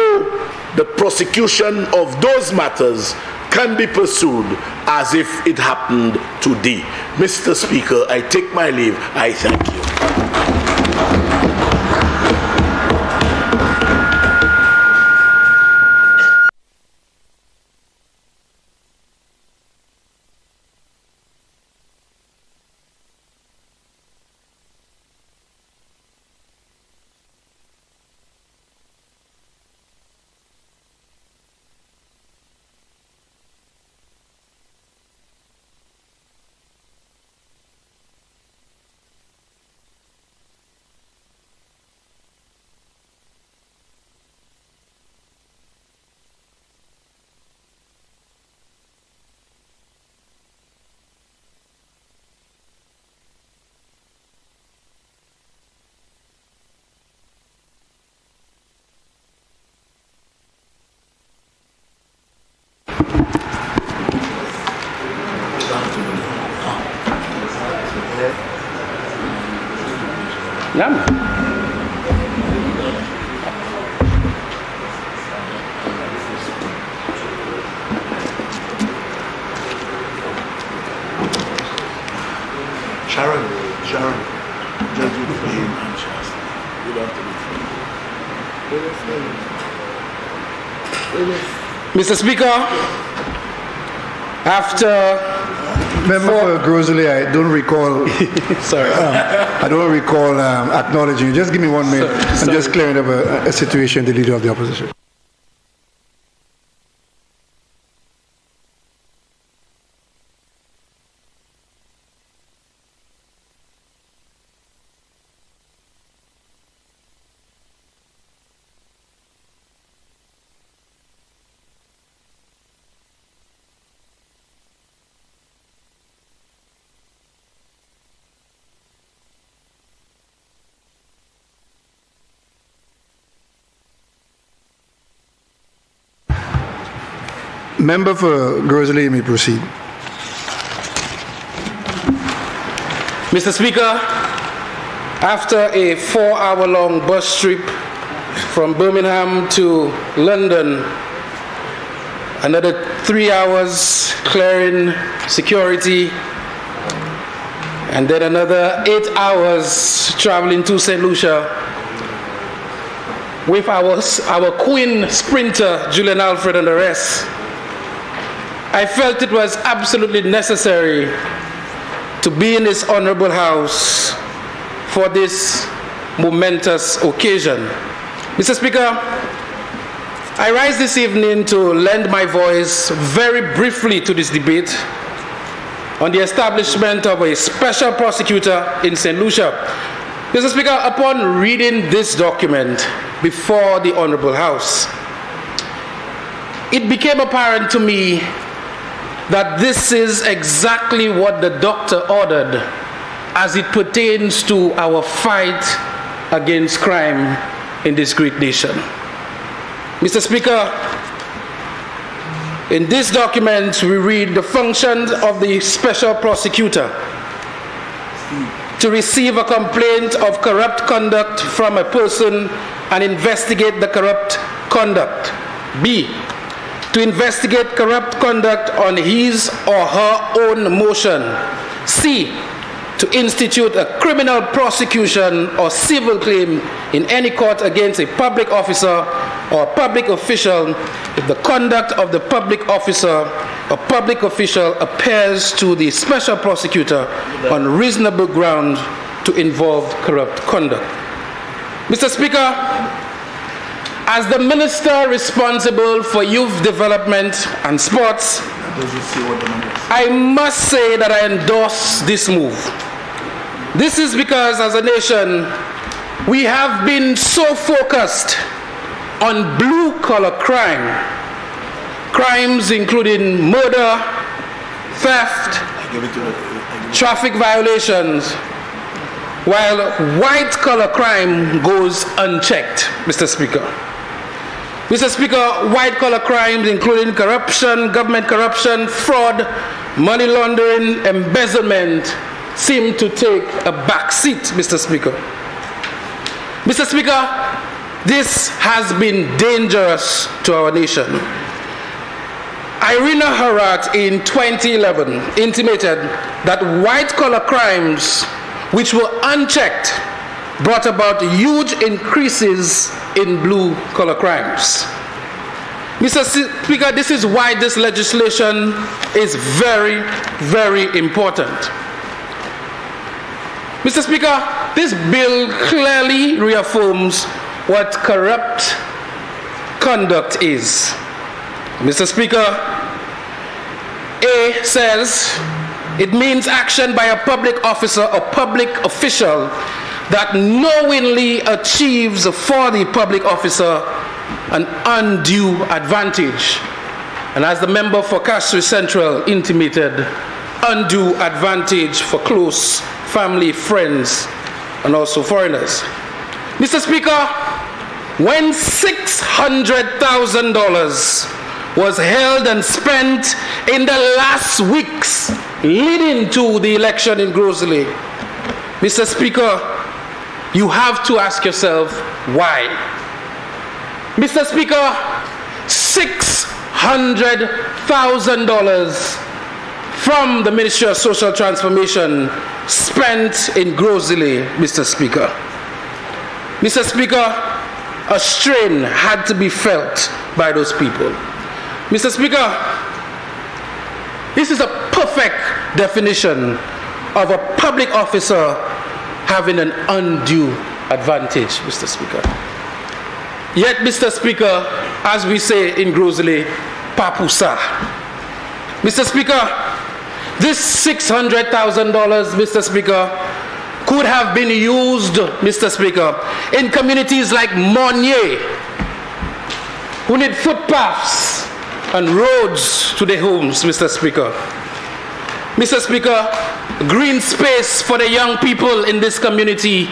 the prosecution of those matters can be pursued as if it happened today. Mr. Speaker, I take my leave. I thank you. Mr. Speaker, after Member for Grosley, I don't recall. sorry, I don't recall acknowledging you. Just give me 1 minute. I'm just clearing up a situation, the leader of the opposition. Member for Grosley may proceed. Mr. Speaker, after a 4-hour-long bus trip from Birmingham to London, another 3 hours clearing security, and then another 8 hours traveling to St. Lucia with our queen sprinter, Julian Alfred, and the rest, I felt it was absolutely necessary to be in this honorable house for this momentous occasion. Mr. Speaker, I rise this evening to lend my voice very briefly to this debate on the establishment of a special prosecutor in St. Lucia. Mr. Speaker, upon reading this document before the Honorable House, it became apparent to me that this is exactly what the doctor ordered as it pertains to our fight against crime in this great nation. Mr. Speaker, in this document we read the functions of the special prosecutor: to receive a complaint of corrupt conduct from a person and investigate the corrupt conduct. B, to investigate corrupt conduct on his or her own motion. C, to institute a criminal prosecution or civil claim in any court against a public officer or public official if the conduct of the public officer or public official appears to the special prosecutor on reasonable ground to involve corrupt conduct. Mr. Speaker, as the minister responsible for youth development and sports, I must say that I endorse this move. This is because as a nation, we have been so focused on blue-collar crime, crimes including murder, theft, traffic violations, while white-collar crime goes unchecked, Mr. Speaker. Mr. Speaker, white-collar crimes including corruption, government corruption, fraud, money laundering, embezzlement seem to take a back seat, Mr. Speaker. Mr. Speaker, this has been dangerous to our nation. Irina Harat in 2011 intimated that white-collar crimes, which were unchecked, brought about huge increases in blue-collar crimes. Mr. Speaker, this is why this legislation is very, very important. Mr. Speaker, this bill clearly reaffirms what corrupt conduct is. Mr. Speaker, A says it means action by a public officer or public official that knowingly achieves for the public officer an undue advantage. And as the member for Castro Central intimated, undue advantage for close family, friends, and also foreigners. Mr. Speaker, when $600,000 was held and spent in the last weeks leading to the election in Grosley, Mr. Speaker, you have to ask yourself why. Mr. Speaker, $600,000 from the Ministry of Social Transformation spent in Grosley, Mr. Speaker. Mr. Speaker, a strain had to be felt by those people. Mr. Speaker, this is a perfect definition of a public officer having an undue advantage, Mr. Speaker. Yet, Mr. Speaker, as we say in Grosley, papusa. Mr. Speaker, this $600,000, Mr. Speaker, could have been used, Mr. Speaker, in communities like Monnier, who need footpaths and roads to their homes, Mr. Speaker. Mr. Speaker, green space for the young people in this community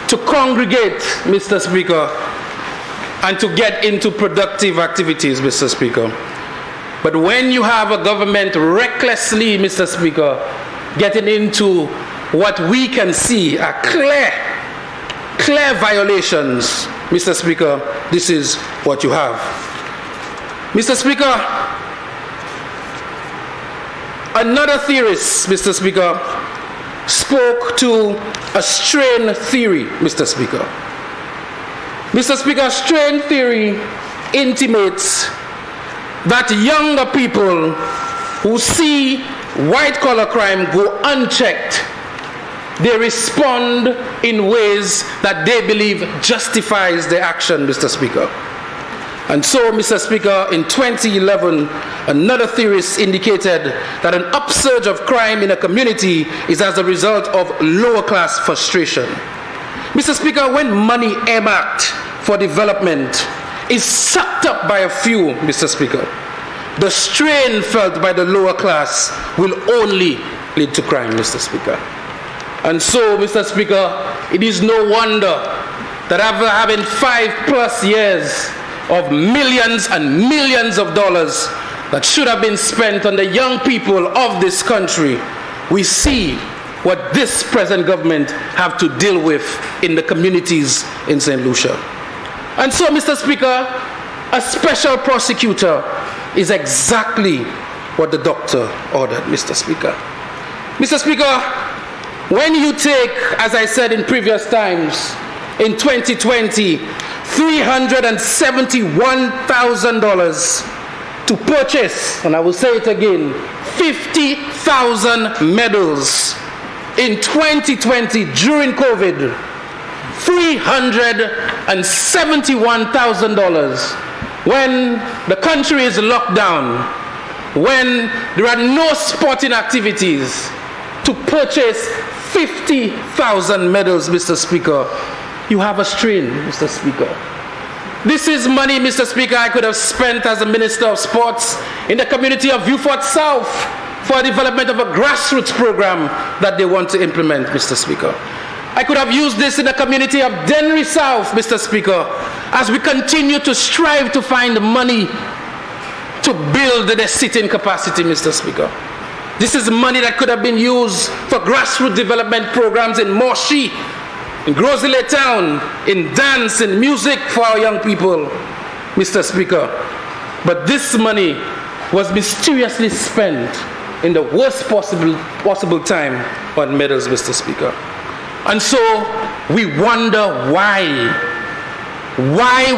to congregate, Mr. Speaker, and to get into productive activities, Mr. Speaker. But when you have a government recklessly, Mr. Speaker, getting into what we can see are clear violations, Mr. Speaker, this is what you have. Mr. Speaker, another theorist, Mr. Speaker, spoke to a strain theory, Mr. Speaker. Mr. Speaker, strain theory intimates that younger people who see white-collar crime go unchecked, they respond in ways that they believe justifies their action, Mr. Speaker. And so, Mr. Speaker, in 2011, another theorist indicated that an upsurge of crime in a community is as a result of lower-class frustration. Mr. Speaker, when money earmarked for development is sucked up by a few, Mr. Speaker, the strain felt by the lower class will only lead to crime, Mr. Speaker. And so, Mr. Speaker, it is no wonder that after having 5+ years of millions and millions of dollars that should have been spent on the young people of this country, we see what this present government have to deal with in the communities in St. Lucia. And so, Mr. Speaker, a special prosecutor is exactly what the doctor ordered, Mr. Speaker. Mr. Speaker, when you take, as I said in previous times, in 2020, $371,000 to purchase, and I will say it again, 50,000 medals in 2020 during COVID, $371,000 when the country is locked down, when there are no sporting activities, to purchase 50,000 medals, Mr. Speaker. You have a strain, Mr. Speaker. This is money, Mr. Speaker, I could have spent as a Minister of Sports in the community of Beaufort South for development of a grassroots program that they want to implement, Mr. Speaker. I could have used this in the community of Dennery South, Mr. Speaker, as we continue to strive to find money to build the sitting capacity, Mr. Speaker. This is money that could have been used for grassroots development programs in Moshi, in Grosley Town, in dance and music for our young people, Mr. Speaker. But this money was mysteriously spent in the worst possible time on medals, Mr. Speaker. And so we wonder why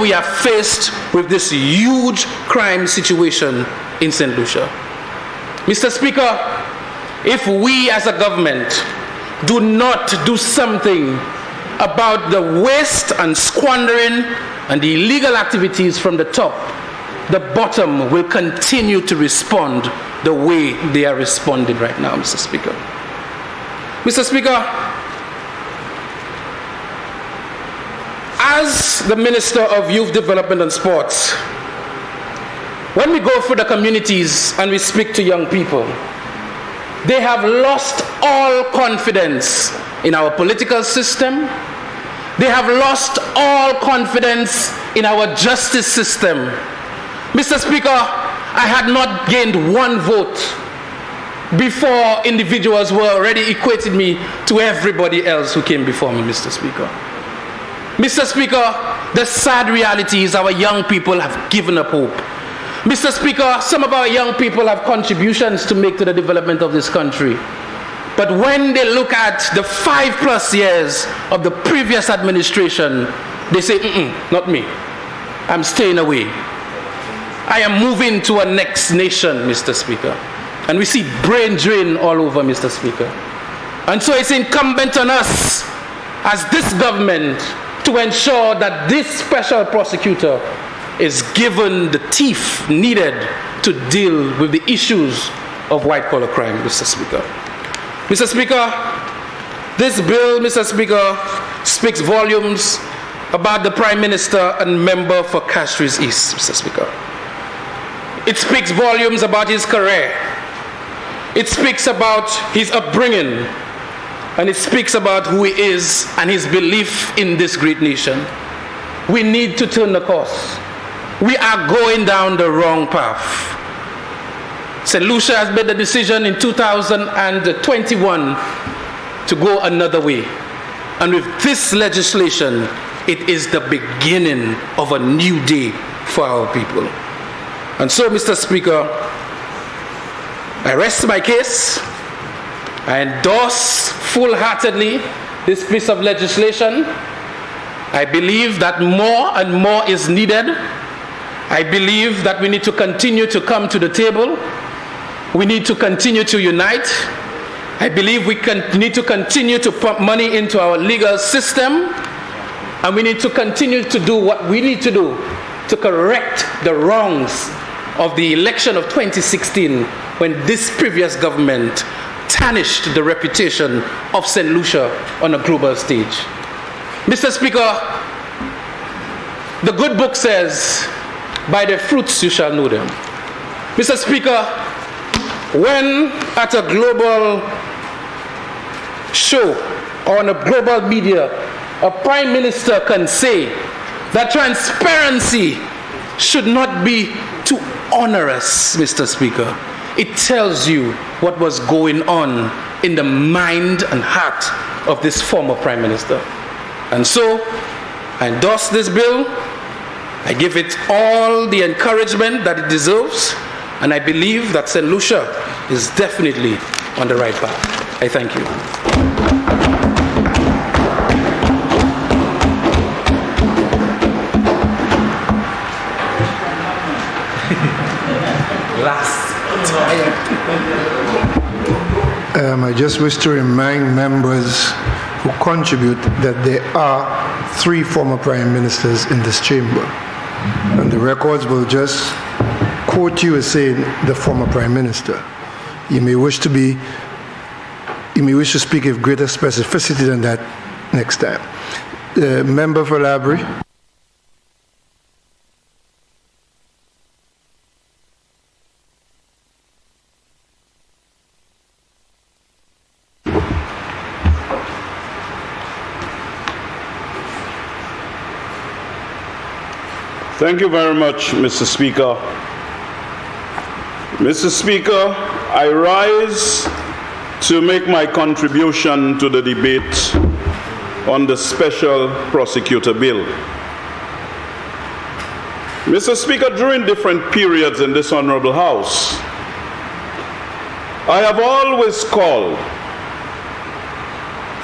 we are faced with this huge crime situation in St. Lucia. Mr. Speaker, if we as a government do not do something about the waste and squandering and the illegal activities from the top, the bottom will continue to respond the way they are responding right now, Mr. Speaker. Mr. Speaker, as the Minister of Youth Development and Sports, when we go through the communities and we speak to young people, they have lost all confidence in our political system. They have lost all confidence in our justice system. Mr. Speaker, I had not gained one vote before individuals were already equating me to everybody else who came before me, Mr. Speaker. Mr. Speaker, the sad reality is our young people have given up hope. Mr. Speaker, some of our young people have contributions to make to the development of this country. But when they look at the 5+ years of the previous administration, they say, not me. I'm staying away. I am moving to a next nation, Mr. Speaker. And we see brain drain all over, Mr. Speaker. And so it's incumbent on us as this government to ensure that this special prosecutor is given the teeth needed to deal with the issues of white-collar crime, Mr. Speaker. Mr. Speaker, this bill, Mr. Speaker, speaks volumes about the Prime Minister and member for Castries East, Mr. Speaker. It speaks volumes about his career. It speaks about his upbringing. And it speaks about who he is and his belief in this great nation. We need to turn the course. We are going down the wrong path. St. Lucia has made the decision in 2021 to go another way. And with this legislation, it is the beginning of a new day for our people. And so, Mr. Speaker, I rest my case. I endorse full-heartedly this piece of legislation. I believe that more and more is needed. I believe that we need to continue to come to the table. We need to continue to unite. I believe we need to continue to pump money into our legal system. And we need to continue to do what we need to do to correct the wrongs of the election of 2016, when this previous government tarnished the reputation of St. Lucia on a global stage. Mr. Speaker, the good book says, by their fruits you shall know them. Mr. Speaker, when at a global show or on a global media, a prime minister can say that transparency should not be too onerous, Mr. Speaker, it tells you what was going on in the mind and heart of this former prime minister. And so, I endorse this bill. I give it all the encouragement that it deserves, and I believe that St. Lucia is definitely on the right path. I thank you. I just wish to remind members who contribute that there are 3 former prime ministers in this chamber. And the records will just quote you as saying the former prime minister. You may wish to speak with greater specificity than that next time. The member for Labrie. Thank you very much, Mr. Speaker. Mr. Speaker, I rise to make my contribution to the debate on the special prosecutor bill. Mr. Speaker, during different periods in this Honorable House, I have always called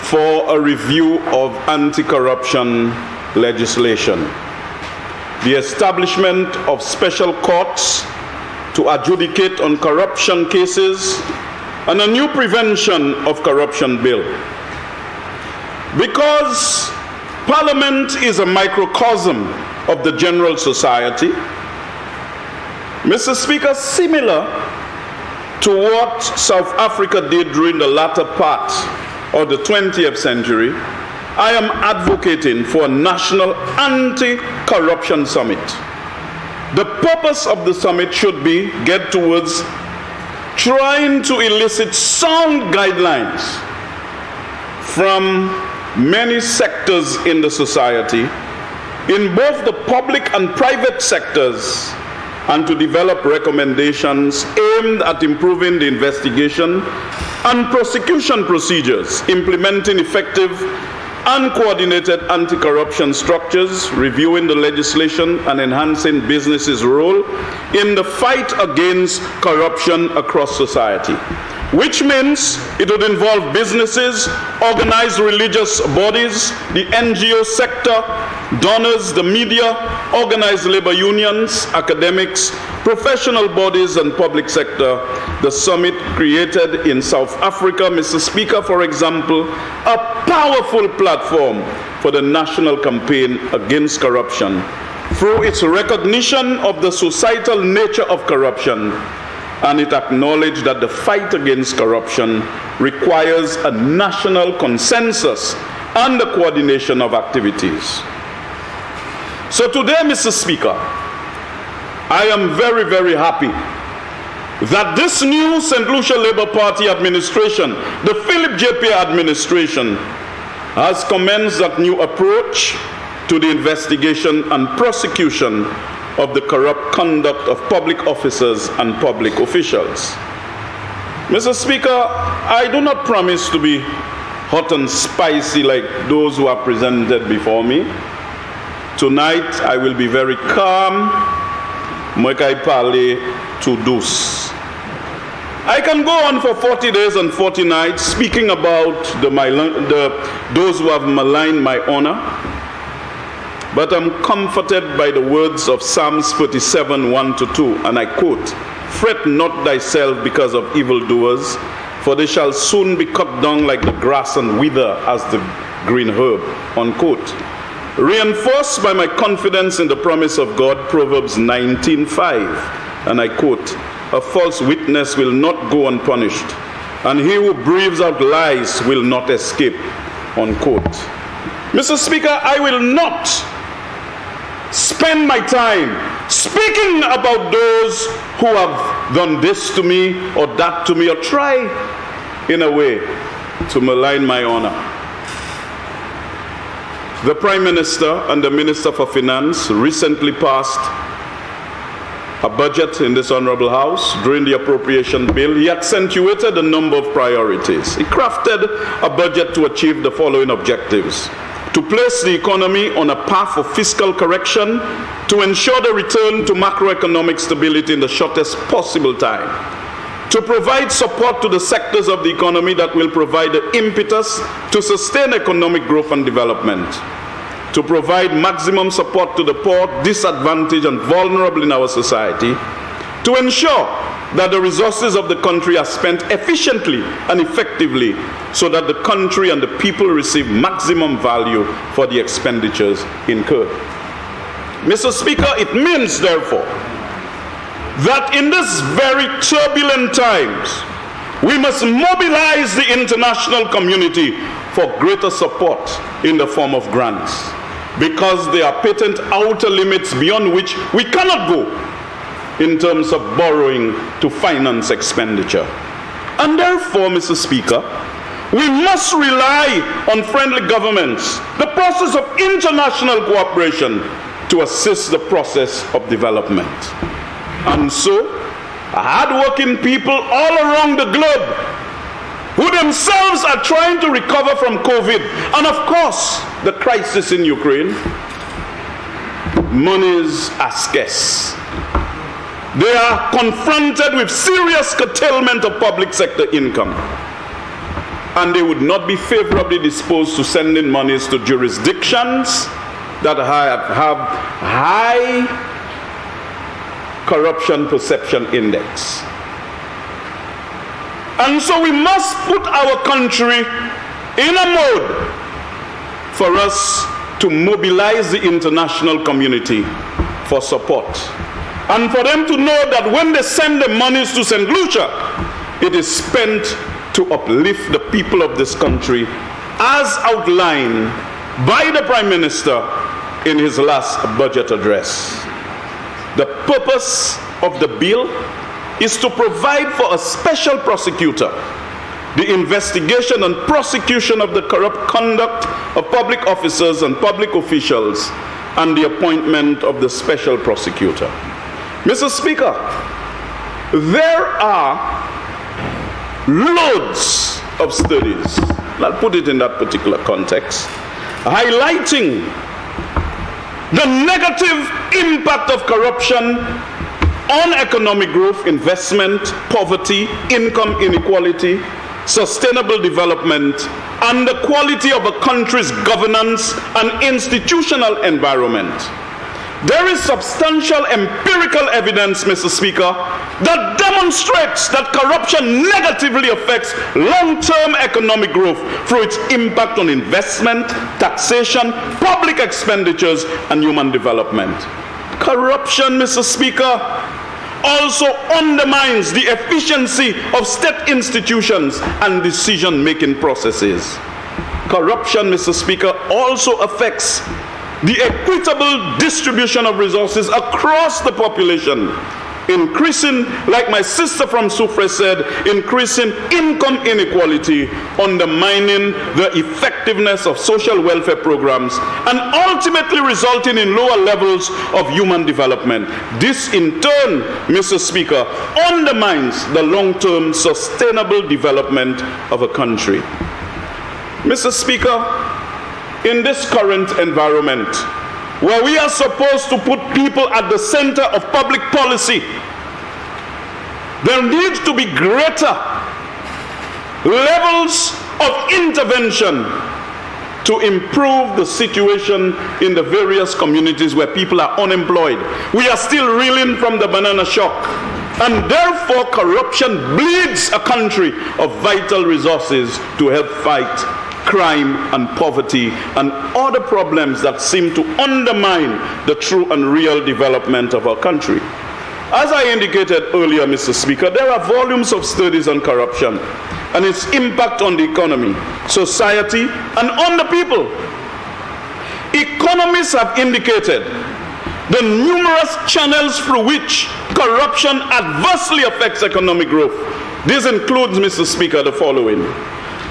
for a review of anti-corruption legislation, the establishment of special courts to adjudicate on corruption cases, and a new prevention of corruption bill. Because Parliament is a microcosm of the general society, Mr. Speaker, similar to what South Africa did during the latter part of the 20th century, I am advocating for a national anti-corruption summit. The purpose of the summit should be get towards trying to elicit sound guidelines from many sectors in the society, in both the public and private sectors, and to develop recommendations aimed at improving the investigation and prosecution procedures, implementing effective and coordinated anti-corruption structures, reviewing the legislation, and enhancing businesses' role in the fight against corruption across society. Which means it would involve businesses, organized religious bodies, the NGO sector, donors, the media, organized labor unions, academics, professional bodies, and public sector. The summit created in South Africa, Mr. Speaker, for example, a powerful platform for the national campaign against corruption through its recognition of the societal nature of corruption, and it acknowledged that the fight against corruption requires a national consensus and the coordination of activities. So today, Mr. Speaker, I am very, very happy that this new St. Lucia Labour Party administration, the Philip JP administration, has commenced that new approach to the investigation and prosecution of the corrupt conduct of public officers and public officials. Mr. Speaker, I do not promise to be hot and spicy like those who are presented before me. Tonight, I will be very calm. Mokai parle to douce. I can go on for 40 days and 40 nights speaking about those who have maligned my honor, but I'm comforted by the words of Psalms 47, 1-2, and I quote, "Fret not thyself because of evildoers, for they shall soon be cut down like the grass and wither as the green herb," unquote. Reinforced by my confidence in the promise of God, Proverbs 19:5, and I quote, "A false witness will not go unpunished, and he who breathes out lies will not escape," unquote. Mr. Speaker, I will not spend my time speaking about those who have done this to me or that to me, or try in a way to malign my honor. The Prime Minister and the Minister for Finance recently passed a budget in this Honorable House. During the appropriation bill, he accentuated a number of priorities. He crafted a budget to achieve the following objectives: to place the economy on a path of fiscal correction, to ensure the return to macroeconomic stability in the shortest possible time, to provide support to the sectors of the economy that will provide the impetus to sustain economic growth and development, to provide maximum support to the poor, disadvantaged, and vulnerable in our society, to ensure that the resources of the country are spent efficiently and effectively so that the country and the people receive maximum value for the expenditures incurred. Mr. Speaker, it means, therefore, that in these very turbulent times, we must mobilize the international community for greater support in the form of grants, because there are patent outer limits beyond which we cannot go in terms of borrowing to finance expenditure. And therefore, Mr. Speaker, we must rely on friendly governments, the process of international cooperation, to assist the process of development. And so, hard-working people all around the globe who themselves are trying to recover from COVID, and of course, the crisis in Ukraine, monies are scarce. They are confronted with serious curtailment of public sector income, and they would not be favorably disposed to sending monies to jurisdictions that have high corruption perception index. And so we must put our country in a mode for us to mobilize the international community for support, and for them to know that when they send the monies to St. Lucia, it is spent to uplift the people of this country as outlined by the Prime Minister in his last budget address. The purpose of the bill is to provide for a special prosecutor, the investigation and prosecution of the corrupt conduct of public officers and public officials, and the appointment of the special prosecutor. Mr. Speaker, there are loads of studies, I'll put it in that particular context, highlighting the negative impact of corruption on economic growth, investment, poverty, income inequality, sustainable development, and the quality of a country's governance and institutional environment. There is substantial empirical evidence, Mr. Speaker, that demonstrates that corruption negatively affects long-term economic growth through its impact on investment, taxation, public expenditures, and human development. Corruption, Mr. Speaker, also undermines the efficiency of state institutions and decision-making processes. Corruption, Mr. Speaker, also affects the equitable distribution of resources across the population, increasing, like my sister from Sufre said, increasing income inequality, undermining the effectiveness of social welfare programs, and ultimately resulting in lower levels of human development. This in turn, Mr. Speaker, undermines the long-term sustainable development of a country. Mr. Speaker, in this current environment, where we are supposed to put people at the center of public policy, there needs to be greater levels of intervention to improve the situation in the various communities where people are unemployed. We are still reeling from the banana shock, and therefore corruption bleeds a country of vital resources to help fight crime and poverty and other problems that seem to undermine the true and real development of our country. As I indicated earlier, Mr. Speaker, there are volumes of studies on corruption and its impact on the economy, society, and on the people. Economists have indicated the numerous channels through which corruption adversely affects economic growth. This includes, Mr. Speaker, the following.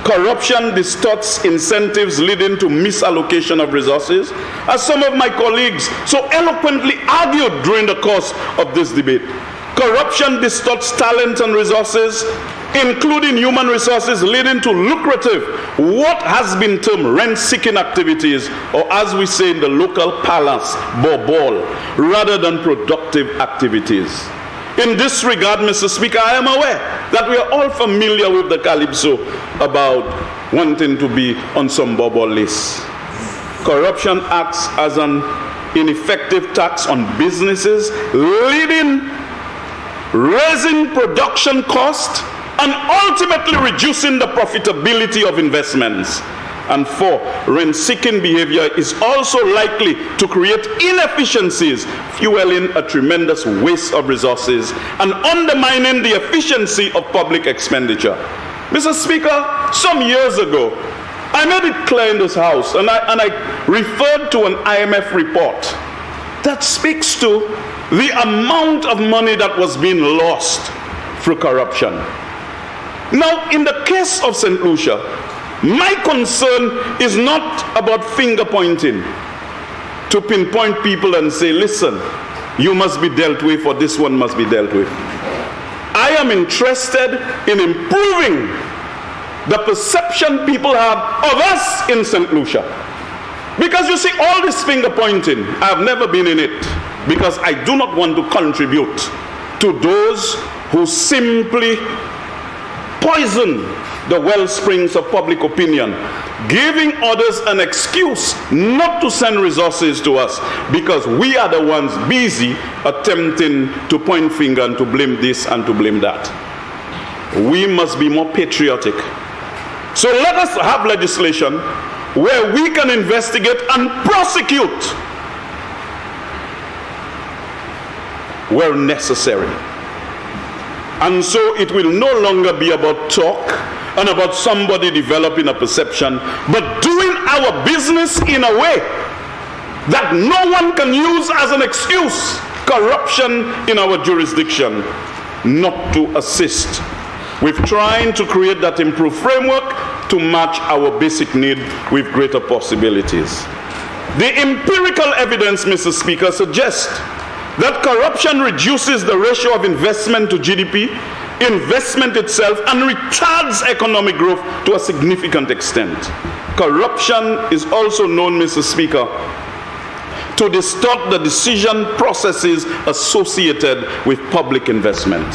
Corruption distorts incentives, leading to misallocation of resources, as some of my colleagues so eloquently argued during the course of this debate. Corruption distorts talent and resources, including human resources, leading to lucrative, what has been termed rent-seeking activities, or as we say in the local parlance, bobol, rather than productive activities. In this regard, Mr. Speaker, I am aware that we are all familiar with the calypso about wanting to be on some bubble lists. Corruption acts as an ineffective tax on businesses, raising production costs and ultimately reducing the profitability of investments. And 4, rent-seeking behavior is also likely to create inefficiencies, fueling a tremendous waste of resources and undermining the efficiency of public expenditure. Mr. Speaker, some years ago, I made it clear in this House, and I referred to an IMF report that speaks to the amount of money that was being lost through corruption. Now, in the case of St. Lucia, my concern is not about finger pointing to pinpoint people and say, listen, you must be dealt with or this one must be dealt with. I am interested in improving the perception people have of us in St. Lucia. Because you see, all this finger pointing, I have never been in it, because I do not want to contribute to those who simply poison the well springs of public opinion, giving others an excuse not to send resources to us because we are the ones busy attempting to point finger and to blame this and to blame that. We must be more patriotic. So let us have legislation where we can investigate and prosecute where necessary. And so it will no longer be about talk and about somebody developing a perception, but doing our business in a way that no one can use as an excuse corruption in our jurisdiction, not to assist with trying to create that improved framework to match our basic need with greater possibilities. The empirical evidence, Mr. Speaker, suggests that corruption reduces the ratio of investment to GDP, investment itself, and retards economic growth to a significant extent. Corruption is also known, Mr. Speaker, to distort the decision processes associated with public investment.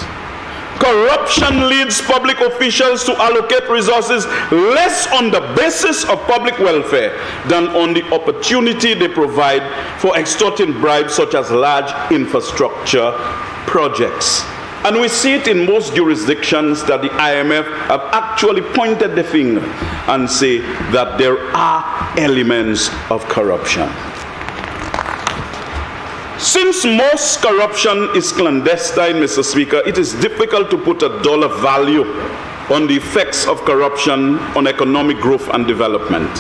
Corruption leads public officials to allocate resources less on the basis of public welfare than on the opportunity they provide for extorting bribes such as large infrastructure projects. And we see it in most jurisdictions that the IMF have actually pointed the finger and say that there are elements of corruption. Since most corruption is clandestine, Mr. Speaker, it is difficult to put a dollar value on the effects of corruption on economic growth and development.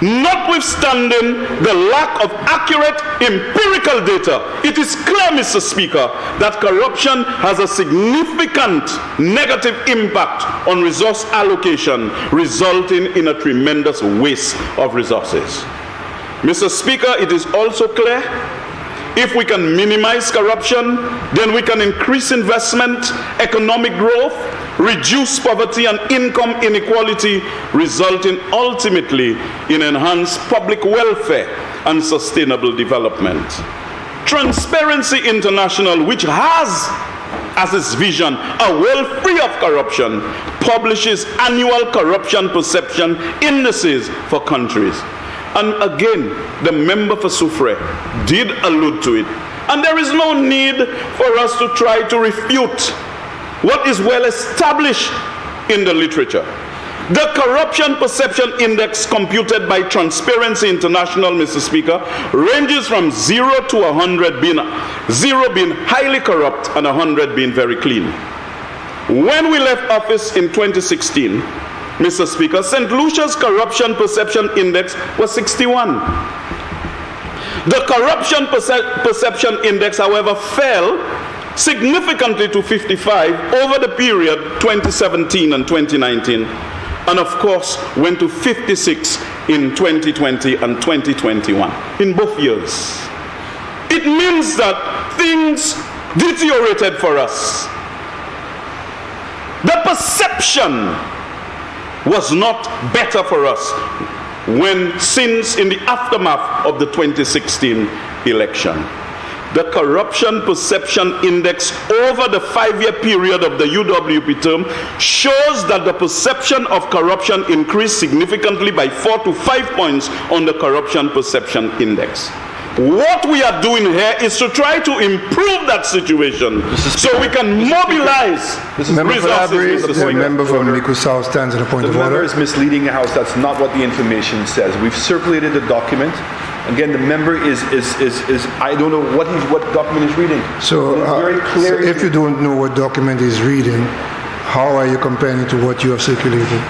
Notwithstanding the lack of accurate empirical data, it is clear, Mr. Speaker, that corruption has a significant negative impact on resource allocation, resulting in a tremendous waste of resources. Mr. Speaker, it is also clear if we can minimize corruption, then we can increase investment, economic growth, reduce poverty and income inequality, resulting ultimately in enhanced public welfare and sustainable development. Transparency International, which has as its vision a world free of corruption, publishes annual corruption perception indices for countries. And again, the member for Soufrière did allude to it. And there is no need for us to try to refute what is well established in the literature. The Corruption Perception Index computed by Transparency International, Mr. Speaker, ranges from 0 to 100, being 0 being highly corrupt and 100 being very clean. When we left office in 2016, Mr. Speaker, St. Lucia's Corruption Perception Index was 61. The Corruption Perception Index, however, fell significantly to 55 over the period 2017 and 2019, and of course went to 56 in 2020 and 2021, in both years. It means that things deteriorated for us. The perception was not better for us since in the aftermath of the 2016 election. The Corruption Perception Index over the 5-year period of the UWP term shows that the perception of corruption increased significantly by 4 to 5 points on the Corruption Perception Index. What we are doing here is to try to improve that situation so we can mobilize resources. The member from Miku South stands at a point of order. The member is misleading the House. That's not what the information says. We've circulated the document. Again, the member is I don't know what document he's reading. So if you don't know what document he's reading, how are you comparing it to what you have circulated?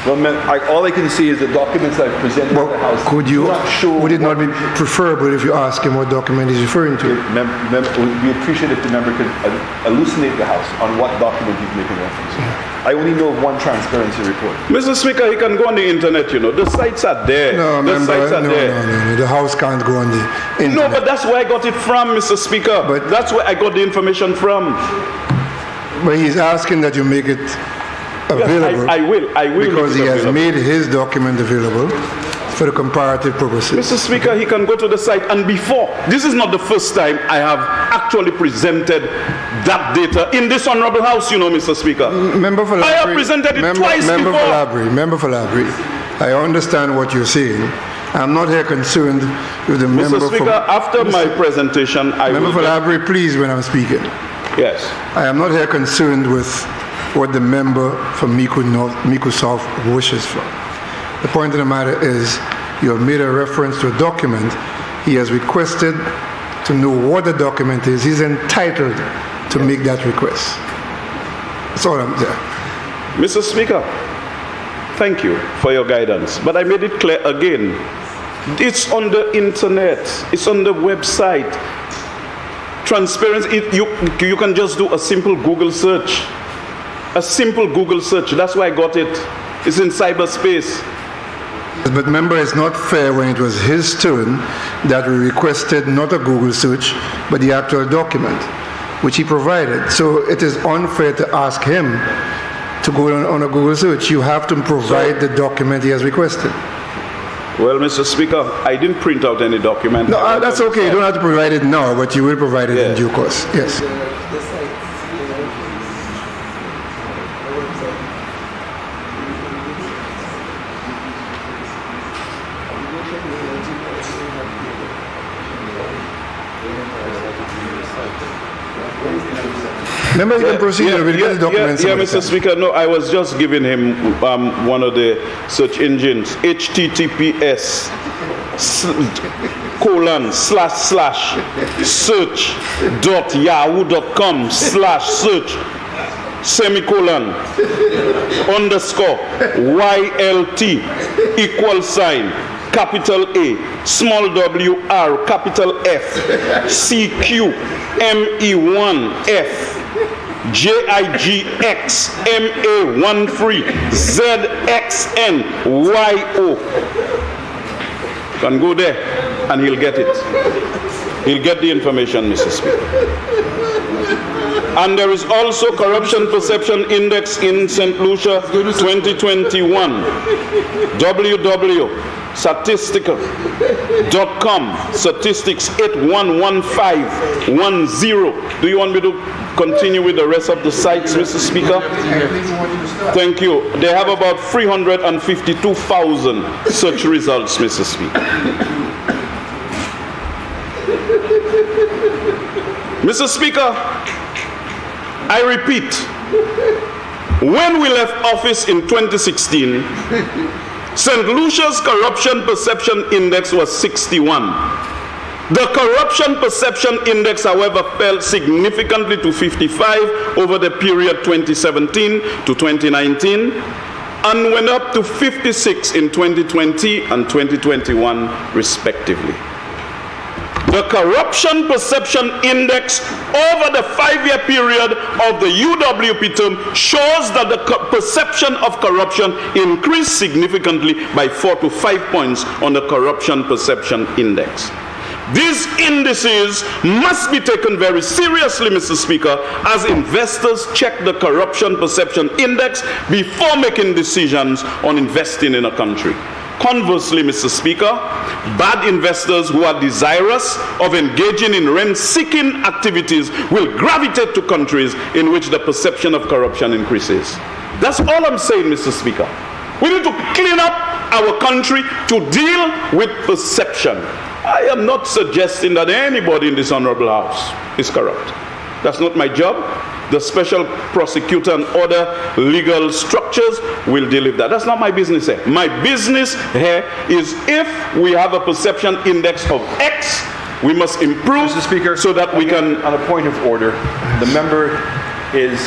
Well, all I can see is the documents I've presented to the House. Would it not be preferable if you ask him what document he's referring to? We appreciate if the member could elucidate the House on what document he's making reference to. I only know of one transparency report. Mr. Speaker, he can go on the internet, you know. The sites are there. No, the House can't go on the internet. No, but that's where I got it from, Mr. Speaker. But that's where I got the information from. But he's asking that you make it available. Yes, I will. Because he has made his document available for the comparative purposes. Mr. Speaker, he can go to the site. And before, this is not the first time I have actually presented that data in this honorable House, you know, Mr. Speaker. I have presented it twice before. Member Falabri, I understand what you're saying. I'm not here concerned with the member. Mr. Speaker, after my presentation, Member Falabri, please, when I'm speaking. Yes. I am not here concerned with what the member from Miku South wishes for. The point of the matter is, you have made a reference to a document. He has requested to know what the document is. He's entitled to make that request. That's all I'm saying. Mr. Speaker, thank you for your guidance. But I made it clear again. It's on the internet. It's on the website. Transparency, you can just do a simple Google search. A simple Google search. That's why I got it. It's in cyberspace. But remember, it's not fair when it was his turn that we requested not a Google search, but the actual document, which he provided. So it is unfair to ask him to go on a Google search. You have to provide the document he has requested. Well, Mr. Speaker, I didn't print out any document. No, that's okay. You don't have to provide it now, but you will provide it in due course. Yes. Remember, you can proceed with the documents. Yeah, Mr. Speaker, no, I was just giving him one of the search engines, https://search.yahoo.com/search _YLT capital A, small w, R, capital F, CQ, ME1, F, JIGX, MA13, ZXN, YO. Can go there and he'll get it. He'll get the information, Mr. Speaker. And there is also Corruption Perception Index in St. Lucia 2021. www.statistical.com, statistics 811510. Do you want me to continue with the rest of the sites, Mr. Speaker? Thank you. They have about 352,000 such results, Mr. Speaker. Mr. Speaker, I repeat, when we left office in 2016, St. Lucia's Corruption Perception Index was 61. The Corruption Perception Index, however, fell significantly to 55 over the period 2017 to 2019 and went up to 56 in 2020 and 2021, respectively. The Corruption Perception Index over the 5-year period of the UWP term shows that the perception of corruption increased significantly by 4 to 5 points on the Corruption Perception Index. These indices must be taken very seriously, Mr. Speaker, as investors check the Corruption Perception Index before making decisions on investing in a country. Conversely, Mr. Speaker, bad investors who are desirous of engaging in rent-seeking activities will gravitate to countries in which the perception of corruption increases. That's all I'm saying, Mr. Speaker. We need to clean up our country to deal with perception. I am not suggesting that anybody in this honorable house is corrupt. That's not my job. The special prosecutor and other legal structures will deal with that. That's not my business here. My business here is if we have a perception index of X, we must improve, Mr. Speaker, so that we can... On a point of order, the member is,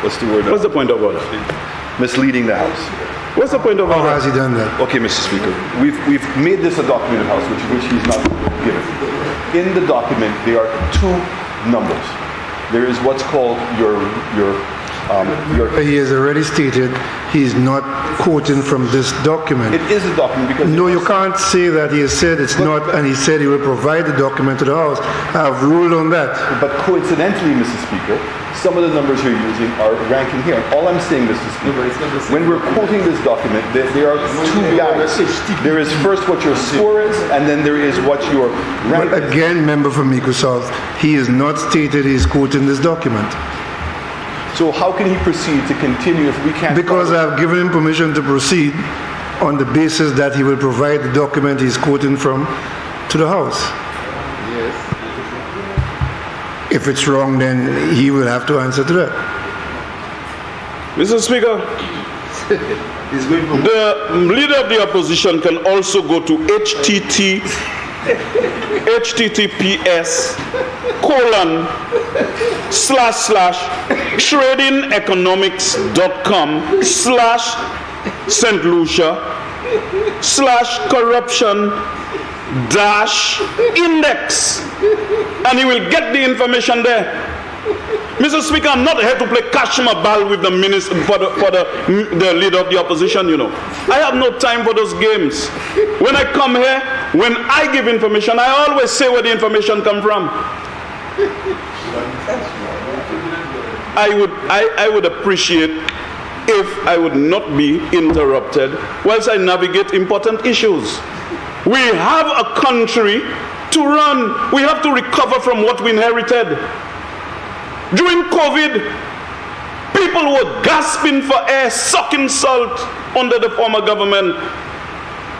what's the word? What's the point of order? Misleading the House. What's the point of order? How has he done that? Okay, Mr. Speaker, we've made this a document of House, which he's not given. In the document, there are 2 numbers. There is what's called your He has already stated he's not quoting from this document. It is a document because... No, you can't say that. He has said it's not, and he said he will provide the document to the House. I have ruled on that. But coincidentally, Mr. Speaker, some of the numbers you're using are ranking here. All I'm saying, Mr. Speaker, when we're quoting this document, there are 2 guides. There is first what your score is, and then there is what your rank But again, member from Mico South, he has not stated he's quoting this document. So how can he proceed to continue if we can't... Because I've given him permission to proceed on the basis that he will provide the document he's quoting from to the House. Yes. If it's wrong, then he will have to answer to that. Mr. Speaker, the leader of the opposition can also go to https://tradingeconomics.com/St. Lucia/corruption-index, and he will get the information there. Mr. Speaker, I'm not here to play Kashma ball with the minister for the leader of the opposition, you know. I have no time for those games. When I come here, when I give information, I always say where the information comes from. I would appreciate if I would not be interrupted whilst I navigate important issues. We have a country to run. We have to recover from what we inherited. During COVID, people were gasping for air, sucking salt under the former government.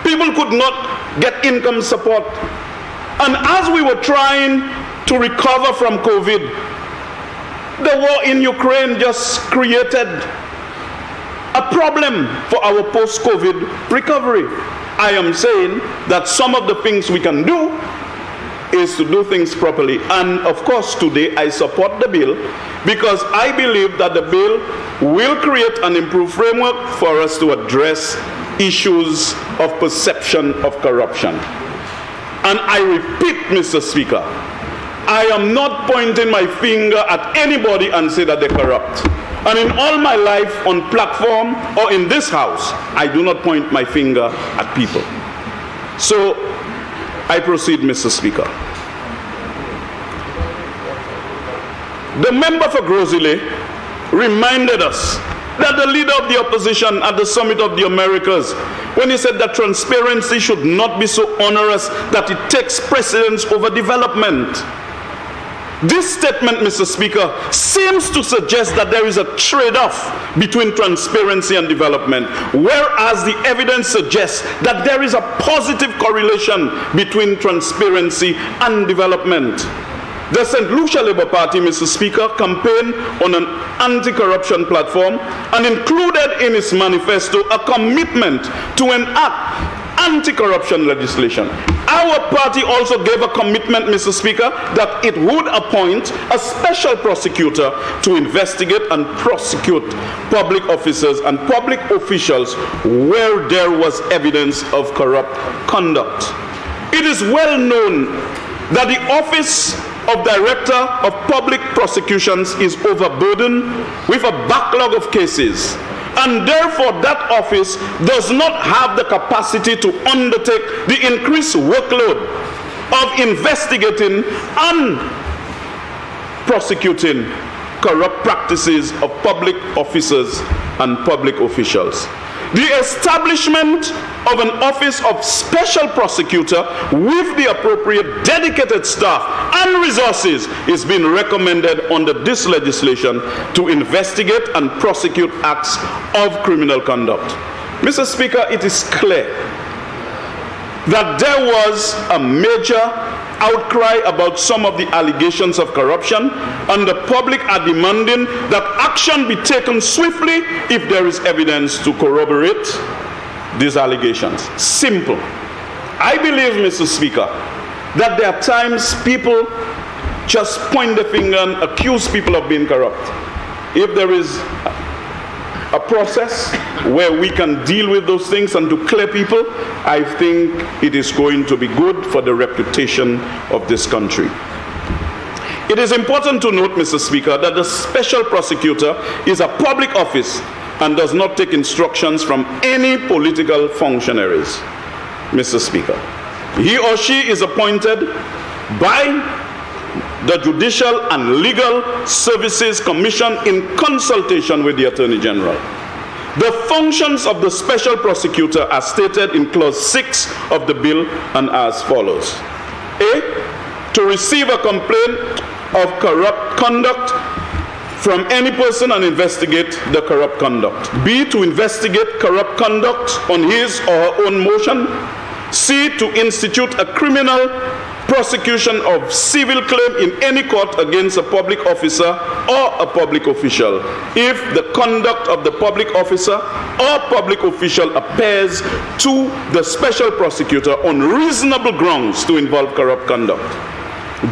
People could not get income support. And as we were trying to recover from COVID, the war in Ukraine just created a problem for our post-COVID recovery. I am saying that some of the things we can do is to do things properly. And of course, today I support the bill because I believe that the bill will create an improved framework for us to address issues of perception of corruption. And I repeat, Mr. Speaker, I am not pointing my finger at anybody and say that they're corrupt. And in all my life on platform or in this house, I do not point my finger at people. So I proceed, Mr. Speaker. The member for Grozile reminded us that the leader of the opposition at the Summit of the Americas, when he said that transparency should not be so onerous that it takes precedence over development. This statement, Mr. Speaker, seems to suggest that there is a trade-off between transparency and development, whereas the evidence suggests that there is a positive correlation between transparency and development. The St. Lucia Labour Party, Mr. Speaker, campaigned on an anti-corruption platform and included in its manifesto a commitment to enact anti-corruption legislation. Our party also gave a commitment, Mr. Speaker, that it would appoint a special prosecutor to investigate and prosecute public officers and public officials where there was evidence of corrupt conduct. It is well known that the office of Director of Public Prosecutions is overburdened with a backlog of cases, and therefore that office does not have the capacity to undertake the increased workload of investigating and prosecuting corrupt practices of public officers and public officials. The establishment of an office of special prosecutor with the appropriate dedicated staff and resources is being recommended under this legislation to investigate and prosecute acts of criminal conduct. Mr. Speaker, it is clear that there was a major outcry about some of the allegations of corruption, and the public are demanding that action be taken swiftly if there is evidence to corroborate these allegations. Simple. I believe, Mr. Speaker, that there are times people just point the finger and accuse people of being corrupt. If there is a process where we can deal with those things and to clear people, I think it is going to be good for the reputation of this country. It is important to note, Mr. Speaker, that the special prosecutor is a public office and does not take instructions from any political functionaries, Mr. Speaker. He or she is appointed by the Judicial and Legal Services Commission in consultation with the Attorney General. The functions of the special prosecutor are stated in Clause 6 of the bill and as follows. A, to receive a complaint of corrupt conduct from any person and investigate the corrupt conduct. B, to investigate corrupt conduct on his or her own motion. C, to institute a criminal prosecution of civil claim in any court against a public officer or a public official if the conduct of the public officer or public official appears to the special prosecutor on reasonable grounds to involve corrupt conduct.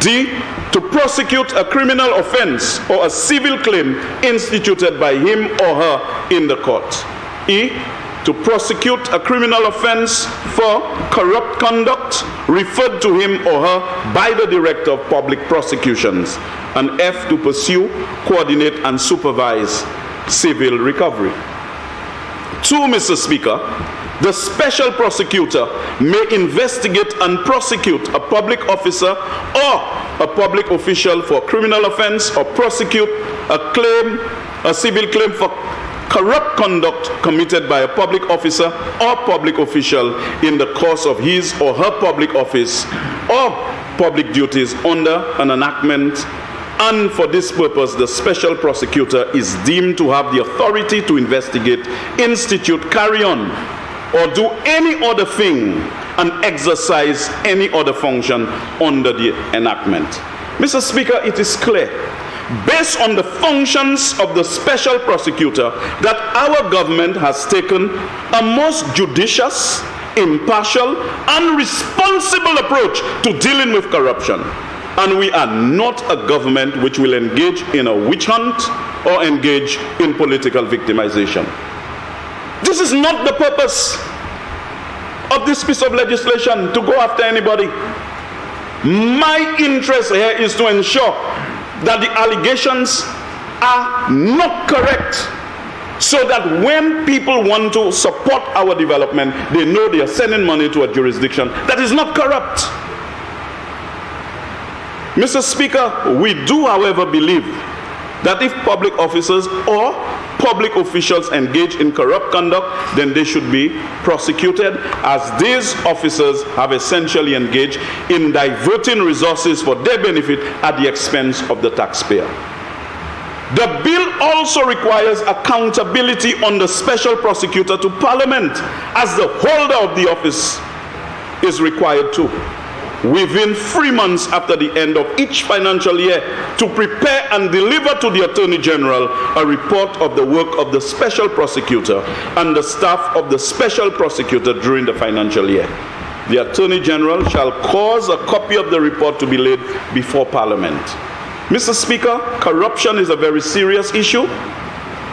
D, to prosecute a criminal offense or a civil claim instituted by him or her in the court. E, to prosecute a criminal offense for corrupt conduct referred to him or her by the Director of Public Prosecutions. And F, to pursue, coordinate, and supervise civil recovery. 2, Mr. Speaker, the special prosecutor may investigate and prosecute a public officer or a public official for criminal offense or prosecute a civil claim for corrupt conduct committed by a public officer or public official in the course of his or her public office or public duties under an enactment, and for this purpose the special prosecutor is deemed to have the authority to investigate, institute, carry on, or do any other thing and exercise any other function under the enactment. Mr. Speaker, it is clear, based on the functions of the special prosecutor, that our government has taken a most judicious, impartial, and responsible approach to dealing with corruption. And we are not a government which will engage in a witch hunt or engage in political victimization. This is not the purpose of this piece of legislation to go after anybody. My interest here is to ensure that the allegations are not correct, so that when people want to support our development, they know they are sending money to a jurisdiction that is not corrupt. Mr. Speaker, we do, however, believe that if public officers or public officials engage in corrupt conduct, then they should be prosecuted, as these officers have essentially engaged in diverting resources for their benefit at the expense of the taxpayer. The bill also requires accountability on the special prosecutor to Parliament, as the holder of the office is required to, within 3 months after the end of each financial year, to prepare and deliver to the Attorney General a report of the work of the special prosecutor and the staff of the special prosecutor during the financial year. The Attorney General shall cause a copy of the report to be laid before Parliament. Mr. Speaker, corruption is a very serious issue,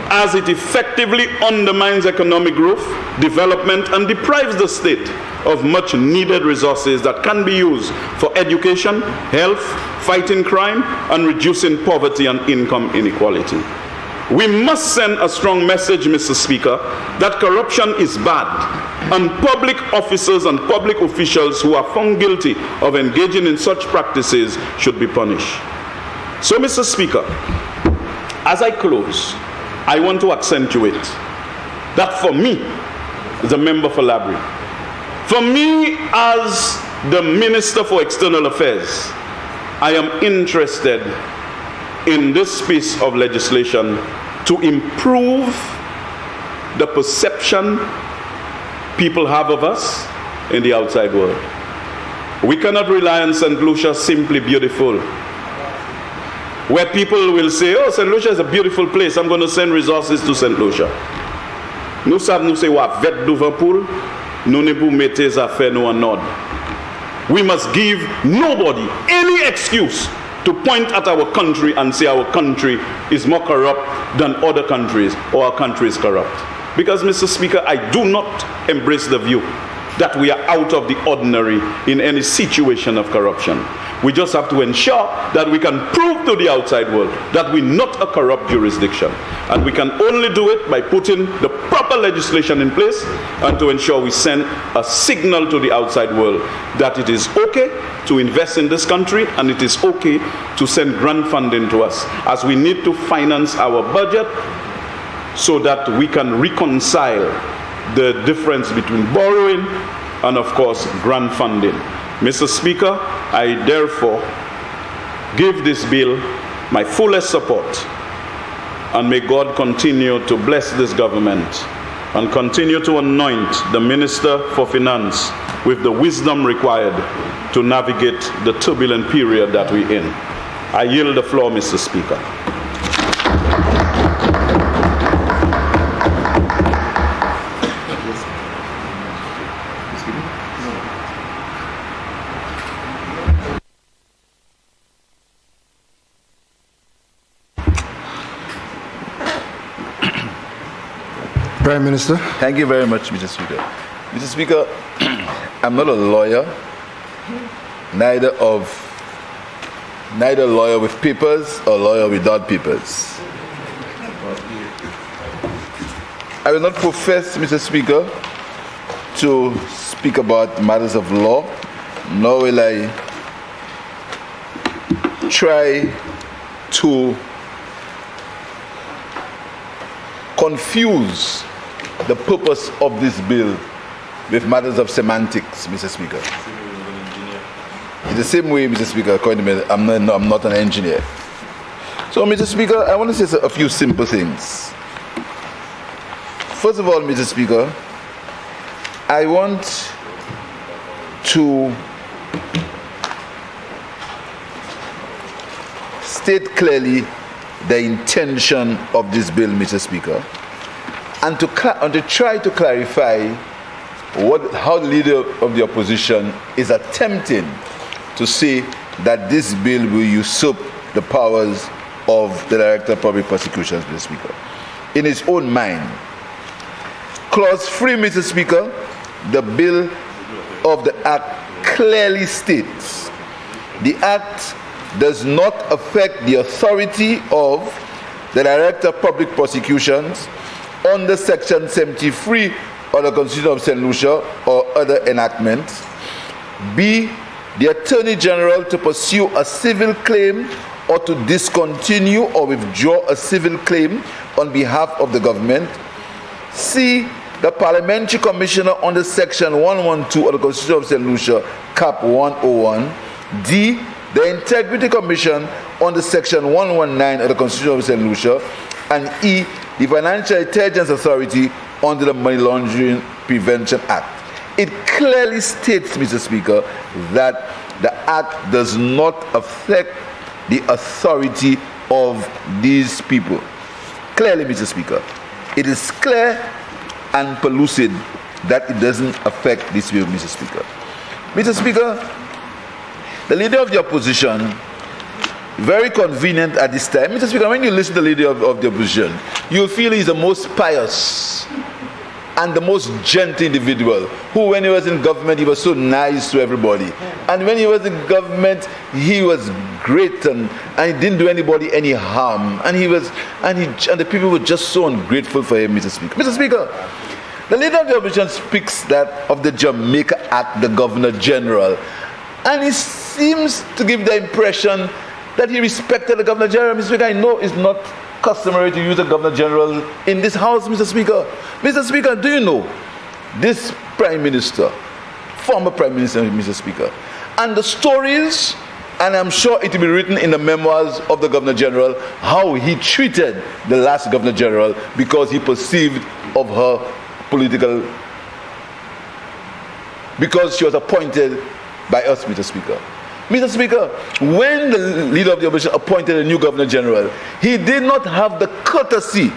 as it effectively undermines economic growth, development, and deprives the state of much needed resources that can be used for education, health, fighting crime, and reducing poverty and income inequality. We must send a strong message, Mr. Speaker, that corruption is bad, and public officers and public officials who are found guilty of engaging in such practices should be punished. So, Mr. Speaker, as I close, I want to accentuate that for me, as a member for Labrie, for me as the Minister for External Affairs, I am interested in this piece of legislation to improve the perception people have of us in the outside world. We cannot rely on St. Lucia simply beautiful, where people will say, oh, St. Lucia is a beautiful place, I'm going to send resources to St. Lucia. Nous savons nous c'est wa vet Liverpool, nous ne pou mettez affaires nous en ordre. We must give nobody any excuse to point at our country and say our country is more corrupt than other countries, or our country is corrupt. Because, Mr. Speaker, I do not embrace the view that we are out of the ordinary in any situation of corruption. We just have to ensure that we can prove to the outside world that we're not a corrupt jurisdiction. And we can only do it by putting the proper legislation in place, and to ensure we send a signal to the outside world that it is okay to invest in this country, and it is okay to send grant funding to us, as we need to finance our budget so that we can reconcile the difference between borrowing and, of course, grant funding. Mr. Speaker, I therefore give this bill my fullest support, and may God continue to bless this government and continue to anoint the Minister for Finance with the wisdom required to navigate the turbulent period that we're in. I yield the floor, Mr. Speaker. Prime Minister. Thank you very much, Mr. Speaker. Mr. Speaker, I'm not a lawyer, neither lawyer with papers or lawyer without papers. I will not profess, Mr. Speaker, to speak about matters of law, nor will I try to confuse the purpose of this bill with matters of semantics, Mr. Speaker. In the same way, Mr. Speaker, according to me, I'm not an engineer. So, Mr. Speaker, I want to say a few simple things. First of all, Mr. Speaker, I want to state clearly the intention of this bill, Mr. Speaker, and to try to clarify how the leader of the opposition is attempting to say that this bill will usurp the powers of the Director of Public Prosecutions, Mr. Speaker. In his own mind, Clause 3, Mr. Speaker, the bill of the Act clearly states, the Act does not affect the authority of the Director of Public Prosecutions under Section 73 of the Constitution of St. Lucia or other enactments. B, the Attorney General to pursue a civil claim or to discontinue or withdraw a civil claim on behalf of the government. C, the Parliamentary Commissioner under Section 112 of the Constitution of St. Lucia, Cap 101. D, the Integrity Commission under Section 119 of the Constitution of St. Lucia. And E, the Financial Intelligence Authority under the Money Laundering Prevention Act. It clearly states, Mr. Speaker, that the Act does not affect the authority of these people. Clearly, Mr. Speaker, it is clear and pellucid that it doesn't affect this bill, Mr. Speaker. Mr. Speaker, the Leader of the Opposition, very convenient at this time. Mr. Speaker, when you listen to the Leader of the Opposition, you'll feel he's the most pious and the most gentle individual who, when he was in government, he was so nice to everybody. And when he was in government, he was great and he didn't do anybody any harm. And the people were just so ungrateful for him, Mr. Speaker. Mr. Speaker, the Leader of the Opposition speaks that of the Jamaica Act, the Governor General. And he seems to give the impression that he respected the Governor General. Mr. Speaker, I know it's not customary to use the Governor General in this House, Mr. Speaker. Mr. Speaker, do you know this Prime Minister, former Prime Minister, Mr. Speaker, and the stories, and I'm sure it will be written in the memoirs of the Governor General, how he treated the last Governor General because he perceived of her political, because she was appointed by us, Mr. Speaker. Mr. Speaker, when the Leader of the Opposition appointed a new Governor General, he did not have the courtesy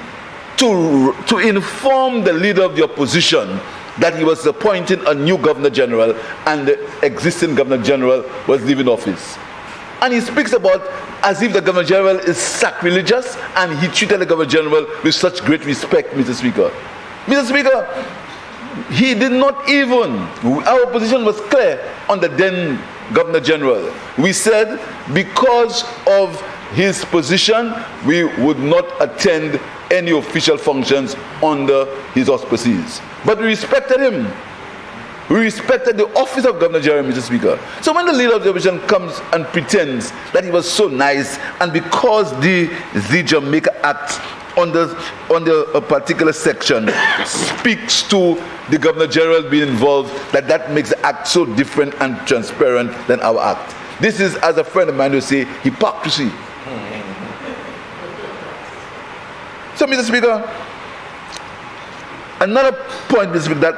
to inform the Leader of the Opposition that he was appointing a new Governor General and the existing Governor General was leaving office. And he speaks about as if the Governor General is sacrilegious, and he treated the Governor General with such great respect, Mr. Speaker. Mr. Speaker, he did not even, our position was clear on the then Governor General. We said because of his position, we would not attend any official functions under his auspices. But we respected him. We respected the office of Governor General, Mr. Speaker. So when the Leader of the Opposition comes and pretends that he was so nice, and because the Jamaica Act under a particular section speaks to the Governor General being involved, that makes the act so different and transparent than our act. This is, as a friend of mine would say, hypocrisy. So, Mr. Speaker, another point, Mr. Speaker, that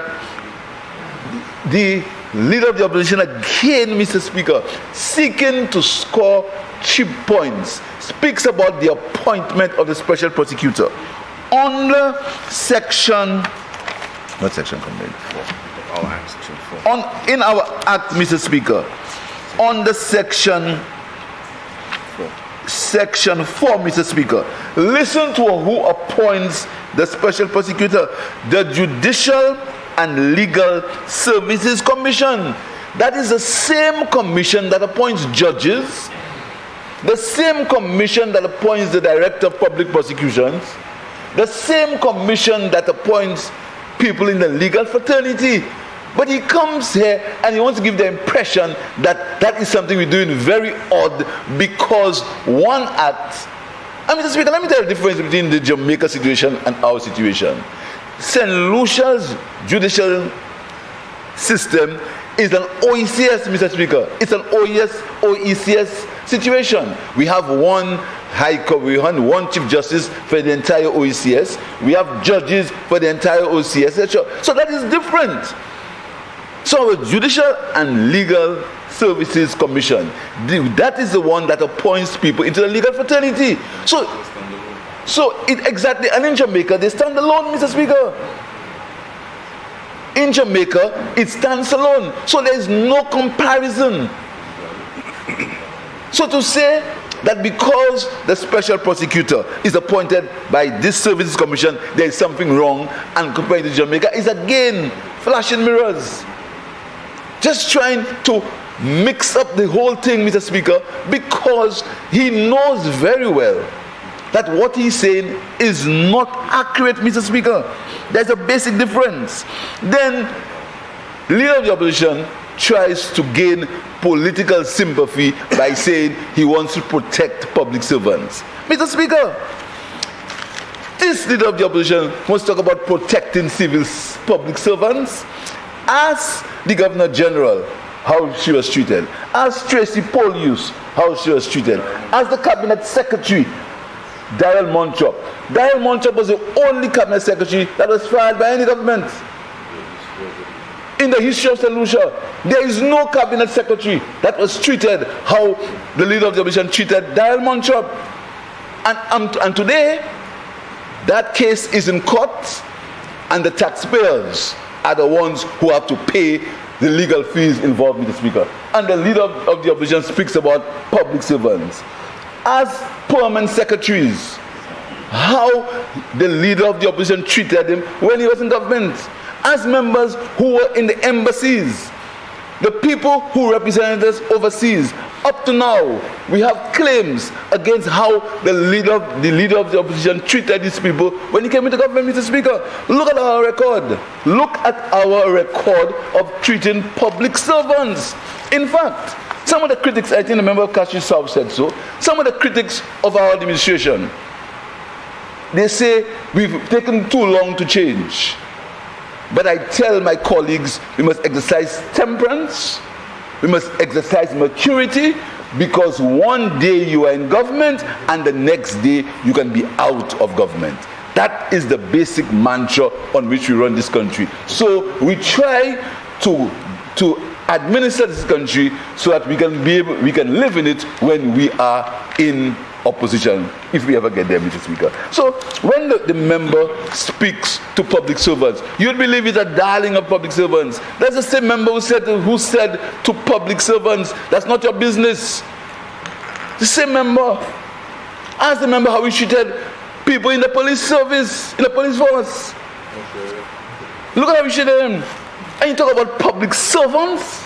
the Leader of the Opposition again, Mr. Speaker, seeking to score cheap points, speaks about the appointment of the special prosecutor. Under section, what section complaint? 4. Our act, section 4. In our act, Mr. Speaker, under section 4, Mr. Speaker, listen to who appoints the special prosecutor: the Judicial and Legal Services Commission. That is the same commission that appoints judges, the same commission that appoints the Director of Public Prosecutions, the same commission that appoints people in the legal fraternity. But he comes here and he wants to give the impression that that is something we're doing very odd because one act. And Mr. Speaker, let me tell you the difference between the Jamaica situation and our situation. St. Lucia's judicial system is an OECS, Mr. Speaker. It's an OECS situation. We have one High Court, we have one Chief Justice for the entire OECS. We have judges for the entire OECS, etc. So that is different. So our Judicial and Legal Services Commission, that is the one that appoints people into the legal fraternity. So it exactly, and in Jamaica, they stand alone, Mr. Speaker. In Jamaica, it stands alone. So there is no comparison. So to say that because the special prosecutor is appointed by this services commission, there is something wrong, and compared to Jamaica, is again flashing mirrors, just trying to mix up the whole thing, Mr. Speaker, because he knows very well that what he's saying is not accurate, Mr. Speaker. There's a basic difference. Then the leader of the opposition tries to gain political sympathy by saying he wants to protect public servants. Mr. Speaker, this leader of the opposition wants to talk about protecting public servants. Ask the Governor General how she was treated. Ask Tracy Polius how she was treated. Ask the Cabinet Secretary, Daryl Montrop. Daryl Montrop was the only Cabinet Secretary that was fired by any government. In the history of St. Lucia, there is no Cabinet Secretary that was treated how the leader of the opposition treated Daryl Montrop. And today, that case is in court, and the taxpayers are the ones who have to pay the legal fees involved, Mr. Speaker. And the leader of the opposition speaks about public servants. As permanent secretaries, how the leader of the opposition treated him when he was in government. As members who were in the embassies, the people who represented us overseas. Up to now, we have claims against how the leader of the opposition treated these people when he came into government, Mr. Speaker. Look at our record. Look at our record of treating public servants. In fact, some of the critics, I think the member of Kashi South said so, some of the critics of our administration, they say we've taken too long to change. But I tell my colleagues, we must exercise temperance, we must exercise maturity, because one day you are in government and the next day you can be out of government. That is the basic mantra on which we run this country. So we try to administer this country so that we can live in it when we are in opposition, if we ever get there, Mr. Speaker. So when the member speaks to public servants, you'd believe he's a darling of public servants. There's the same member who said to public servants, that's not your business. The same member. Ask the member how he treated people in the police service, in the police force. Okay. Look at how he treated them. And you talk about public servants?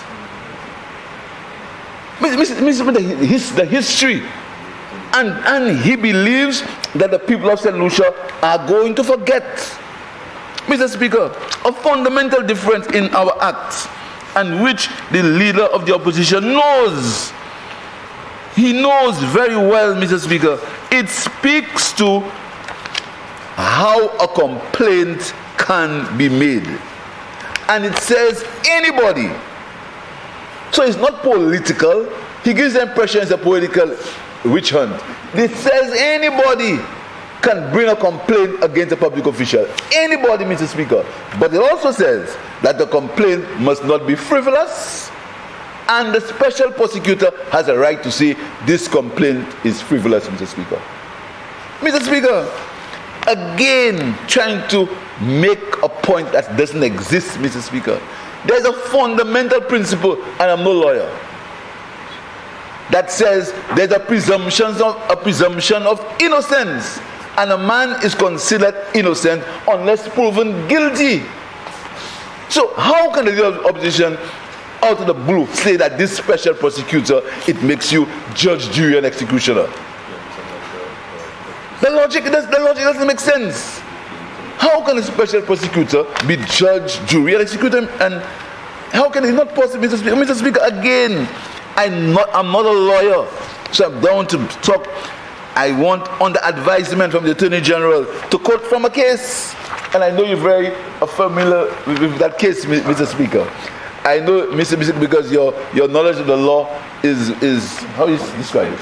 The history. And he believes that the people of St. Lucia are going to forget. Mr. Speaker, a fundamental difference in our acts, and which the leader of the opposition knows. He knows very well, Mr. Speaker. It speaks to how a complaint can be made. And it says anybody. So it's not political. He gives the impression it's a political witch hunt. It says anybody can bring a complaint against a public official. Anybody, Mr. Speaker. But it also says that the complaint must not be frivolous, and the special prosecutor has a right to say this complaint is frivolous, Mr. Speaker. Mr. Speaker, again, trying to make a point that doesn't exist, Mr. Speaker. There's a fundamental principle, and I'm no lawyer, that says there's a presumption of innocence, and a man is considered innocent unless proven guilty. So how can the leader of the opposition out of the blue say that this special prosecutor, it makes you judge, jury, and executioner? The logic doesn't make sense. How can a special prosecutor be judge, jury, and executor? And how can it not possible, Mr. Speaker? Mr. Speaker, again, I'm not a lawyer, so I'm down to talk. I want, on the advisement from the Attorney General, to quote from a case, and I know you're very familiar with that case, Mr. Speaker. I know, Mr. Speaker, because your knowledge of the law is how you describe it?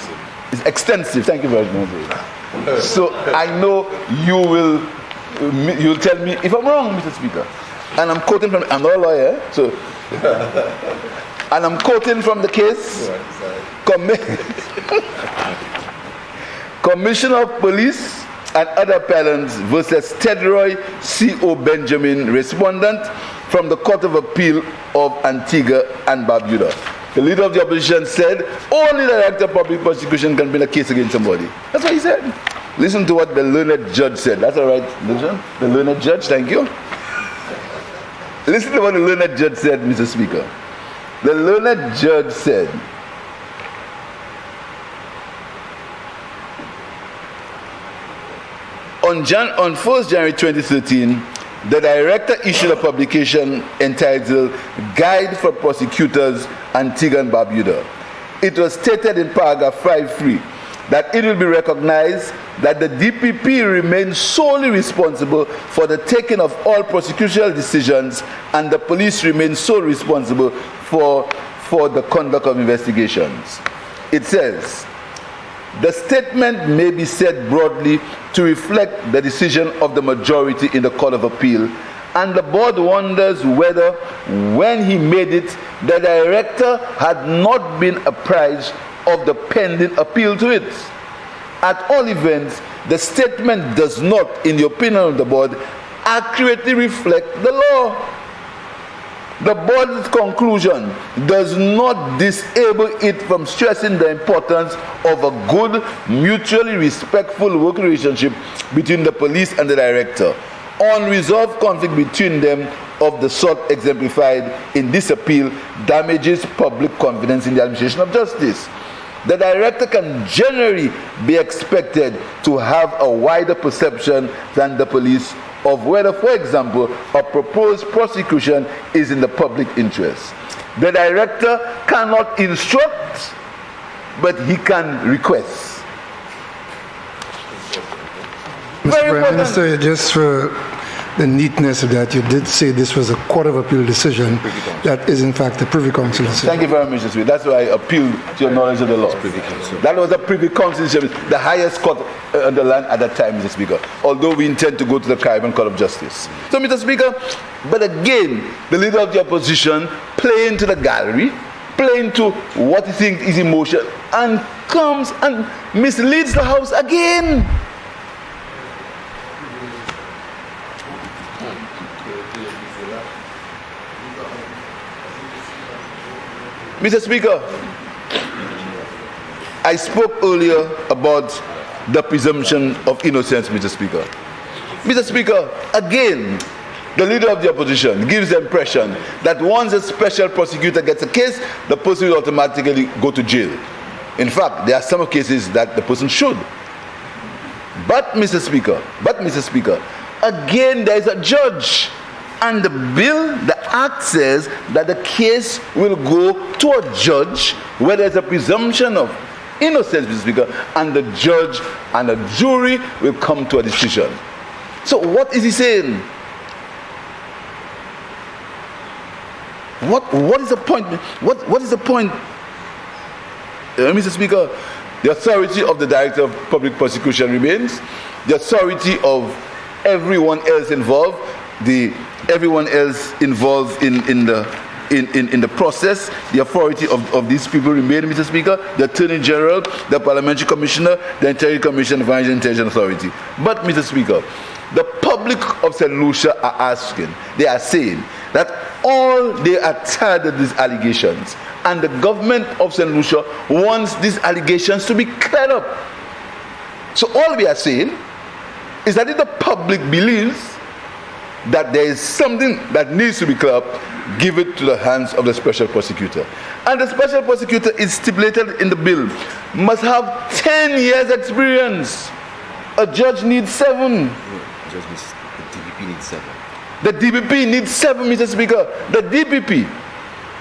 It's extensive. Thank you very much. So I know you'll tell me if I'm wrong, Mr. Speaker. And I'm quoting from, I'm not a lawyer, so. And I'm quoting from the case. Commissioner of Police and other appellants versus Tedroy C.O. Benjamin, respondent from the Court of Appeal of Antigua and Barbuda. The leader of the opposition said only the Director of Public Prosecution can bring a case against somebody. That's what he said. Listen to what the learned judge said. That's all right, Lucia? The learned judge, thank you. Listen to what the learned judge said, Mr. Speaker. The learned judge said, on 1st January 2013, the director issued a publication entitled Guide for Prosecutors Antigua and Barbuda. It was stated in paragraph 5.3 that it will be recognized that the DPP remains solely responsible for the taking of all prosecutorial decisions and the police remain solely responsible for the conduct of investigations. It says, the statement may be said broadly to reflect the decision of the majority in the Court of Appeal, and the board wonders whether, when he made it, the director had not been apprised of the pending appeal to it. At all events, the statement does not, in the opinion of the board, accurately reflect the law. The board's conclusion does not disable it from stressing the importance of a good, mutually respectful working relationship between the police and the director. Unresolved conflict between them of the sort exemplified in this appeal damages public confidence in the administration of justice. The director can generally be expected to have a wider perception than the police of whether, for example, a proposed prosecution is in the public interest. The director cannot instruct, but he can request. Mr. Prime Minister, just for the neatness of that, you did say this was a Court of Appeal decision. That is, in fact, a Privy Council decision. Thank you very much, Mr. Speaker. That's why I appealed to your knowledge of the law. That was a Privy Council decision, the highest court on the land at that time, Mr. Speaker, although we intend to go to the Caribbean Court of Justice. So, Mr. Speaker, but again, the leader of the opposition playing to the gallery, playing to what he thinks is emotion, and comes and misleads the House again. Mr. Speaker, I spoke earlier about the presumption of innocence, Mr. Speaker. Mr. Speaker, again, the leader of the opposition gives the impression that once a special prosecutor gets a case, the person will automatically go to jail. In fact, there are some cases that the person should. But, Mr. Speaker, again, there is a judge. And the bill, the act says that the case will go to a judge where there's a presumption of innocence, Mr. Speaker, and the judge and the jury will come to a decision. So what is he saying? What is the point? What is the point, Mr. Speaker? The authority of the Director of Public Prosecution remains. The authority of everyone else involved, everyone else involved in the process, the authority of these people remain, Mr. Speaker, the Attorney General, the Parliamentary Commissioner, the Interior Commission, the Financial Intelligence Authority. But, Mr. Speaker, the public of St. Lucia are asking, they are saying that all they are tired of these allegations, and the government of St. Lucia wants these allegations to be cleared up. So all we are saying is that if the public believes that there is something that needs to be cleared up, give it to the hands of the special prosecutor. And the special prosecutor is stipulated in the bill, must have 10 years experience. A judge needs 7. The DPP needs 7. The DPP needs 7, Mr. Speaker. The DPP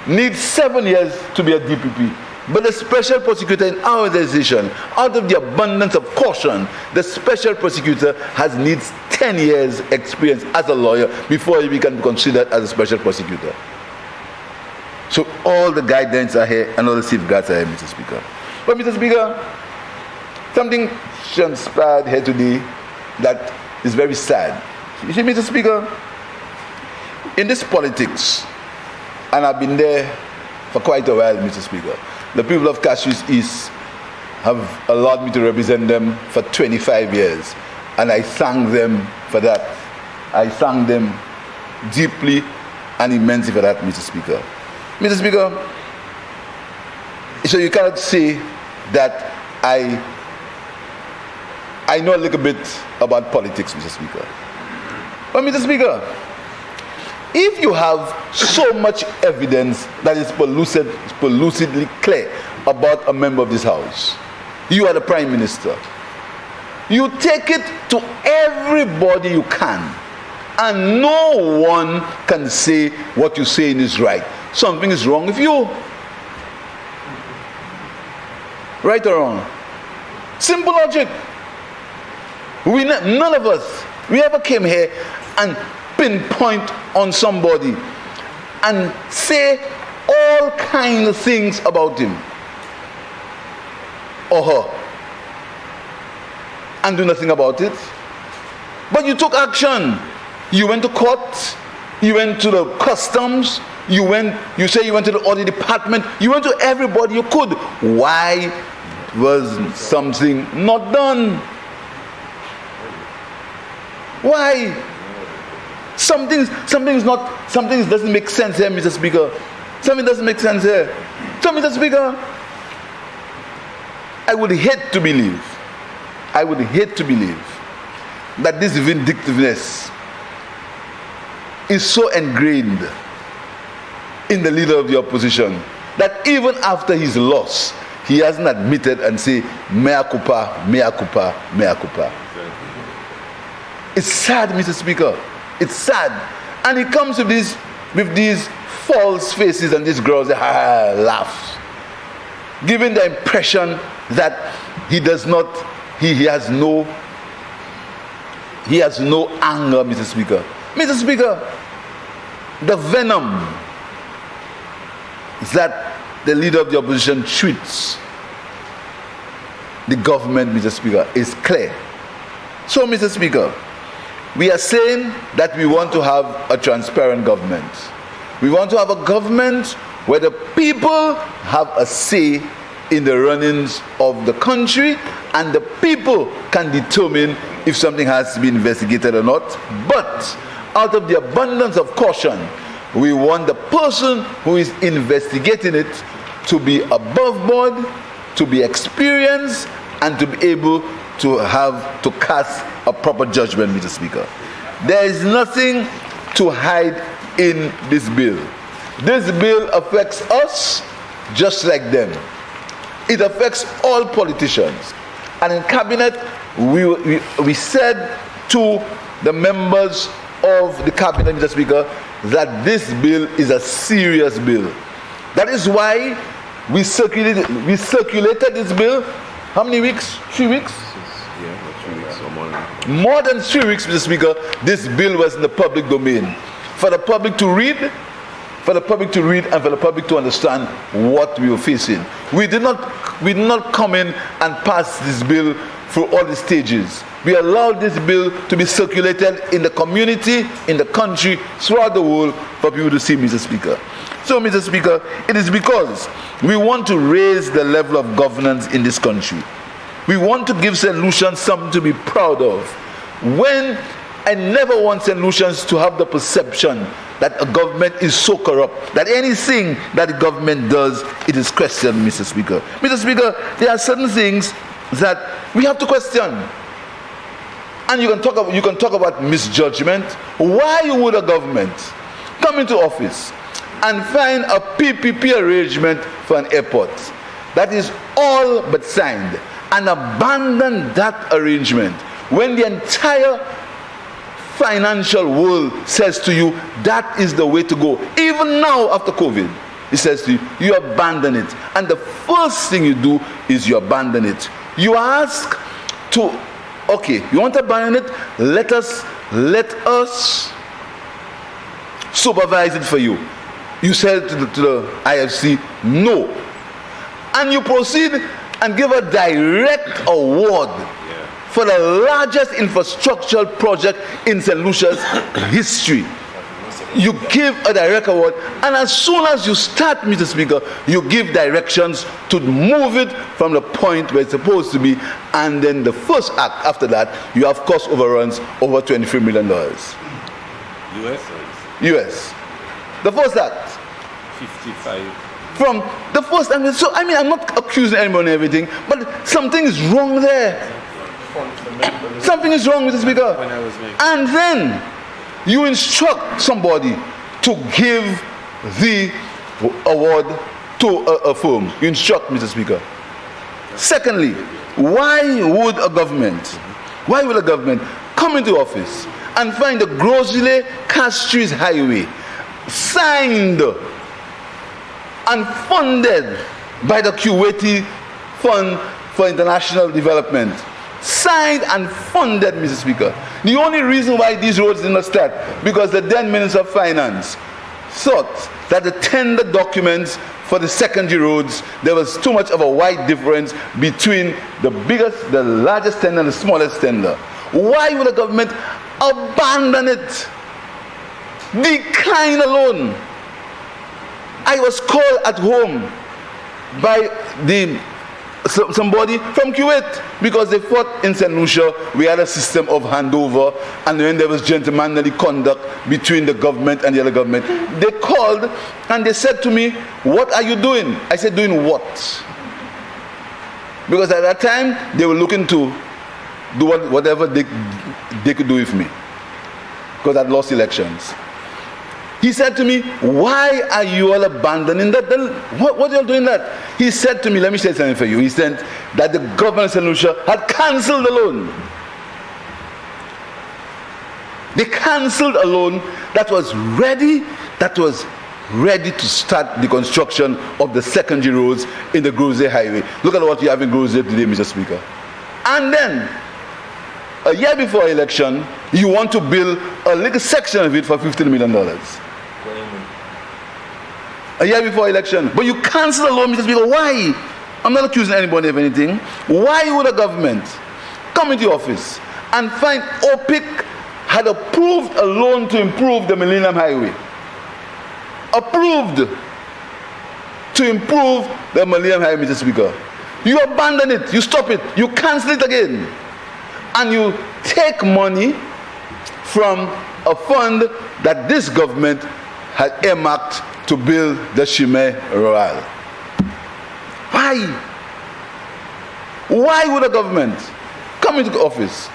needs 7 years to be a DPP. But the special prosecutor in our decision, out of the abundance of caution, the special prosecutor needs 10 years experience as a lawyer before he can be considered as a special prosecutor. So all the guidelines are here and all the safeguards are here, Mr. Speaker. But Mr. Speaker, something transpired here today that is very sad. You see, Mr. Speaker, in this politics, and I've been there for quite a while, Mr. Speaker, the people of Cassius East have allowed me to represent them for 25 years, and I thank them for that. I thank them deeply and immensely for that, Mr. Speaker. Mr. Speaker, so you cannot say that I know a little bit about politics, Mr. Speaker. But Mr. Speaker, if you have so much evidence that is pellucidly clear about a member of this house, you are the Prime Minister, you take it to everybody you can, and no one can say what you're saying is right. Something is wrong with you. Right or wrong? Simple logic. None of us, we ever came here and pinpoint on somebody and say all kinds of things about him or her and do nothing about it. But you took action. You went to court, you went to the customs, you say you went to the audit department, you went to everybody you could. Why was something not done? Why? Something doesn't make sense here, Mr. Speaker. Something doesn't make sense here. Something, Mr. Speaker. I would hate to believe that this vindictiveness is so ingrained in the leader of the opposition that even after his loss, he hasn't admitted and say, mea culpa, mea culpa, mea culpa. It's sad, Mr. Speaker. It's sad. And he comes with these false faces and these girls that laugh, giving the impression that he has no anger, Mr. Speaker. Mr. Speaker, the venom that the leader of the opposition treats the government, Mr. Speaker, is clear. So, Mr. Speaker, we are saying that we want to have a transparent government. We want to have a government where the people have a say in the runnings of the country, and the people can determine if something has to be investigated or not. But out of the abundance of caution, we want the person who is investigating it to be above board, to be experienced, and to be able to cast a proper judgment, Mr. Speaker. There is nothing to hide in this bill. This bill affects us just like them. It affects all politicians. And in cabinet, we said to the members of the cabinet, Mr. Speaker, that this bill is a serious bill. That is why we circulated this bill. How many weeks? 3 weeks? Yeah, 3 weeks or more. More than 3 weeks, Mr. Speaker. This bill was in the public domain for the public to read, and for the public to understand what we were facing. We did not come in and pass this bill through all the stages. We allowed this bill to be circulated in the community, in the country, throughout the world for people to see, Mr. Speaker. So, Mr. Speaker, it is because we want to raise the level of governance in this country. We want to give St. Lucians something to be proud of. When I never want St. Lucians to have the perception that a government is so corrupt that anything that the government does, it is questioned, Mr. Speaker. Mr. Speaker, there are certain things that we have to question. And you can talk about misjudgment. Why would a government come into office and find a PPP arrangement for an airport that is all but signed and abandon that arrangement when the entire financial world says to you that is the way to go? Even now after COVID, it says to you, you abandon it. And the first thing you do is you abandon it. You ask to, okay, you want to abandon it? Let us supervise it for you. You said to the IFC, no. And you proceed and give a direct award for the largest infrastructural project in St. Lucia's history. You give a direct award, and as soon as you start, Mr. Speaker, you give directions to move it from the point where it's supposed to be, and then the first act after that, you have cost overruns over $23 million. US. The first act. 55. From the first act. So, I mean, I'm not accusing anyone and everything, but something is wrong there. Something is wrong, Mr. Speaker. And then you instruct somebody to give the award to a firm. You instruct, Mr. Speaker. Secondly, why would a government come into office and find the Grosley Castries Highway signed and funded by the Kuwaiti Fund for International Development? Signed and funded, Mr. Speaker. The only reason why these roads did not start, because the then Minister of Finance thought that the tender documents for the secondary roads, there was too much of a wide difference between the largest tender and the smallest tender. Why would the government abandon it? Decline alone. I was called at home by somebody from Kuwait because they thought in St. Lucia we had a system of handover, and when there was gentlemanly conduct between the government and the other government, they called and they said to me, "What are you doing?" I said, "Doing what?" Because at that time they were looking to do whatever they could do with me because I'd lost elections. He said to me, "Why are you all abandoning that? What are you all doing that?" He said to me, let me say something for you. He said that the government of St. Lucia had cancelled the loan. They cancelled a loan that was ready to start the construction of the secondary roads in the Grosley Highway. Look at what you have in Grosley today, Mr. Speaker. And then, a year before election, you want to build a little section of it for $15 million. A year before election. But you cancel the loan, Mr. Speaker. Why? I'm not accusing anybody of anything. Why would a government come into office and find OPIC had approved a loan to improve the Millennium Highway? Approved to improve the Millennium Highway, Mr. Speaker. You abandon it, you stop it, you cancel it again. And you take money from a fund that this government had earmarked to build the Chemin Royal. Why? Why would a government come into office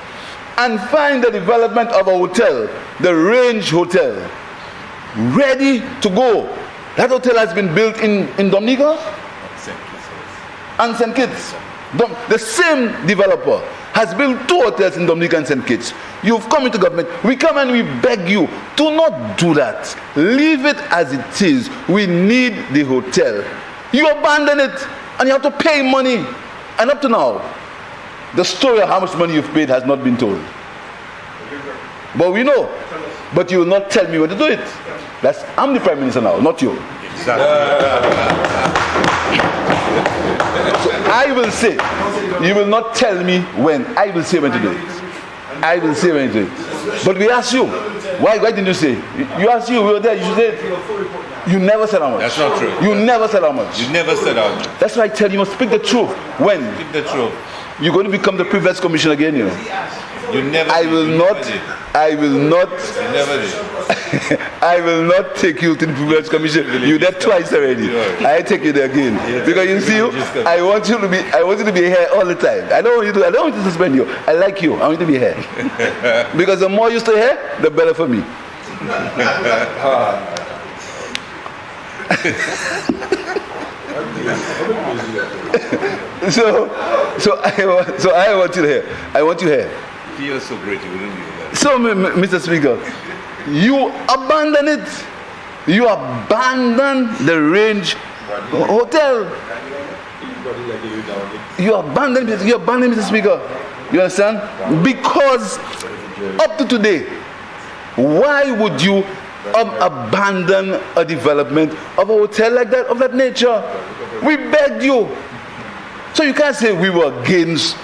and find the development of a hotel, the Range Hotel, ready to go? That hotel has been built in Dominica and St. Kitts. The same developer has built 2 hotels in Dominica and St. Kitts. You've come into government. We come and we beg you, do not do that. Leave it as it is. We need the hotel. You abandon it and you have to pay money. And up to now, the story of how much money you've paid has not been told. But we know. But you will not tell me when to do it. I'm the Prime Minister now, not you. So I will say, you will not tell me when. I will say when to do it. I will say when to do it. But we ask you, why didn't you say? You asked you, we were there, you should say, you never said how much. That's not true. You never said how much. You never said how much. That's why I tell you, you must speak the truth. When? Speak the truth. You're going to become the Privilege Commission again, you know. You never I did. will You not. never did. I will not. You never did. I will not take you to the Privilege Commission. You did twice already. I take you there again because you see, I want you to be here all the time. I don't want you to suspend you. I like you. I want you to be here because the more you stay here, the better for me. So I want you here. I want you here. If you are so great, you wouldn't be there. So, Mr. Speaker, you abandon it. You abandon the Range Hotel. You abandon it, Mr. Speaker. You understand? Because up to today, why would you abandon a development of a hotel like that, of that nature? We begged you. So you can't say we were against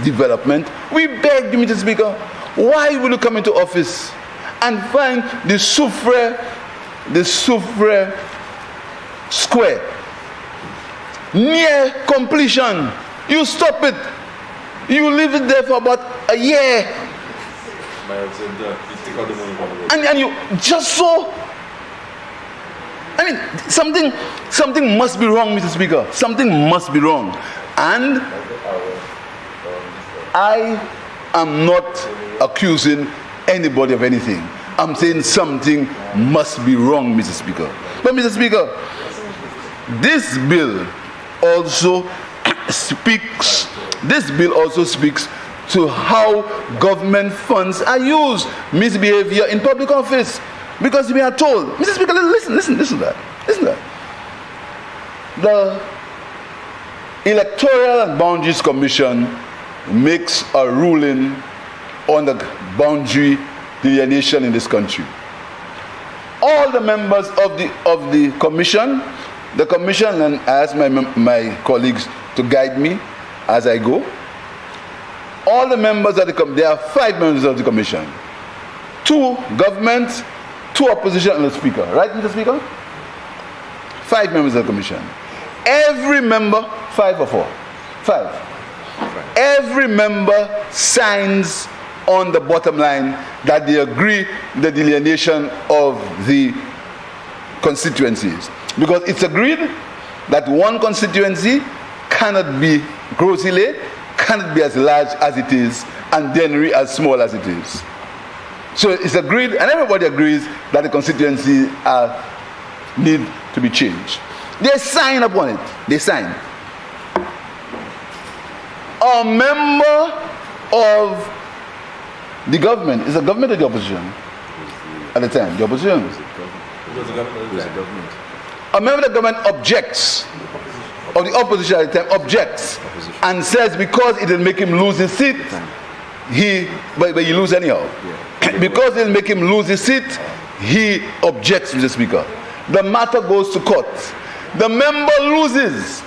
development. We begged you, Mr. Speaker. Why will you come into office and find the Soufrière Square near completion? You stop it. You leave it there for about a year. And you just so. I mean, something must be wrong, Mr. Speaker. Something must be wrong. And I am not accusing anybody of anything. I'm saying something must be wrong, Mr. Speaker. But Mr. Speaker, this bill also speaks to how government funds are used, misbehavior in public office. Because we are told, Mr. Speaker, listen to that. The Electoral and Boundaries Commission makes a ruling on the boundary delineation in this country. All the members of the commission, and I ask my colleagues to guide me as I go. All the members of there are 5 members of the commission. 2 government, 2 opposition, and the speaker. Right, Mr. Speaker? 5 members of the commission. Every member, 5 or 4? 5. Every member signs on the bottom line that they agree the delineation of the constituencies. Because it's agreed that one constituency cannot be grossly, cannot be as large as it is, and then as small as it is. So it's agreed, and everybody agrees that the constituencies need to be changed. They sign upon it. They sign. A member of the government, is the government or the opposition? At the time, the opposition. It was the government. A member of the government objects, or the opposition at the time objects, and says because it will make him lose his seat, but he lose anyhow. Yeah. Because it will make him lose his seat, he objects, Mr. Speaker. The matter goes to court. The member loses.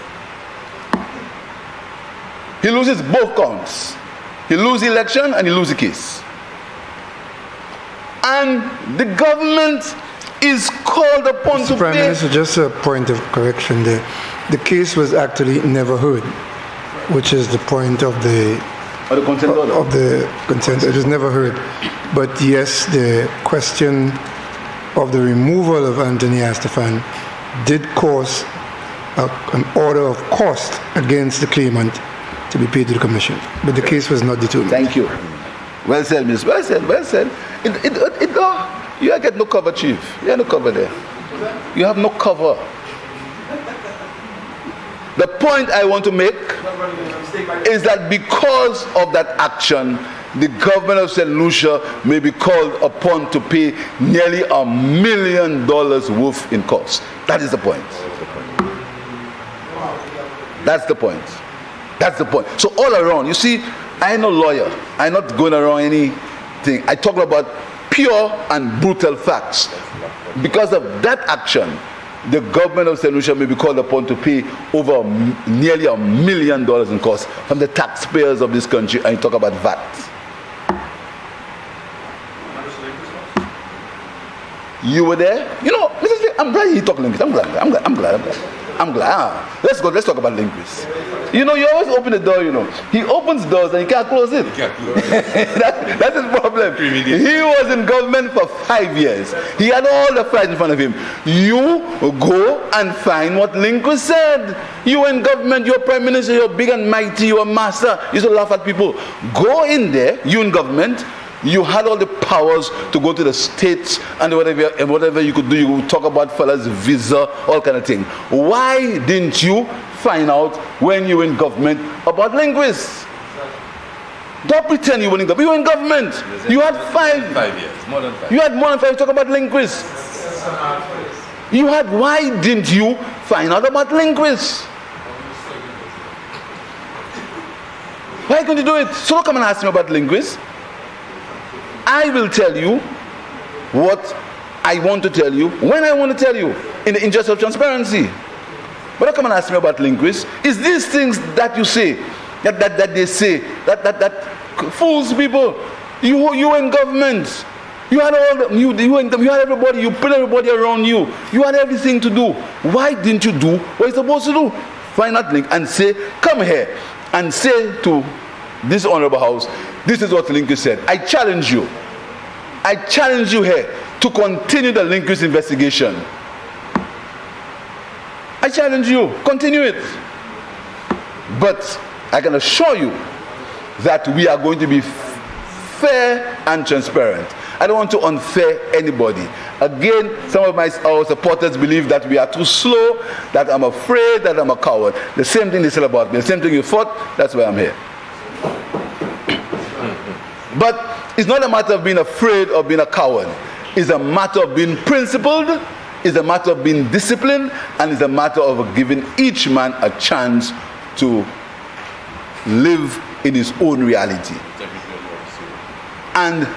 He loses both counts. He loses the election and he loses the case. And the government is called upon to Prime Minister, just a point of correction there. The case was actually never heard, which is the point of the consent order. Of the consent. It was never heard. But yes, the question of the removal of Anthony Astafan did cause an order of cost against the claimant to be paid to the commission. But the case was not determined. Thank you. Well said, Miss. Well said. Well said. You get no cover, Chief. You have no cover there. You have no cover. The point I want to make is that because of that action, the government of St. Lucia may be called upon to pay nearly $1 million worth in costs. That is the point. That's the point. That's the point. So all around, you see, I am no lawyer. I'm not going around anything. I talk about pure and brutal facts. Because of that action, the government of St. Lucia may be called upon to pay over nearly $1 million in costs from the taxpayers of this country, and you talk about VAT. You were there? You know, I'm glad he talked linguist. I'm glad. Let's talk about linguists. You know, you always open the door, you know. He opens doors and he can't close it. That's his problem. He was in government for 5 years. He had all the fights in front of him. You go and find what linguist said. You in government, you're prime minister, you're big and mighty, you're a master. You used to laugh at people. Go in there, you in government. You had all the powers to go to the states and whatever you could do. You could talk about fellas' visa, all kind of thing. Why didn't you find out when you were in government about linguists? Don't pretend you were in government. You were in government. You had 5 years. More than 5. You had more than 5 to talk about linguists. Why didn't you find out about linguists? Why couldn't you do it? So don't come and ask me about linguists. I will tell you what I want to tell you when I want to tell you in the interest of transparency. But don't come and ask me about linguists. It's these things that you say, that they say, that fools people. You in government. You had you had everybody. You put everybody around you. You had everything to do. Why didn't you do what you're supposed to do? Find that link and say, come here and say to this honorable house, this is what the linguist said. I challenge you here to continue the linguist investigation. I challenge you, continue it. But I can assure you that we are going to be fair and transparent. I don't want to unfair anybody. Again, some of our supporters believe that we are too slow, that I'm afraid, that I'm a coward. The same thing they said about me. The same thing you thought, that's why I'm here. But it's not a matter of being afraid or being a coward. It's a matter of being principled, it's a matter of being disciplined, and it's a matter of giving each man a chance to live in his own reality. And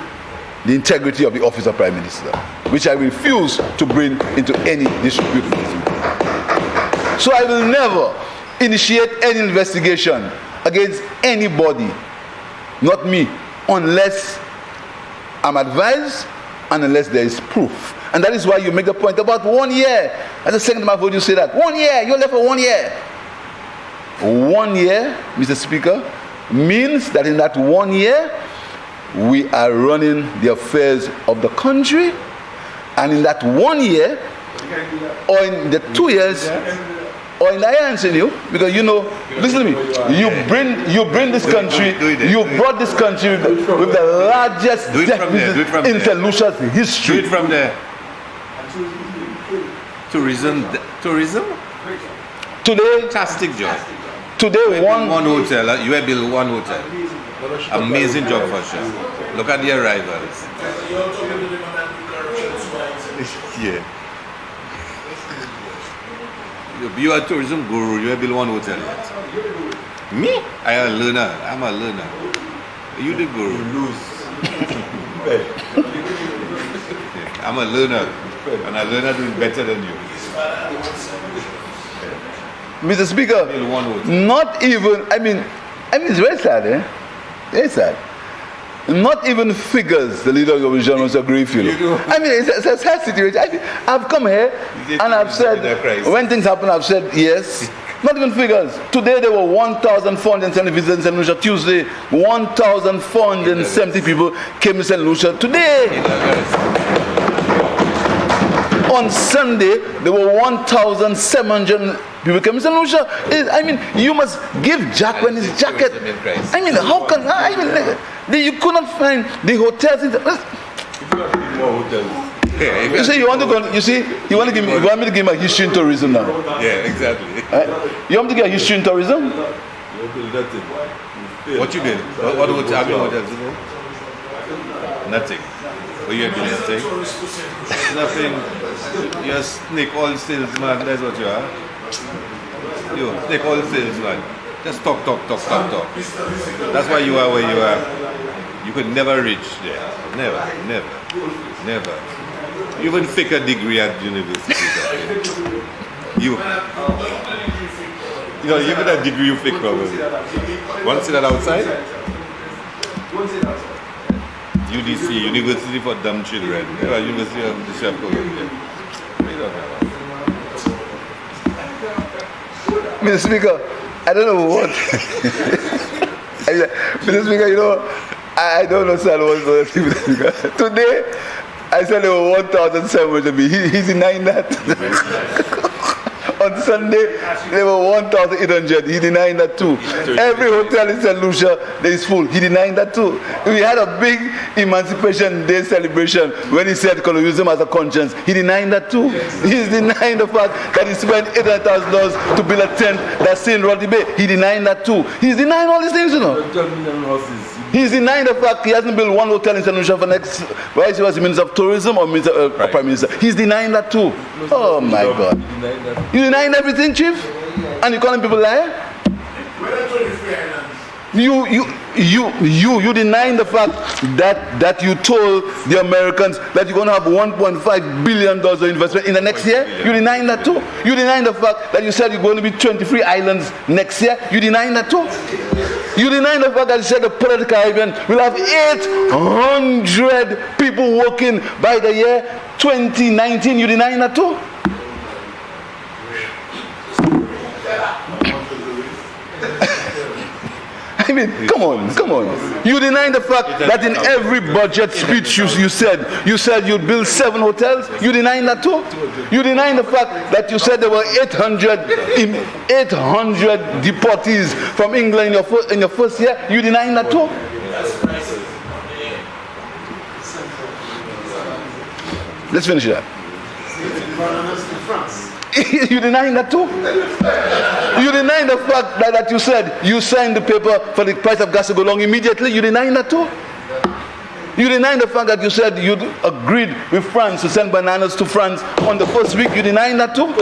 the integrity of the office of Prime Minister, which I refuse to bring into any disrepute. So I will never initiate any investigation against anybody, not me, unless I'm advised and unless there is proof. And that is why you make the point about 1 year. As a second time I've heard you say that. 1 year, you're left for 1 year. 1 year, Mr. Speaker, means that in that 1 year, we are running the affairs of the country, and in that 1 year, or in the 2 years, or in I answer you, because you know, listen to me, you bring this country, you brought this country with the largest deficit in St. Lucia's history. Do it from there. Tourism. Today, Fantastic job. Today, one hotel, you have built one hotel. Amazing job for sure. Look at the arrivals. Yeah. You are a tourism guru, you have built one hotel yet. Me? I am a learner. I'm a learner. You the guru. You lose. I'm a learner. And a learner doing better than you. Mr. Speaker, not even, I mean it's very sad, eh? Very sad. Not even figures the leader of the opposition wants to agree with you. I mean, it's a sad situation. I've come here and I've said, when things happen, I've said yes. Not even figures. Today there were 1,470 visitors in St. Lucia. Tuesday, 1,470 people came to St. Lucia. Today, on Sunday, there were 1,700 people came to St. Lucia. I mean, you must give Jack when his jacket. I mean, how can you could not find the hotels? More hotels. Yeah, exactly. You see, you want to go. You see, you want me to give him a history in tourism now. Yeah, exactly. You want me to get a history in tourism? What you did? What hotels? Nothing. What you have been saying? Nothing. You're a snake oil salesman. That's what you are. You snake oil salesman. Just talk. That's why you are where you are. You could never reach there. Never. You even fake a degree at university. You know, even a degree you fake probably. Once it outside? UDC, University for Dumb Children. University of the Chef Columbia. Mr. Speaker, I don't know what. Mr. Speaker, you know, I don't understand what's the Mr. Speaker. Today, I said there were 1,700. He's denying that. On Sunday, there were 1,800. He denying that too. Every hotel in St. Lucia, there is full. He denying that too. We had a big Emancipation Day celebration when he said colonialism has a conscience. He denying that too. He's denying the fact that he spent $800,000 to build a tent that's in Rodney Bay. He denying that too. He's denying all these things, you know. He's denying the fact he hasn't built one hotel in St. Lucia for next, whether he was the Minister of Tourism or Minister, Prime Minister. He's denying that too. Oh my God. You denying everything, Chief? And you calling people liar? You denying the fact that you told the Americans that you're going to have $1.5 billion of investment in the next year? You denying that too? You denying the fact that you said you're going to be 23 islands next year? You denying that too? You denying the fact that you said the Port of the Caribbean will have 800 people working by the year 2019? You denying that too? I mean, come on. You denying the fact that in every budget speech you said you'd build 7 hotels? You denying that too? You denying the fact that you said there were 800 deportees from England in your first year? You denying that too? Let's finish that. You denying that too? You denying the fact that you said you signed the paper for the price of gas to go along immediately? You denying that too? You denying the fact that you said you agreed with France to send bananas to France on the first week? You denying that too?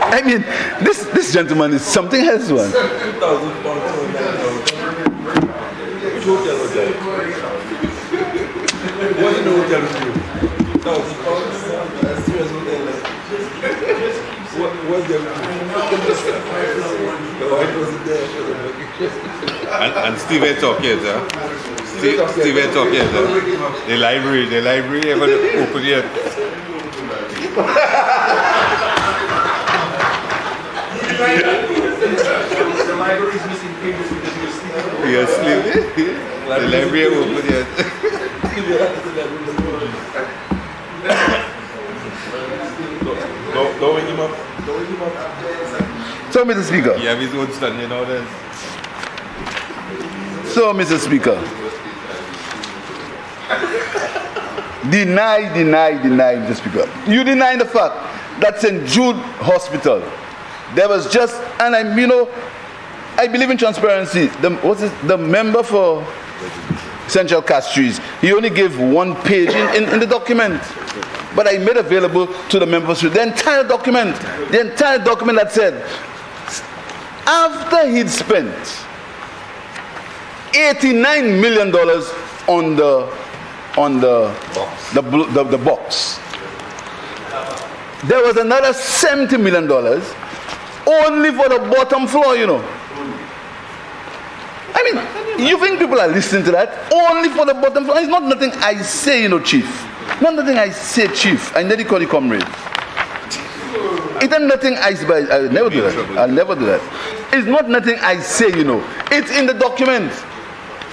I mean, this gentleman is something else, one. And Steven talking, sir. Steven talking, sir. The library ever open yet? The library is missing pages because you're sleeping. You're sleeping? The library open yet? Don't wake him up. So, Mr. Speaker. You have his own stand, you know that. So, Mr. Speaker. Deny, Mr. Speaker. You deny the fact that St. Jude Hospital, there was just, and I believe in transparency. The member for Central Castries, he only gave one page in the document. But I made available to the members the entire document that said, after he'd spent $89 million on the box, there was another $70 million only for the bottom floor, I mean, you think people are listening to that? Only for the bottom floor. It's not nothing I say, Chief. Not nothing I say, Chief. I nearly call you comrade. It's nothing I say. I'll never do that. I'll never do that. It's not nothing I say, It's in the document.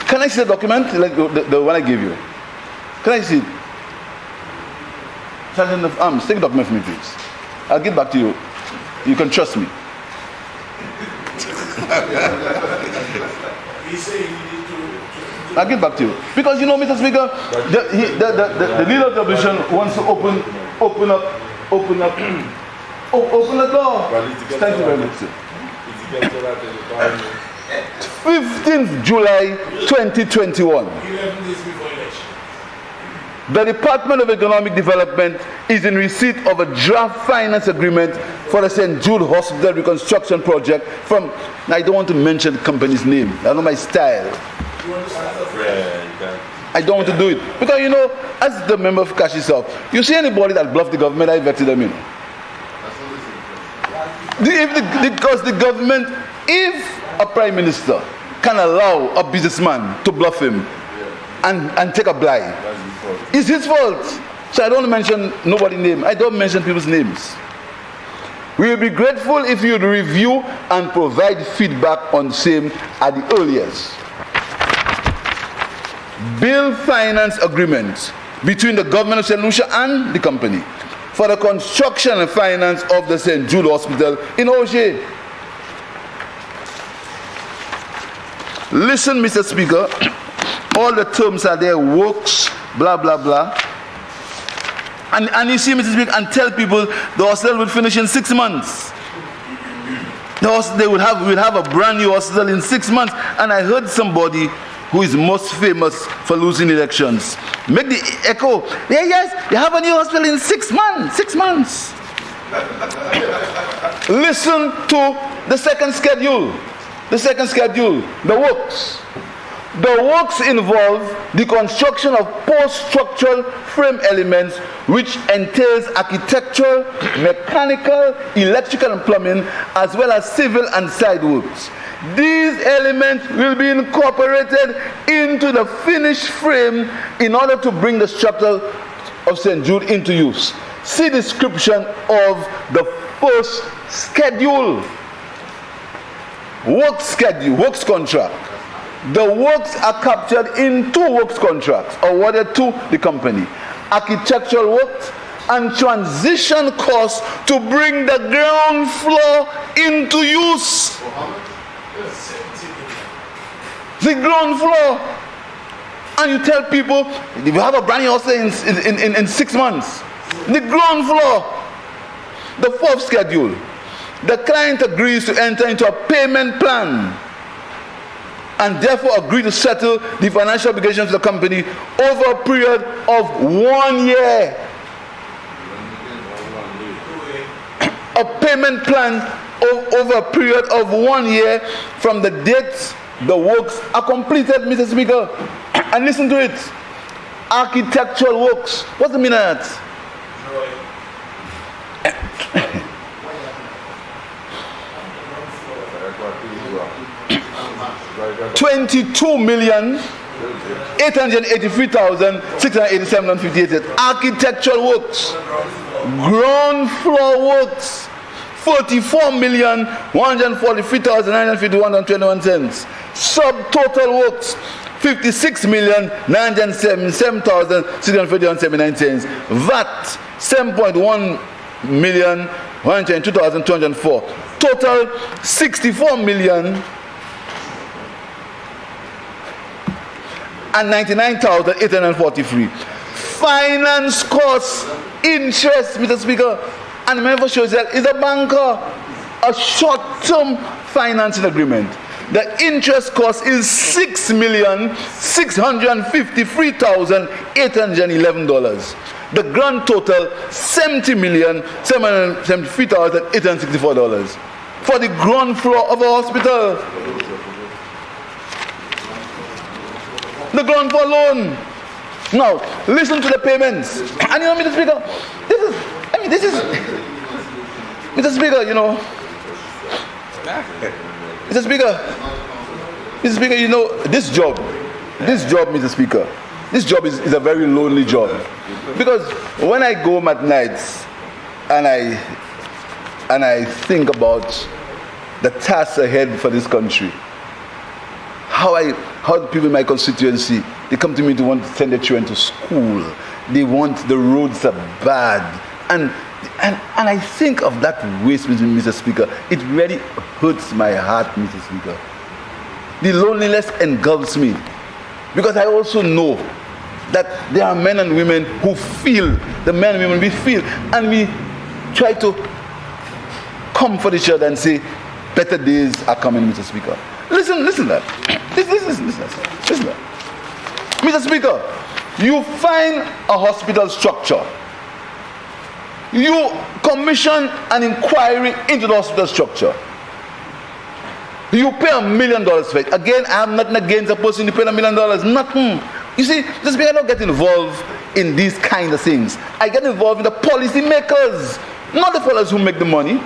Can I see the document? Like the one I gave you. Can I see it? Sergeant of Arms, take the document for me, please. I'll get back to you. You can trust me. I'll get back to you. Because Mr. Speaker, the leader of the opposition wants to open the door. Thank you very much, sir. 15th July 2021. The Department of Economic Development is in receipt of a draft finance agreement for the St. Jude Hospital reconstruction project from, now I don't want to mention the company's name. I know my style. I don't want to do it. Because, as the member of Kashi South, you see anybody that bluffed the government, I vetted them, Because the government, if a prime minister can allow a businessman to bluff him and take a bribe, it's his fault. So I don't mention nobody's name. I don't mention people's names. We will be grateful if you'd review and provide feedback on the same at the earliest. Bill finance agreement between the government of St. Lucia and the company for the construction and finance of the St. Jude Hospital in O'Shea. Listen, Mr. Speaker, all the terms are there, works, blah, blah, blah. And you see, Mr. Speaker, and tell people the hospital will finish in 6 months. We'll have a brand new hospital in 6 months. And I heard somebody who is most famous for losing elections make the echo, yes, you have a new hospital in 6 months. 6 months. Listen to the second schedule. The works. The works involve the construction of post-structural frame elements, which entails architectural, mechanical, electrical and plumbing, as well as civil and side works. These elements will be incorporated into the finished frame in order to bring the structure of St. Jude into use. See description of the first schedule. Works contract. The works are captured in 2 works contracts awarded to the company. Architectural works and transition costs to bring the ground floor into use. The ground floor. And you tell people, if you have a brand new house in 6 months, the ground floor. The fourth schedule. The client agrees to enter into a payment plan and therefore agree to settle the financial obligations of the company over a period of 1 year. A payment plan over a period of 1 year from the date the works are completed, Mr. Speaker. And listen to it. Architectural works. What's the meaning of that? 22,883,687.58. Architectural works. Ground floor works. 44,143,951.21 cents. Subtotal works. 56,977,651.79 cents. VAT 7.1 million 102,204. Total 64,099,843. Finance costs, interest, Mr. Speaker, and remember shows that is a banker, a short-term financing agreement. The interest cost is $6,653,811. The grand total $70,773,864 for the ground floor of a hospital. The ground floor alone. Now, listen to the payments. And you know, Mr. Speaker, this is, Mr. Speaker, you know, Mr. Speaker, you know, this job, Mr. Speaker, this job is a very lonely job. Because when I go home at nights and I think about the tasks ahead for this country, how the people in my constituency, they come to me to want to send their children to school. They want, the roads are bad. And I think of that waste, Mr. Speaker. It really hurts my heart, Mr. Speaker. The loneliness engulfs me. Because I also know that there are men and women who feel, the men and women we feel, and we try to comfort each other and say, better days are coming, Mr. Speaker. Listen to that. Listen to that. Mr. Speaker, you find a hospital structure. You commission an inquiry into the hospital structure. You pay $1 million for it. Again, I'm not against a person who paid $1 million. Nothing. You see, Mr. Speaker, I don't get involved in these kind of things. I get involved in the policy makers, not the fellows who make the money.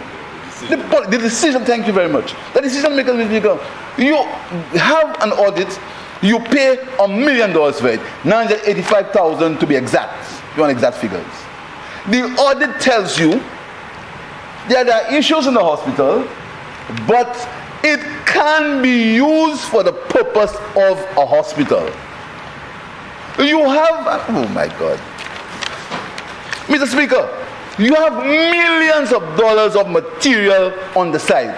The decision, thank you very much. The decision makers, Mr. Speaker, you have an audit, you pay $1 million for it, $985,000 to be exact. You want exact figures. The audit tells you that there are issues in the hospital, but it can be used for the purpose of a hospital. You have, oh my God, Mr. Speaker, you have millions of dollars of material on the site.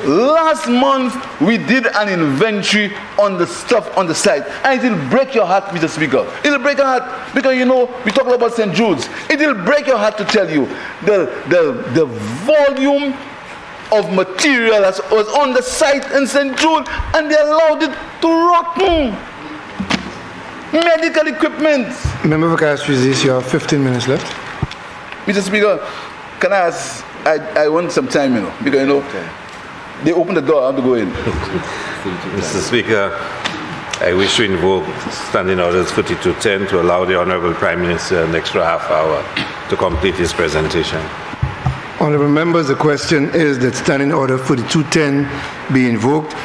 Last month, we did an inventory on the stuff on the site, and it will break your heart, Mr. Speaker. It will break your heart, because you know, we talked about St. Jude's. It will break your heart to tell you the volume of material that was on the site in St. Jude, and they allowed it to rotten. Medical equipment. Member for Castries, you have 15 minutes left. Mr. Speaker, can I ask, I want some time, you know, because, you know, they open the door, I have to go in. Mr. Speaker, I wish to invoke Standing Orders 4210 to allow the Honorable Prime Minister an extra half hour to complete his presentation. Honorable members, the question is that Standing Order 4210 be invoked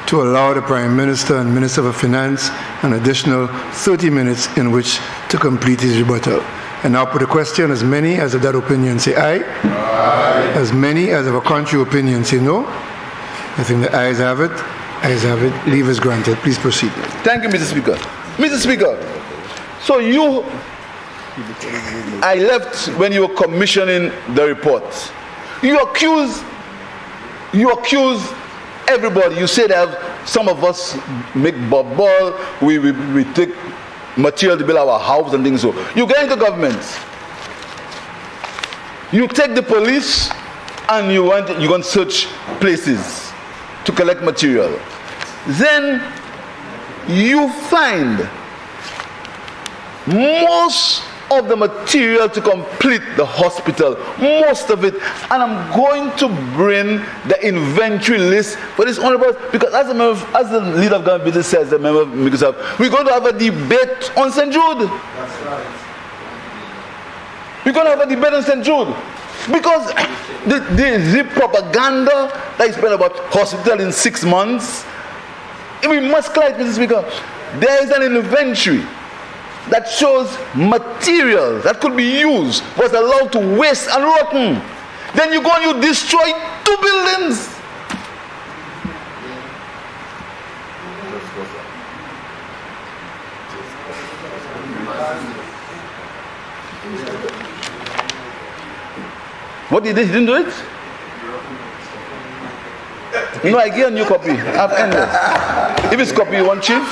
to allow the Prime Minister and Minister of Finance an additional 30 minutes in which to complete his rebuttal. And now put the question, as many as of that opinion say aye. Aye. As many as of a contrary opinion say no. I think the ayes have it. Ayes have it. Leave is granted. Please proceed. Thank you, Mr. Speaker. Mr. Speaker, so you I left when you were commissioning the report. You accuse everybody. You say that some of us make bubble, we take material to build our house and things so. You get into government. You take the police and you go and search places to collect material. Then you find most of the material to complete the hospital, most of it, and I'm going to bring the inventory list for this honorable, because as the leader of government business says, the member of Microsoft, we're going to have a debate on St. Jude. That's right. We're going to have a debate on St. Jude. Because the propaganda that is spread about hospital in 6 months, we must clarify, Mr. Speaker, there is an inventory that shows material that could be used was allowed to waste and rotten. Then you go and you destroy 2 buildings. What did he didn't do it? No, I get a new copy. I've ended. If it's copy you want, Chief,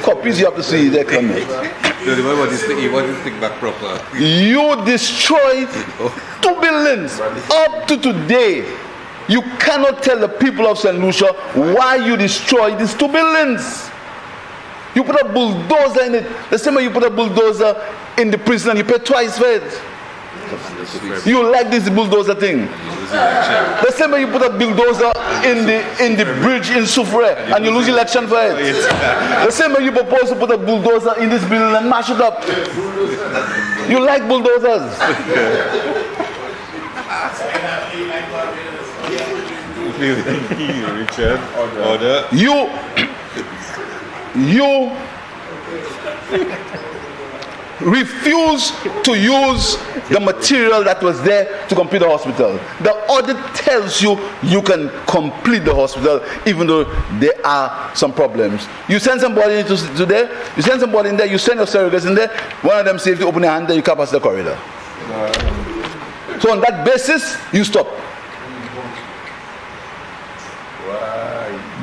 copies you have to see there coming. He wants to think back proper. You destroyed 2 buildings. Up to today, you cannot tell the people of St. Lucia why you destroyed these 2 buildings. You put a bulldozer in it. The same way you put a bulldozer in the prison and you pay twice for it. You like this bulldozer thing. The same way you put a bulldozer in the bridge in Soufre and you lose election for it. The same way you propose to put a bulldozer in this building and mash it up. You like bulldozers. Richard, order. You refuse to use the material that was there to complete the hospital. The audit tells you you can complete the hospital even though there are some problems. You send somebody to there, you send somebody in there, you send your surrogates in there, one of them says to open your hand, then you cut past the corridor. So on that basis, you stop.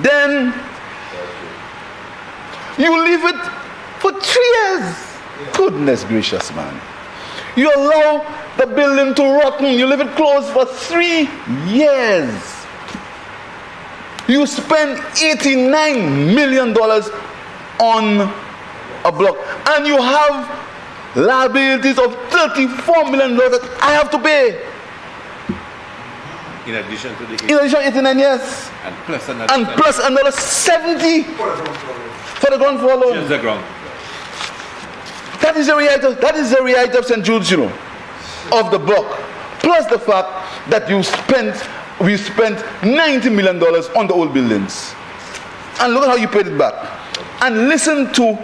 Then you leave it for 3 years. Goodness gracious, man. You allow the building to rotten. You leave it closed for 3 years. You spend $89 million on a block. And you have liabilities of $34 million that I have to pay. In addition to the 89 years. And plus another 70 for the ground floor alone. Just the ground. That is the reality of St. Jude's, you know, of the block. Plus the fact that we spent $90 million on the old buildings. And look at how you paid it back. And listen to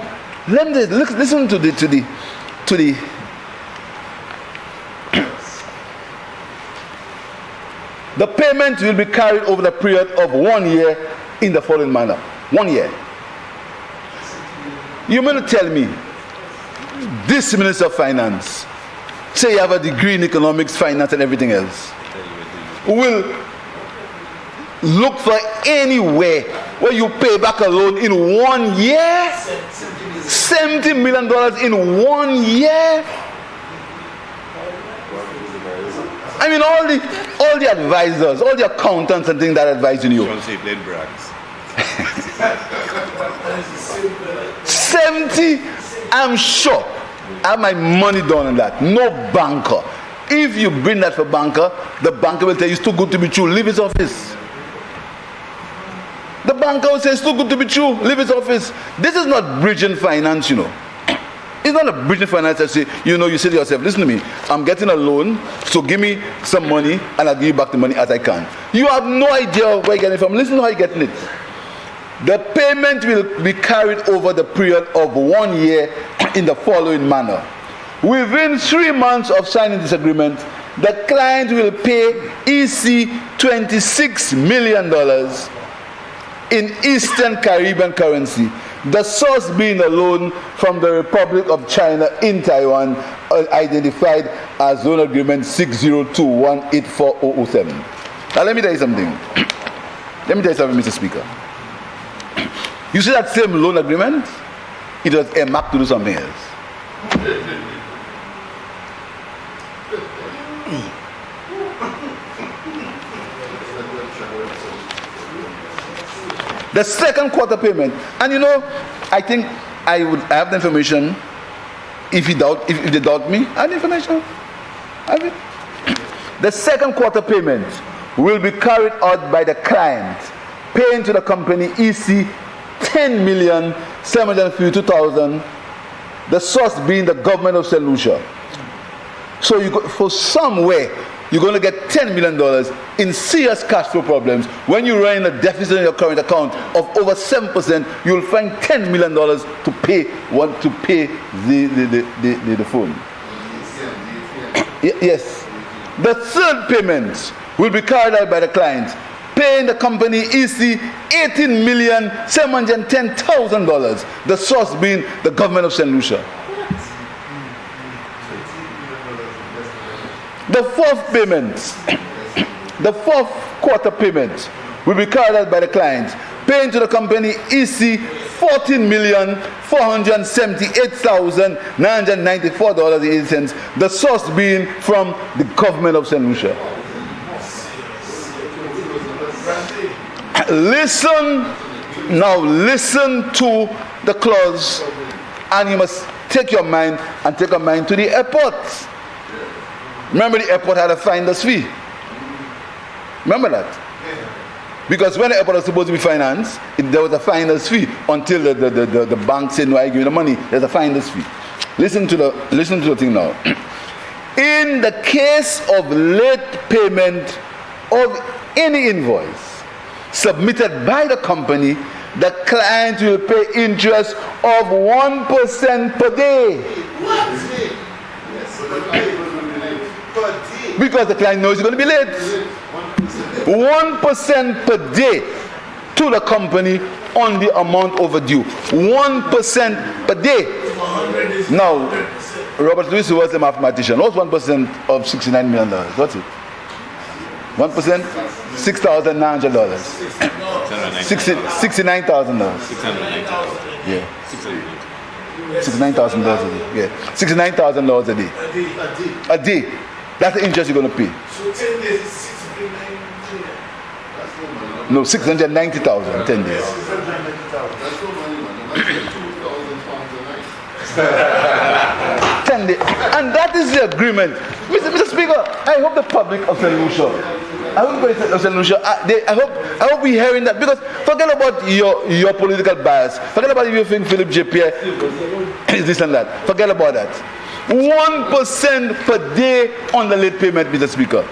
the payment will be carried over the period of 1 year in the following manner. 1 year. You mean to tell me this Minister of Finance, say you have a degree in economics, finance and everything else, will look for anywhere where you pay back a loan in 1 year? $70 million in 1 year? I mean, all the advisors, all the accountants and things that are advising you. 70, I'm sure. I have my money down on that. No banker. If you bring that for banker, the banker will tell you it's too good to be true. Leave his office. The banker will say it's too good to be true. Leave his office. This is not bridging finance, you know. It's not a bridging finance that say, you know, you say to yourself, listen to me, I'm getting a loan, so give me some money and I'll give you back the money as I can. You have no idea where you're getting it from. Listen to how you're getting it. The payment will be carried over the period of 1 year in the following manner. Within 3 months of signing this agreement, the client will pay EC $26 million in Eastern Caribbean currency, the source being a loan from the Republic of China in Taiwan identified as loan agreement 602184007. Now let me tell you something. Mr. Speaker. You see that same loan agreement? It was earmarked to do something else. The second quarter payment, and I think I have the information. If they doubt me, I have the information. I have it. The second quarter payment will be carried out by the client, paying to the company EC 10,752,000. The source being the government of St. Lucia. So for somewhere, you're going to get $10 million in serious cash flow problems. When you run a deficit in your current account of over 7%, you'll find $10 million to pay the phone. Yes. The third payment will be carried out by the client, paying the company EC $18,710,000. The source being the government of St. Lucia. The fourth payment, the fourth quarter payment will be carried out by the client, paying to the company EC $14,478,994.80. The source being from the government of St. Lucia. Listen to the clause, and you must take your mind to the airport. Remember, the airport had a finder's fee. Remember that? Because when the airport was supposed to be financed, there was a finder's fee until the bank said, no, I give you the money. There's a finder's fee. Listen to the thing now. In the case of late payment of any invoice submitted by the company, the client will pay interest of 1% per day. What? Because the client knows he's going to be late. 1% per day to the company on the amount overdue. 1% per day. Now, Robert Lewis was a mathematician. What's 1% of $69 million? What's it? 1%? $6,900. $69,000. Yeah. $69,000 a day. Yeah. $69,000 a day. A day. That's the interest you're going to pay. So 10 days is 690. No, 690,000, 10 days. 10 days. And that is the agreement. Mr. Speaker, I hope the public of St. Lucia, I hope we're hearing that, because forget about your political bias. Forget about if you think Philip J. Pierre is this and that. Forget about that. 1% per day on the late payment, Mr. Speaker.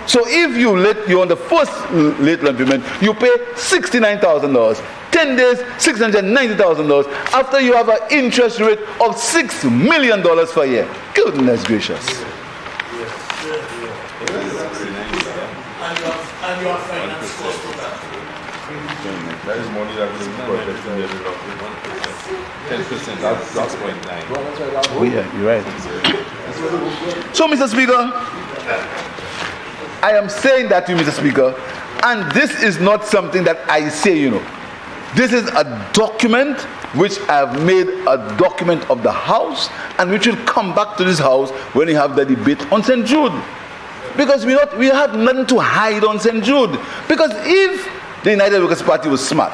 So if you're on the first late loan payment, you pay $69,000. 10 days, $690,000. After you have an interest rate of $6 million per year. Goodness gracious. And your finance cost of that. That is money that is protecting the 10%. That's 6.9. Oh yeah, you're right. So, Mr. Speaker, I am saying that to you, Mr. Speaker, and this is not something that I say, This is a document which I have made a document of the House, and which will come back to this House when we have the debate on St. Jude. Because we have nothing to hide on St. Jude. Because if the United Workers' Party was smart,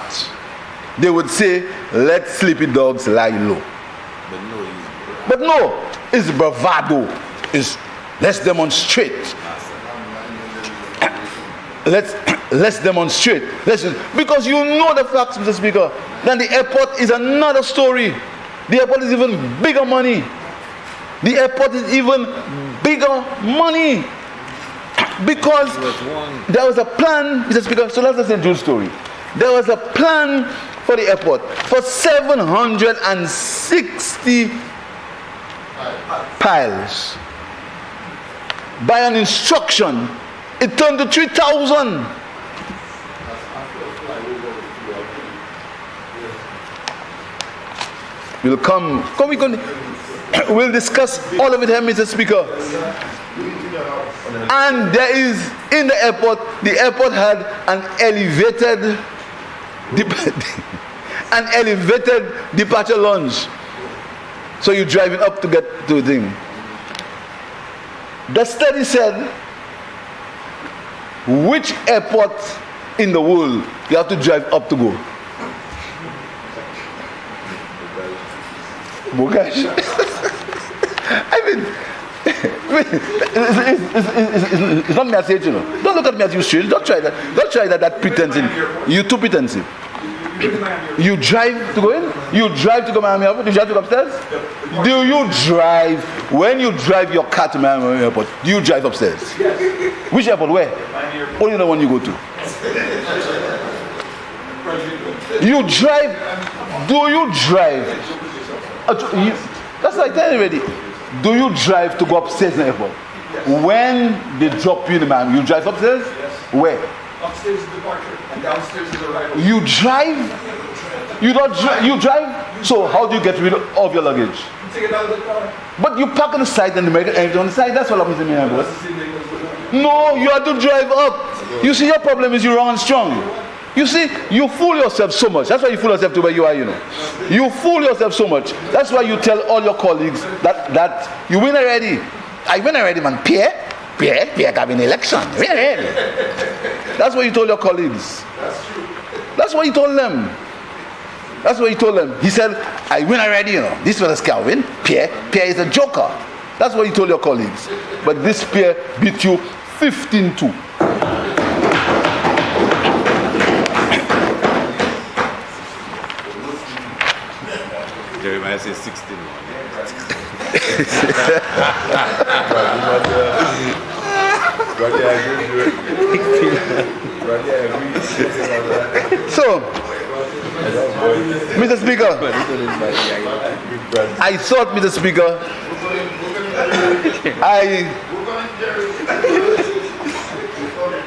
they would say, let sleepy dogs lie low. But no, it's bravado. Let's demonstrate. Let's demonstrate. Because you know the facts, Mr. Speaker. Then the airport is another story. The airport is even bigger money. The airport is even bigger money. Because there was a plan, Mr. Speaker, so that's the St. Jude story. There was a plan for the airport for 760 piles. By an instruction, it turned to 3,000. We'll come. We'll discuss all of it here, Mr. Speaker. And there is, in the airport had an elevated departure lounge. So you're driving up to get to the thing. The study said, which airport in the world you have to drive up to go? Bogash. I mean, it's not me I say it, you know. Don't look at me as you strange. Don't try that. Don't try that pretensive. You're too pretensive. You drive to go in? You drive to go to Miami Airport? You drive to go upstairs? Do you drive, when you drive your car to Miami Airport, do you drive upstairs? Which airport? Where? Only the one you go to. You drive, do you drive? That's like that already. Do you drive to go upstairs in the airport? When they drop you in the Miami, you drive upstairs? Where? Upstairs is departure, and downstairs is arrival. You drive? You don't drive? You drive? So how do you get rid of your luggage? You take it out of the car. But you park on the side and make it empty on the side. That's what happens in the airport. No, you have to drive up. You see, your problem is you're wrong and strong. You see, you fool yourself so much. That's why you fool yourself to where you are, you know. You fool yourself so much. That's why you tell all your colleagues that you win already. I win already, man. Pierre got an election. Win already. That's what you told your colleagues. That's true. That's what you told them. That's what he told them. He said, I win already, you know. This was a Calvin. Pierre is a joker. That's what he told your colleagues. But this Pierre beat you 15-2. Jeremiah says 16. So, Mr. Speaker, I thought, Mr. Speaker,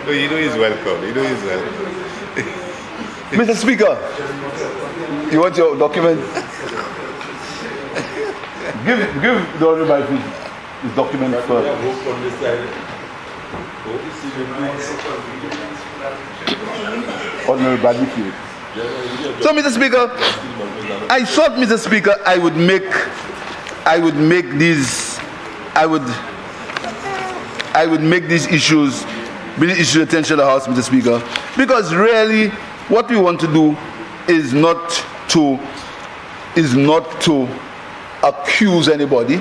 No, you know he's welcome. You know he's welcome. Mr. Speaker, you want your document? Give the honorable his document first. Honorable Badfield. So, Mr. Speaker, I thought, Mr. Speaker, I would make these issues bring the issue attention to the House, Mr. Speaker, because really what we want to do is not to accuse anybody,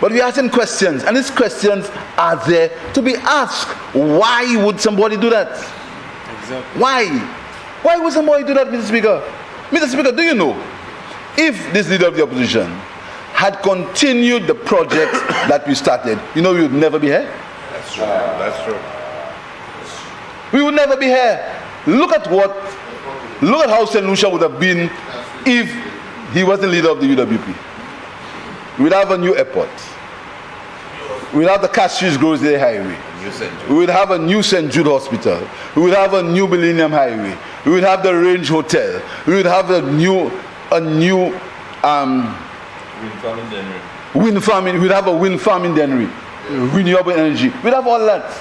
but we're asking questions, and these questions are there to be asked. Why would somebody do that? Exactly. Why would somebody do that, Mr. Speaker? Mr. Speaker, do you know, if this leader of the opposition had continued the project that we started, you know we would never be here? That's true. That's true. We would never be here. Look at how St. Lucia would have been if he wasn't leader of the UWP. We'd have a new airport. We'd have the Castries Grocery Highway. We would have a new St. Jude Hospital. We would have a new Millennium Highway. We would have the Range Hotel. We would have a new wind farming. We'd have a wind farming dennery, renewable energy. We'd have all that.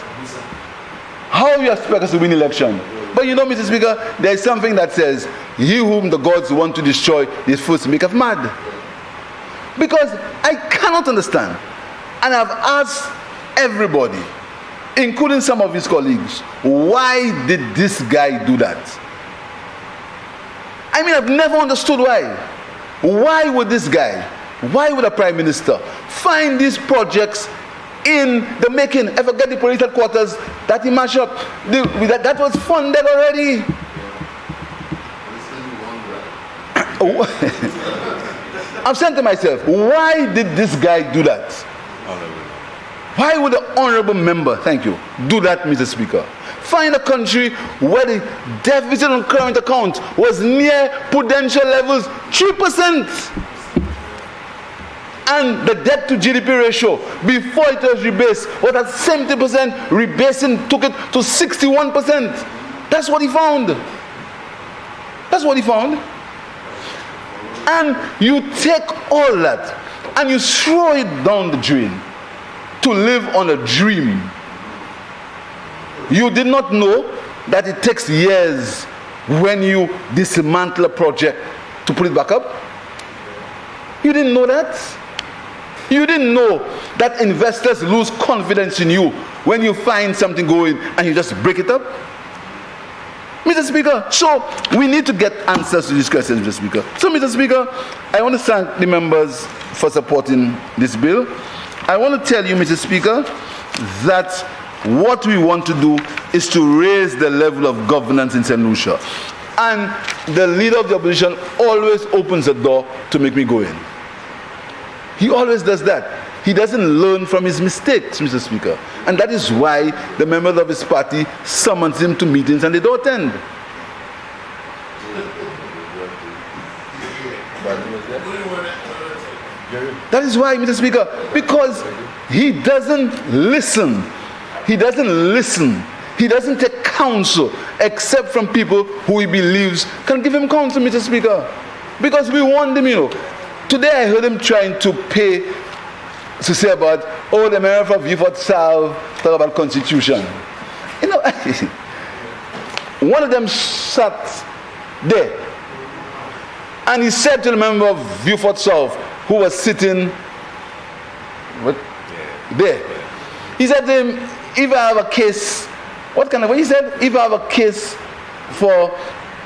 How you expect us to win election? But you know, Mr. Speaker, there is something that says, "He whom the gods want to destroy is first make of mad." Because I cannot understand, and I've asked everybody, including some of his colleagues, why did this guy do that? I mean, I've never understood why. Why would this guy, why would a prime minister find these projects in the making? I forget the police headquarters that he mashed up. That was funded already. I'm saying to myself, why did this guy do that? Why would the honorable member, thank you, do that, Mr. Speaker? Find a country where the deficit on current account was near prudential levels, 3%. And the debt to GDP ratio, before it was rebased, was at 70%, rebasing took it to 61%. That's what he found. That's what he found. And you take all that and you throw it down the drain to live on a dream. You did not know that it takes years when you dismantle a project to put it back up. You didn't know that. You didn't know that investors lose confidence in you when you find something going and you just break it up. Mr. Speaker, so we need to get answers to these questions, Mr. Speaker. So, Mr. Speaker, I want to thank the members for supporting this bill. I want to tell you, Mr. Speaker, that what we want to do is to raise the level of governance in St. Lucia. And the leader of the opposition always opens the door to make me go in. He always does that. He doesn't learn from his mistakes, Mr. Speaker. And that is why the members of his party summons him to meetings and they don't attend. That is why, Mr. Speaker, because he doesn't listen. He doesn't listen. He doesn't take counsel except from people who he believes can give him counsel, Mr. Speaker. Because we want them, you know. Today I heard him trying to say about, oh, the member of Beaufort South talk about constitution. You know, one of them sat there and he said to the member of Beaufort South who was sitting there, he said to him, if I have a case, he said, if I have a case for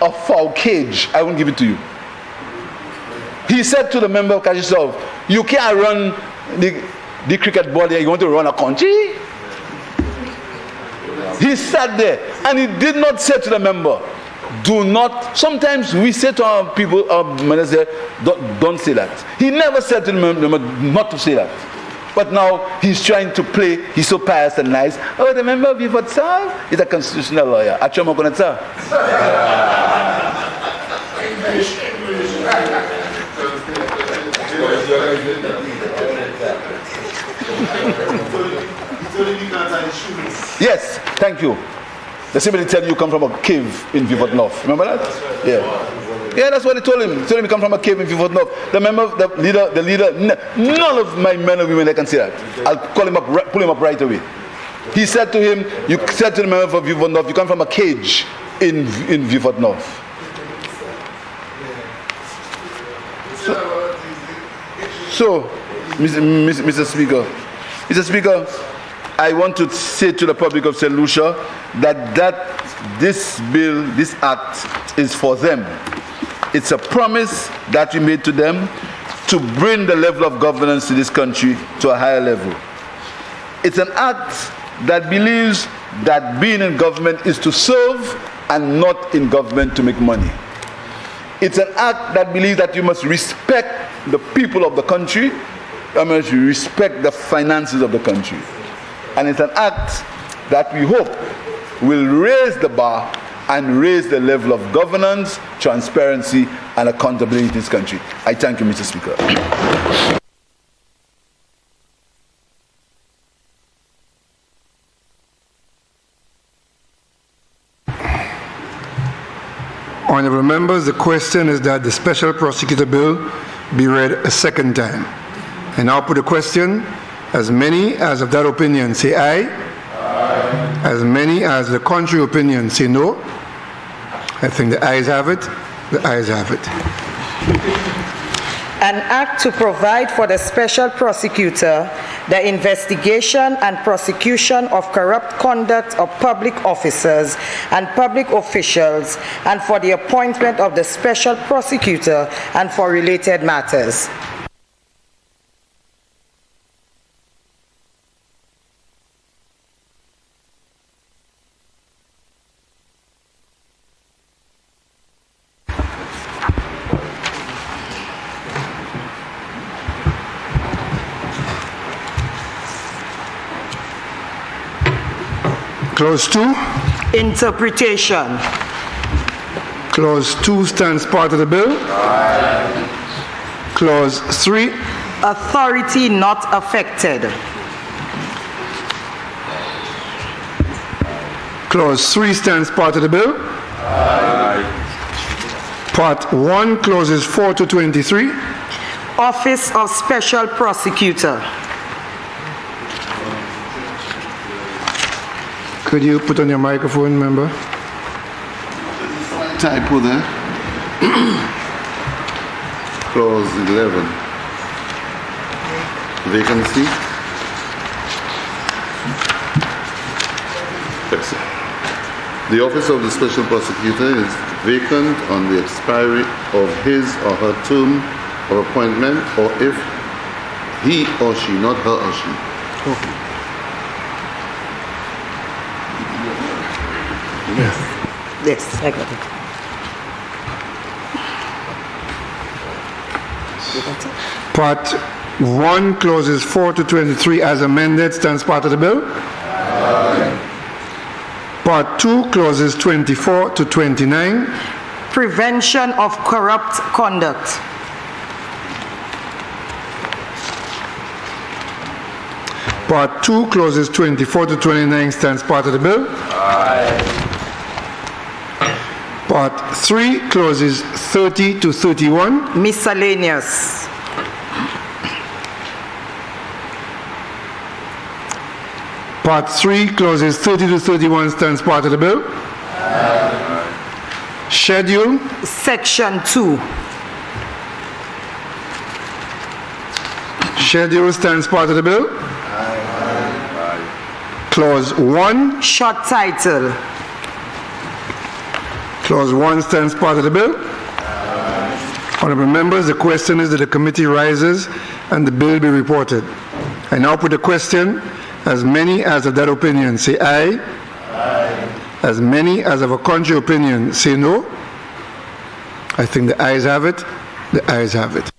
a foul cage, I won't give it to you. He said to the member of Kashi South, you can't run the cricket ball there, you want to run a country? He sat there and he did not say to the member, do not, sometimes we say to our people, our minister, don't say that. He never said to the member not to say that. But now he's trying to play, he's so pious and nice. Oh, the member of Beaufort South is a constitutional lawyer. Achoma Konatsa. Yes, thank you. They simply tell you come from a cave in Beaufort North. Remember that? Yeah, that's what they told him. They told him he come from a cave in Beaufort North. The member, the leader, none of my men and women that can say that. I'll call him up, pull him up right away. He said to him, you said to the member of Beaufort North, you come from a cage in Beaufort North. So, Mr. Speaker, I want to say to the public of St. Lucia that this bill, this act is for them. It's a promise that we made to them to bring the level of governance to this country to a higher level. It's an act that believes that being in government is to serve and not in government to make money. It's an act that believes that you must respect the people of the country, you must respect the finances of the country. And it's an act that we hope will raise the bar and raise the level of governance, transparency, and accountability in this country. I thank you, Mr. Speaker. Honourable members, the question is that the special prosecutor bill be read a second time. And now put the question. As many as of that opinion say aye. Aye. As many as the contrary opinion say no. I think the ayes have it. The ayes have it. An act to provide for the special prosecutor the investigation and prosecution of corrupt conduct of public officers and public officials, and for the appointment of the special prosecutor and for related matters. Clause 2. Interpretation. Clause 2 stands part of the bill. Aye. Clause 3. Authority not affected. Clause 3 stands part of the bill. Aye. Part 1, clauses 4 to 23. Office of Special Prosecutor. Could you put on your microphone, member? Typo there. Clause 11. Vacancy. Yes. The office of the Special Prosecutor is vacant on the expiry of his or her term of appointment, or if he or she, not her or she. Yes, I got it. Part 1, clauses 4 to 23 as amended stands part of the bill. Part 2, clauses 24 to 29. Prevention of corrupt conduct. Part 2, clauses 24 to 29 stands part of the bill. Part 3, clauses 30 to 31. Miscellaneous. Part 3, clauses 30 to 31 stands part of the bill. Schedule. Section 2. Schedule stands part of the bill. Clause 1. Short title. Clause 1 stands part of the bill. Honorable members, the question is that the committee rises and the bill be reported. I now put the question. As many as of that opinion say aye. Aye. As many as of a contrary opinion say no. I think the ayes have it. The ayes have it.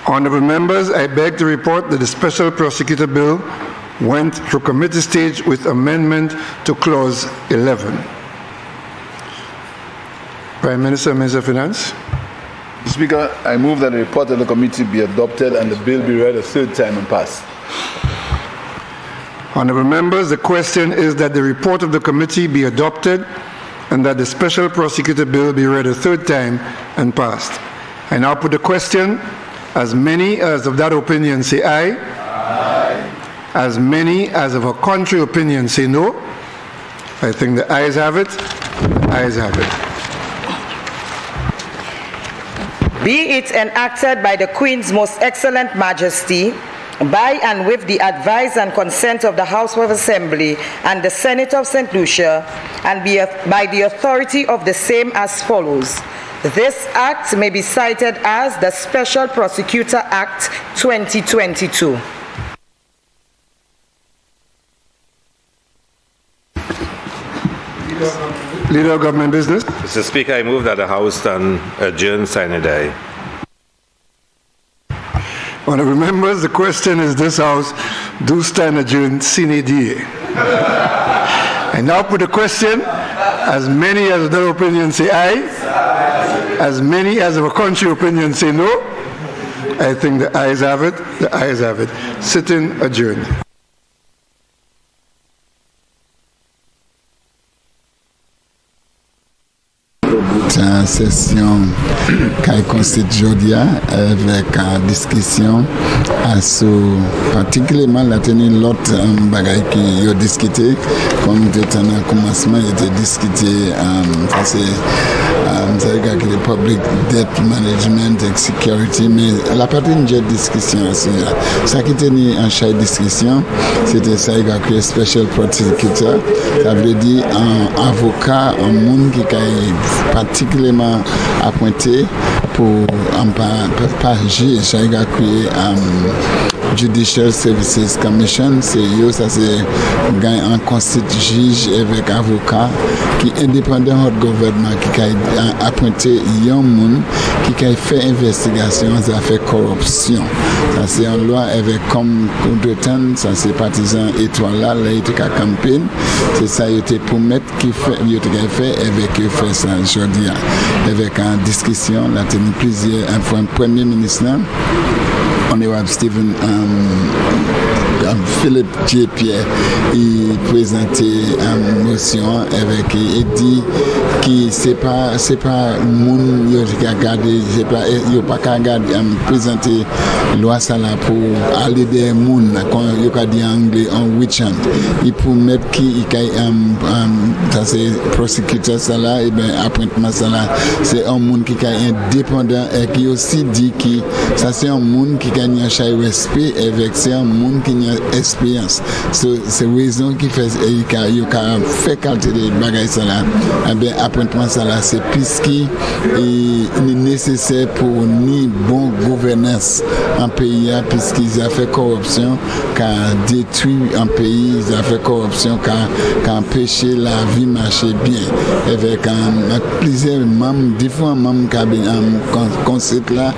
Honorable members, I beg to report that the Special Prosecutor Bill went through committee stage with amendment to Clause 11. Prime Minister, Minister of Finance. Mr. Speaker, I move that the report of the committee be adopted and the bill be read a third time and passed. Honorable members, the question is that the report of the committee be adopted and that the Special Prosecutor Bill be read a third time and passed. I now put the question. As many as of that opinion say aye. Aye. As many as of a contrary opinion say no. I think the ayes have it. The ayes have it. Be it enacted by the Queen's Most Excellent Majesty, by and with the advice and consent of the House of Assembly and the Senate of St. Lucia, and by the authority of the same as follows. This act may be cited as the Special Prosecutor Act 2022. Leader of Government Business. Mr. Speaker, I move that the House stand adjourn sine die. Honorable members, the question is this House do stand adjourned sine die. I now put the question. As many as of that opinion say aye. As many as of a contrary opinion say no. I think the ayes have it. The ayes have it. Sitting adjourned. Session qui consiste aujourd'hui avec discussion particulièrement la tenue l'autre bagaille qui a discuté comme était en commencement était discuté c'est le public debt management and security mais la partie de discussion ça qui était en chaque discussion c'était ça qui est special prosecutor ça veut dire un avocat un monde qui est particulièrement appointé pour pas juger ça Judicial Services Commission, c'est eux, ça c'est un constitue juge avec avocat qui est indépendant du gouvernement qui a appointé un monde qui a fait investigation, ça fait corruption. Ça c'est en loi avec comme contre-temps, ça c'est partisan étoile là, il était à campagne, c'est ça il était pour mettre qui fait, il était fait avec eux fait ça aujourd'hui avec une discussion, là tenu plusieurs un premier ministre, honorable Stephen Philippe J. Pierre, il présentait une motion avec il dit que c'est pas moun yo qui a gardé, c'est pas yo pas qu'à garder présenter loi ça là pour aller des moun quand yo ka dit en anglais en weekend il pour mettre qui ça c'est prosecutor ça là et ben appointement ça là c'est un moun qui est indépendant et qui aussi dit que ça c'est un moun qui gagne un chai respect avec c'est un moun qui a expérience c'est raison qui fait il a fait qualité de bagaille ça là et ben appointement ça là c'est puisqu'il est nécessaire pour ni bon gouvernance en pays puisqu'ils a fait corruption qui a détruit un pays ils a fait corruption qui a empêché la vie marcher bien avec plusieurs membres différents membres concept là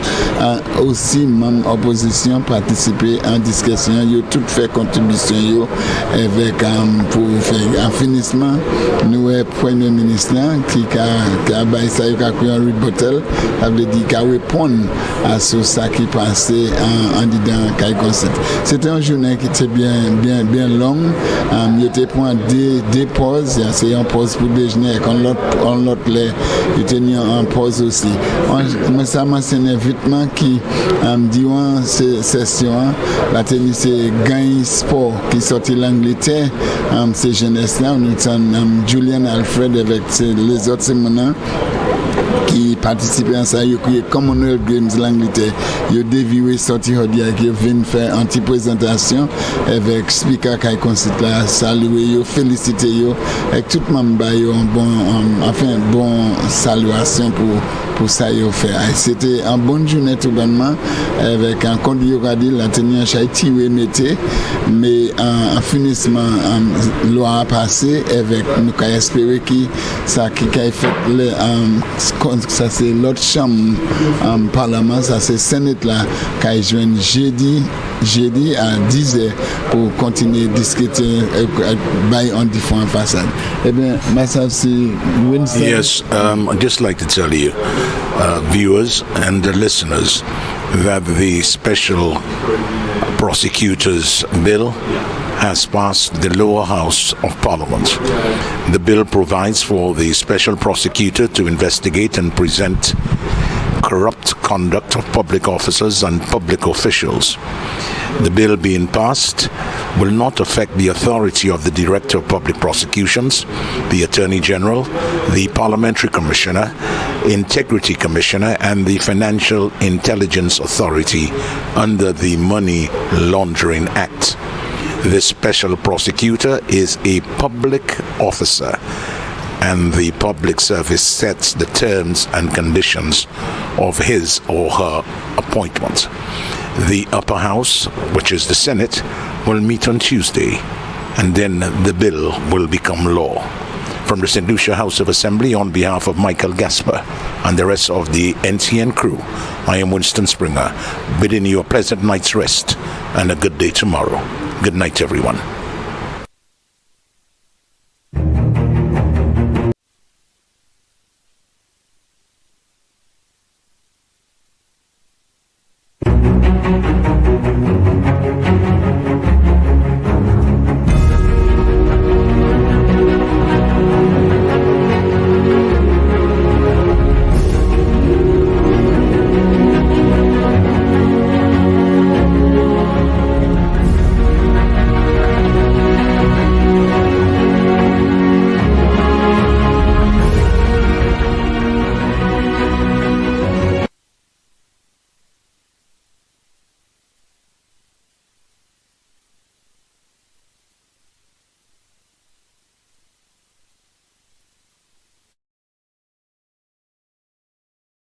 aussi membres opposition participer en discussion ils tout fait contribution yo avec pour faire un finissement nous premier ministre qui a baissé ça il a créé un rebuttal ça veut dire qu'il a répondu à ce ça qui passait en dedans qu'il concept c'était une journée qui était bien longue il était pour des pauses c'est une pause pour déjeuner quand l'autre il tenait en pause aussi mais ça mentionné vitement qui durant ces sessions la tennis c'est gain sport qui sorti l'Angleterre ces jeunesse là on est Julian Alfred avec les autres maintenant qui participent à ça, ils ont Commonwealth Games l'Angleterre, ils ont dévié sorti aujourd'hui qui viennent faire une petite présentation avec speaker qui consiste là, saluer, féliciter et tout le monde une bonne saluation pour ça ils ont fait. C'était une bonne journée tout bonnement avec un compte la tenue chez tiré mété mais en finissement loi a passé avec nous qu'à espérer que ça qui a fait ça c'est l'autre chambre en parlement ça c'est Sénat là qui a joint jeudi à 10h pour continuer à discuter en différentes façades. Eh bien, myself c'est Winston. Yes, I'd just like to tell you viewers and the listeners that the special prosecutor's bill has passed the lower house of Parliament. The bill provides for the special prosecutor to investigate and present corrupt conduct of public officers and public officials. The bill being passed will not affect the authority of the Director of Public Prosecutions, the Attorney General, the Parliamentary Commissioner, Integrity Commissioner, and the Financial Intelligence Authority under the Money Laundering Act. The special prosecutor is a public officer, and the public service sets the terms and conditions of his or her appointment. The upper house, which is the Senate, will meet on Tuesday, and then the bill will become law. From the St. Lucia House of Assembly, on behalf of Michael Gasper and the rest of the NTN crew, I am Winston Springer, bidding you a pleasant night's rest and a good day tomorrow. Good night, everyone.